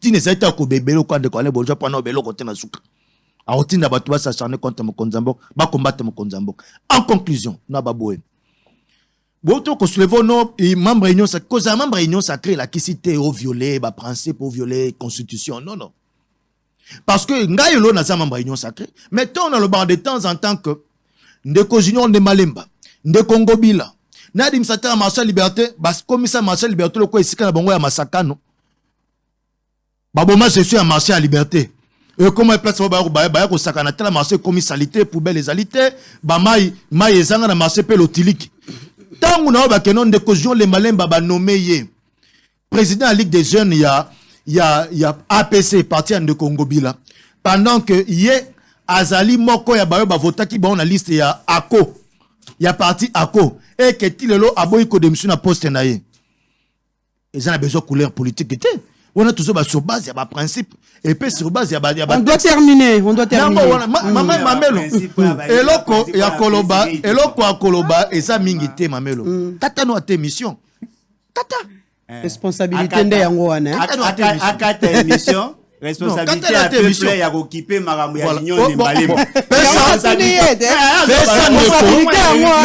tine zaita ko bebelo kwa de ko ale bolja pona obelo kote na suka a otinda batu ba s'acharner contre mokonza mboka ba combattre mokonza mboka en conclusion na baboe boto ko soulever no membre union ça cause membre union sacré la kisité au violer ba principe au violer constitution non parce que ngai lo na za membre union sacré mais on a le bar de temps en temps que ndeko junior de Malemba ndeko Ngobila Nadim Satara Marshal Liberté, bas commissaire Marshal Liberté le quoi ici quand bongo ya masakano. Baboma je suis à Marshal Liberté. Et comment place ba ko sakana tela marché commissalité poubelle les alités, ba mai ezanga na marché pe lotiliki. Tangu na ba kenon de cojon les Malemba ba nommé ye. Président de la Ligue des jeunes il y a APC parti de Congo Bila. Pendant que yé azali moko ya ba vota ki ba on la liste ya ACO. Il y a parti ACO et que Tilelo a beau ko démission na poste na ye. Ils ont besoin de couleur politique. On a toujours sur base, il y a un principe. Et puis sur base, il y a on doit terminer. Mamelo. Eloko ya Koloba, et ça mingite mamelo. Tata no ate mission. Tata. Responsabilité nde yango wana. Akata émission. responsabilité à peuple ya occupé makambo ya union de Mbalema.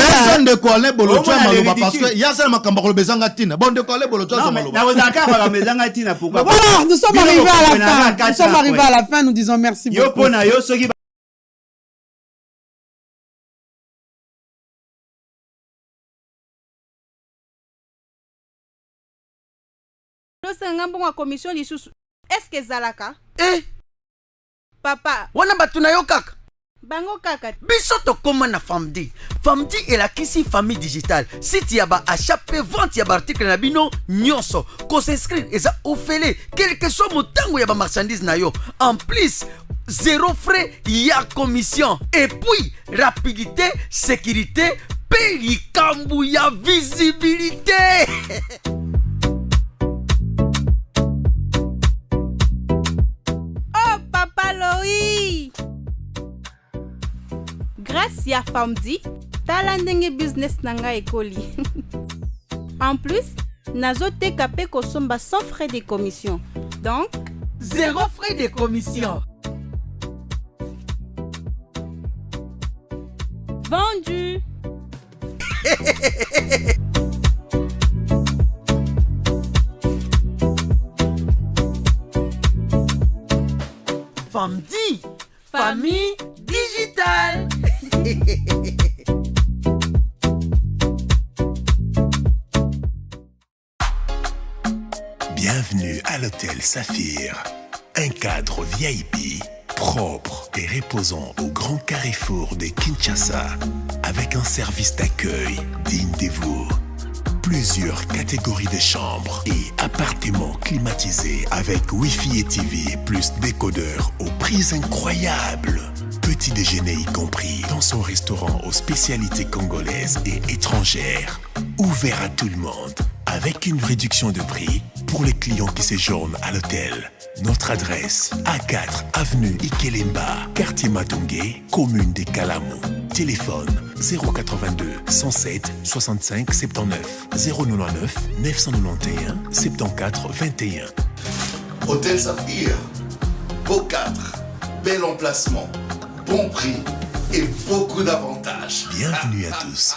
Personne de Colin Bolocho maloba parce que ya ça makambo ko bezanga tina. Bon de Colin Bolocho maloba. Na ozaka makambo bezanga tina pourquoi? Voilà, nous sommes arrivés à la fin. Nous sommes arrivés à la fin, nous disons merci beaucoup. Yo pona yo soki commission est-ce que zalaka papa wana batu na yo kaka bango kaka biso tokoma na famdi elakisi famille digitale site ya ba achat pe vente ya baarticle na bino nyonso kos'inscrire eza ofele quel que soit motango ya ba marchandise na yo en plus zéro frais ya commission et puis rapidité sécurité pe likambu ya visibilité. Grâce à Famdi, tala ndenge business nanga ekoli. En plus, nazote kapé kosomba sans frais de commission. Donc, zéro frais de commission. Vendu. Famdi, famille digitale. Bienvenue à l'hôtel Saphir, un cadre VIP propre et reposant au grand carrefour de Kinshasa avec un service d'accueil digne de vous. Plusieurs catégories de chambres et appartements climatisés avec Wi-Fi et TV plus décodeur aux prix incroyables. Petit déjeuner y compris dans son restaurant aux spécialités congolaises et étrangères. Ouvert à tout le monde avec une réduction de prix pour les clients qui séjournent à l'hôtel. Notre adresse, A4 avenue Ikelemba, quartier Matongé, commune des Kalamou. Téléphone 082 107 65 79 099 991 74 21. Hôtel Saphir, beau cadre, bel emplacement, bon prix et beaucoup d'avantages. Bienvenue à tous.